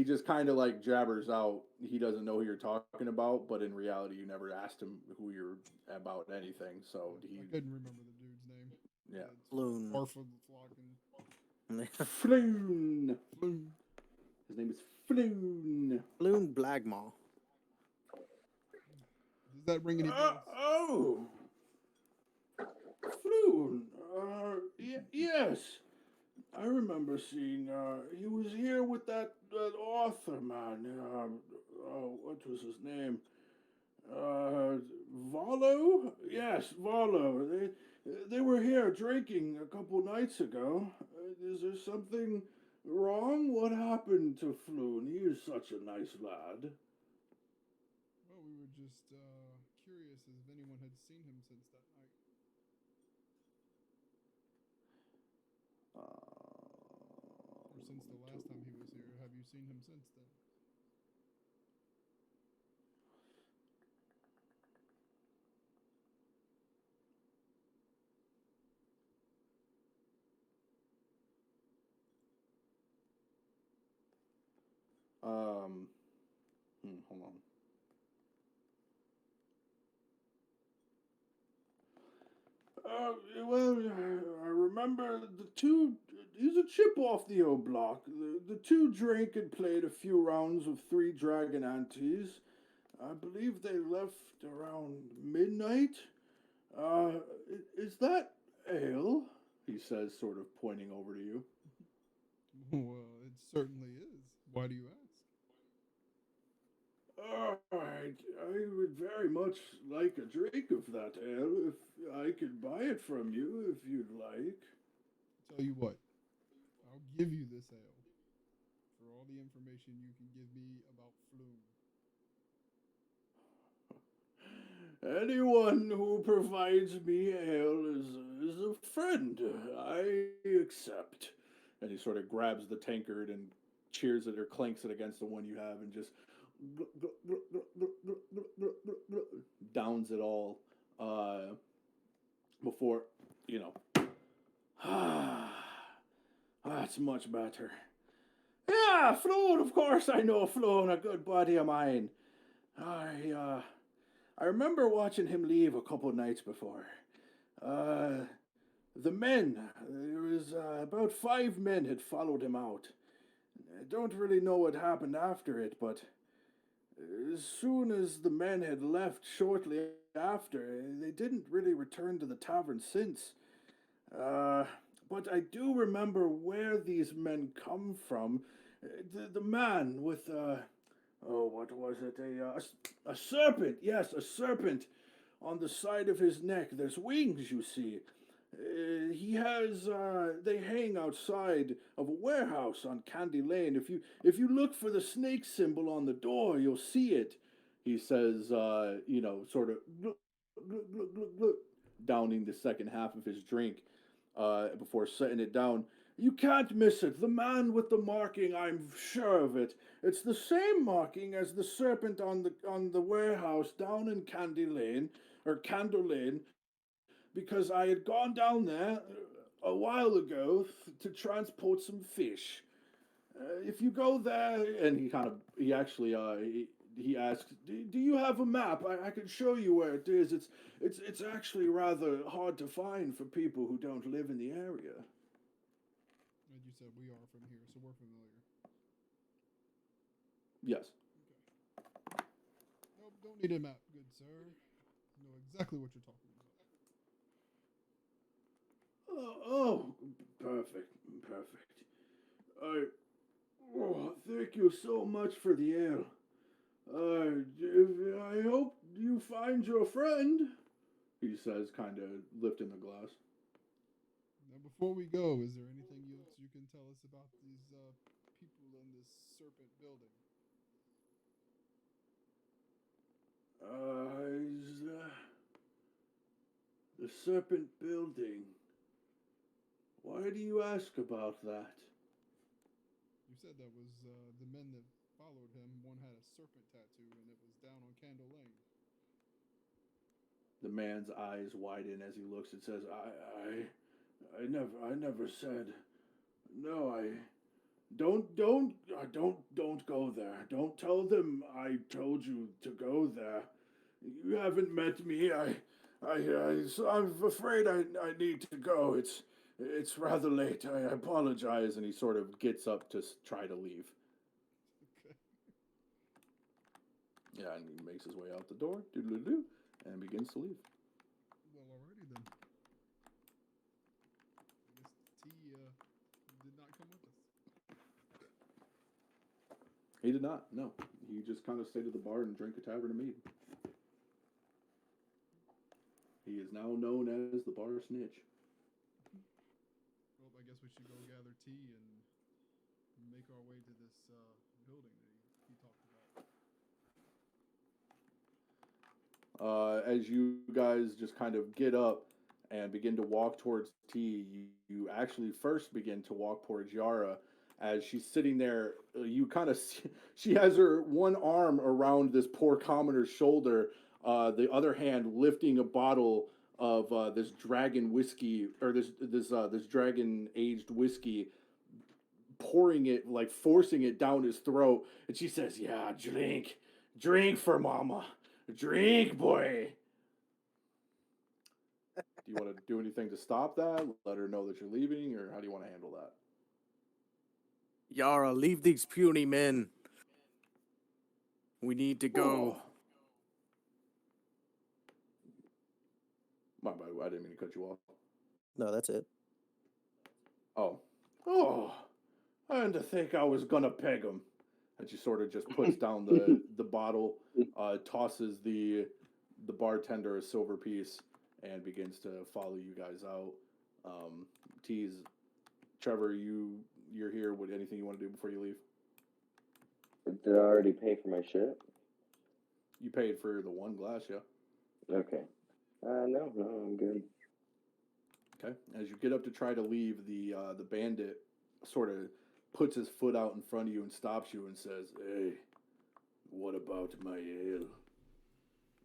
just kind of like jabbers out. He doesn't know who you're talking about, but in reality, you never asked him who you're about anything. So I couldn't remember the dude's name. yeah. Floon. Barf of the flocking. Floon. Floon. His name is Floon. Floon Blagmaw. Does that ring any bells? Oh, Floon. Yes. I remember seeing. He was here with that author man. What was his name? Valo? Yes, Valo. They were here drinking a couple nights ago. Is there something wrong? What happened to Floon? He is such a nice lad. Well, we were just curious as if anyone had seen him since that night. Or since the last time he was here. Have you seen him since then? Hold on. Well, I remember the two. He's a chip off the old block. The two drank and played a few rounds of Three Dragon Antes. I believe they left around midnight. Uh, is that ale? He says, sort of pointing over to you. Well, it certainly is. Why do you ask? All right, I would very much like a drink of that ale. If I could buy it from you, if you'd like. Tell you what, I'll give you this ale for all the information you can give me about Flume. Anyone who provides me ale is a friend. I accept. And he sort of grabs the tankard and cheers it or clanks it against the one you have and just downs it all before, that's much better. Yeah, Floan, of course I know Floan, a good buddy of mine. I remember watching him leave a couple nights before. The men, there was about 5 men had followed him out. I don't really know what happened after it, but as soon as the men had left shortly after, they didn't really return to the tavern since. But I do remember where these men come from. The man with, what was it? A serpent. Yes, a serpent on the side of his neck. There's wings, you see. They hang outside of a warehouse on Candy Lane. If you look for the snake symbol on the door, you'll see it. He says, sort of downing the second half of his drink, before setting it down. You can't miss it. The man with the marking, I'm sure of it. It's the same marking as the serpent on the warehouse down in Candy Lane, or Candle Lane, because I had gone down there a while ago to transport some fish. If you go there, and he actually he asks, do you have a map? I can show you where it is. It's actually rather hard to find for people who don't live in the area. And you said we are from here, so we're familiar. Yes. Okay. Nope, don't need a map, good sir. I know exactly what you're talking about. Oh, perfect, perfect. Thank you so much for the ale. I hope you find your friend, he says, kind of lifting the glass. Now, before we go, is there anything else you can tell us about these people in this serpent building? The serpent building. Why do you ask about that? You said that was the men that followed him. One had a serpent tattoo, and it was down on Candle Lane. The man's eyes widen as he looks and says, I never said. No, don't go there. Don't tell them I told you to go there. You haven't met me. I'm afraid I need to go. It's rather late. I apologize. And he sort of gets up to try to leave. Okay. Yeah, and he makes his way out the door, doodle-doo, and begins to leave. Well, alrighty then. I guess T did not come with us. He did not. No, he just kind of stayed at the bar and drank a tavern of mead. He is now known as the bar snitch. Well, I guess we should go gather tea and make our way to this building that he talked about. As you guys just kind of get up and begin to walk towards T, you actually first begin to walk towards Yara. As she's sitting there, you kind of see, she has her one arm around this poor commoner's shoulder, the other hand lifting a bottle of this dragon whiskey, or this dragon aged whiskey, pouring it, like forcing it down his throat. And she says, "Yeah, drink for mama, drink, boy." Do you want to do anything to stop that? Let her know that you're leaving, or how do you want to handle that? Yara, leave these puny men. We need to go. Oh. My bad, I didn't mean to cut you off. No, that's it. Oh, and to think I was gonna peg him. And she sort of just puts down the bottle, tosses the bartender a silver piece, and begins to follow you guys out. Tease, Trevor, you're here. What anything you want to do before you leave? Did I already pay for my shit? You paid for the one glass, yeah. Okay. No, I'm good. Okay. As you get up to try to leave, the bandit sort of puts his foot out in front of you and stops you and says, "Hey, what about my ale?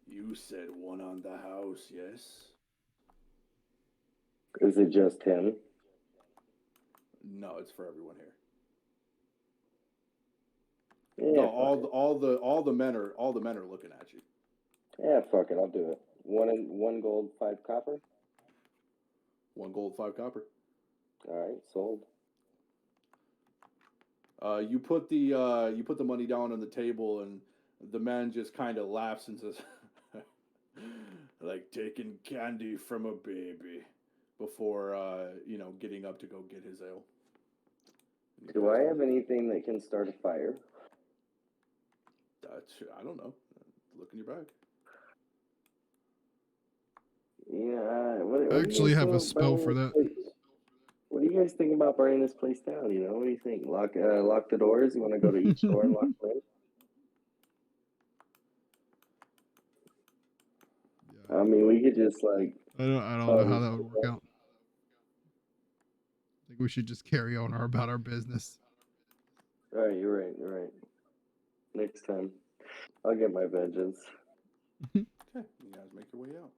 You said one on the house, yes?" Is it just him? No, it's for everyone here. Yeah, No, all the men are looking at you. Yeah, fuck it, I'll do it. One gold, 5 copper. 1 gold, 5 copper. All right, sold. You put the money down on the table, and the man just kind of laughs and says, "Like taking candy from a baby," before getting up to go get his ale. Do I have anything that can start a fire? I don't know. Look in your bag. Yeah. I actually have a spell for that. What do you guys think about burning this place down? You know, what do you think? Lock the doors. You want to go to each door and lock them in? Yeah. I mean, we could just like. I don't know how that would work out. I think we should just carry on about our business. All right, you're right. Next time, I'll get my vengeance. Okay, you guys make your way out.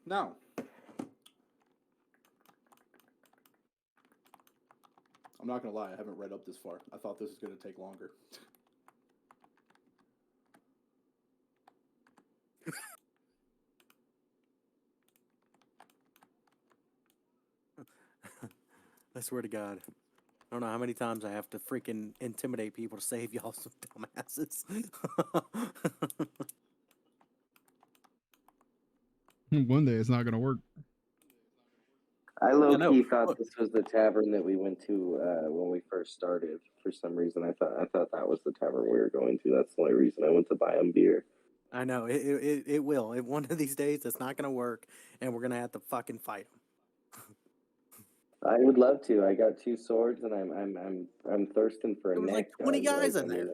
Now, I'm not gonna lie, I haven't read up this far. I thought this was gonna take longer. I swear to God. I don't know how many times I have to freaking intimidate people to save y'all some dumbasses. One day it's not gonna work. I low know. key thought Look. this was the tavern that we went to when we first started. For some reason, I thought that was the tavern we were going to. That's the only reason I went to buy them beer. I know it will. One of these days, it's not gonna work, and we're gonna have to fucking fight them. I would love to. I got 2 swords, and I'm thirsting for a There was like neck. 20 dog. guys Like, in I mean,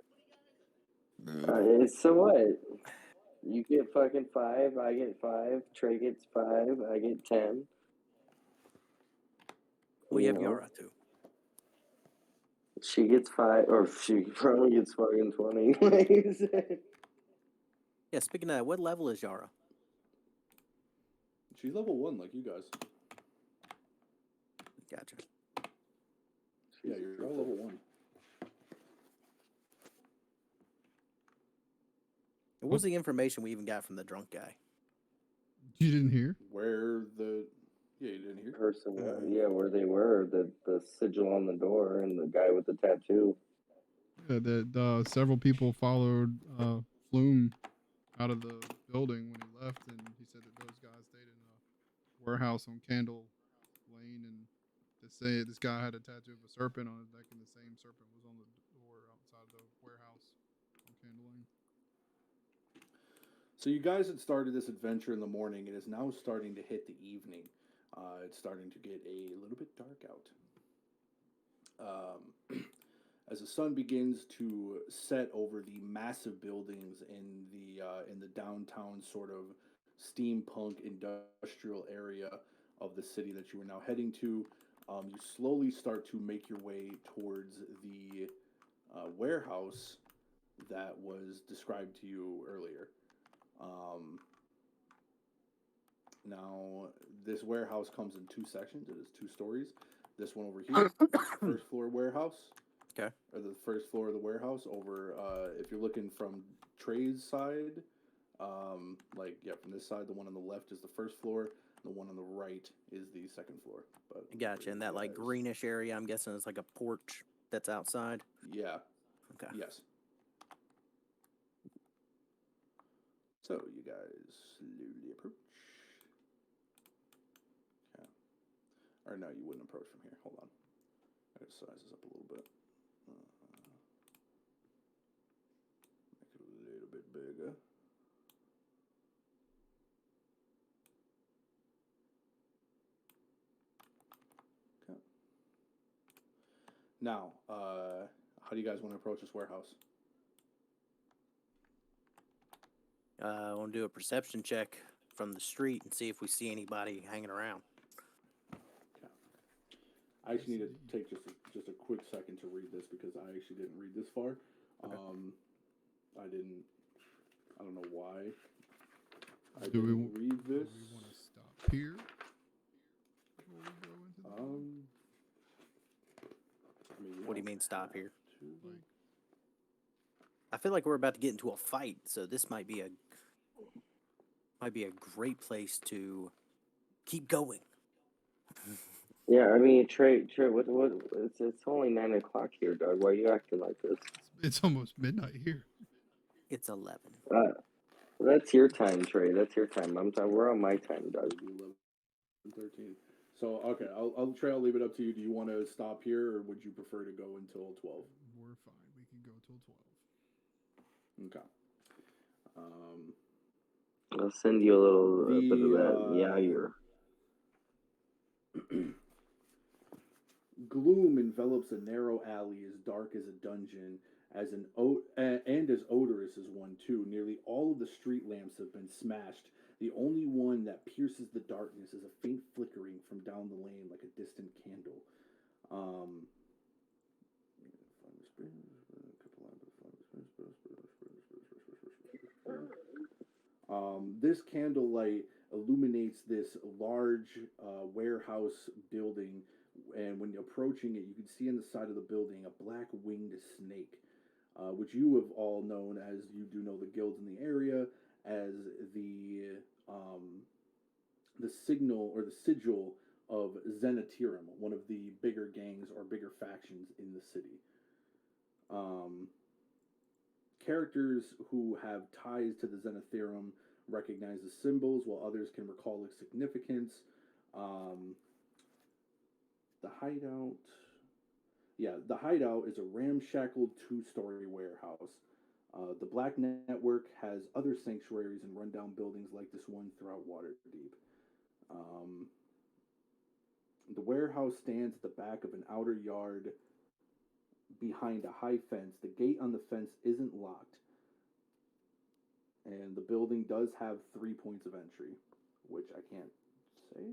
there. so what? You get fucking 5. I get 5. Trey gets 5. I get 10. We have know. Yara too. She gets 5, or she probably gets fucking 20. Yeah. Speaking of that, what level is Yara? She's level 1, like you guys. Gotcha. Yeah, you're all level 1. What was the information we even got from the drunk guy? You didn't hear? Where the you didn't hear? Person, yeah, where they were, the sigil on the door, and the guy with the tattoo. Yeah, that several people followed Flume out of the building when he left, and he said that those guys stayed in a warehouse on Candle Lane, and they say this guy had a tattoo of a serpent on his neck, and the same serpent was on the door outside the warehouse on Candle Lane. So you guys had started this adventure in the morning. It is now starting to hit the evening. It's starting to get a little bit dark out. As the sun begins to set over the massive buildings in the downtown sort of steampunk industrial area of the city that you are now heading to, you slowly start to make your way towards the warehouse that was described to you earlier. Now, this warehouse comes in 2 sections. It is 2 stories. This one over here, first floor warehouse. Okay. Or the first floor of the warehouse over, if you're looking from Trey's side, from this side, the one on the left is the first floor. The one on the right is the second floor. But Gotcha. And that like greenish area, I'm guessing is like a porch that's outside. Yeah. Okay. Yes. So you guys slowly approach. Okay. Or no, you wouldn't approach from here. Hold on. I gotta size this up a little bit. Make it a little bit bigger. Okay. Now, how do you guys want to approach this warehouse? I want to do a perception check from the street and see if we see anybody hanging around. Okay. I actually need to take just a quick second to read this because I actually didn't read this far. Okay. I don't know why. Do we read this? Do we want to stop here before we go into the What do you mean stop here? like, I feel like we're about to get into a fight, so this might be a great place to keep going. Yeah, I mean, Trey, what? It's only 9 o'clock here, dog. Why are you acting like this? it's almost midnight here. It's 11. That's your time, Trey. That's your time. We're on my time, dog. 13. So okay, Trey, I'll leave it up to you. Do you want to stop here, or would you prefer to go until 12? We're fine. We can go till 12. Okay. I'll send you a little bit of that. Yeah, you're. Gloom envelops a narrow alley as dark as a dungeon, and as odorous as one too. Nearly all of the street lamps have been smashed. The only one that pierces the darkness is a faint flickering from down the lane like a distant candle. This candlelight illuminates this large warehouse building and when approaching it, you can see on the side of the building a black winged snake, which you have all known as you do know the guilds in the area as um, the signal or the sigil of Zenitirum, one of the bigger gangs or bigger factions in the city. Um, Characters who have ties to the Zenitharium recognize the symbols, while others can recall its significance. Um, the hideout. Yeah, the hideout is a ramshackle two-story warehouse. The Black Network has other sanctuaries and rundown buildings like this one throughout Waterdeep. Um, the warehouse stands at the back of an outer yard behind a high fence. The gate on the fence isn't locked, and the building does have 3 points of entry, which I can't say.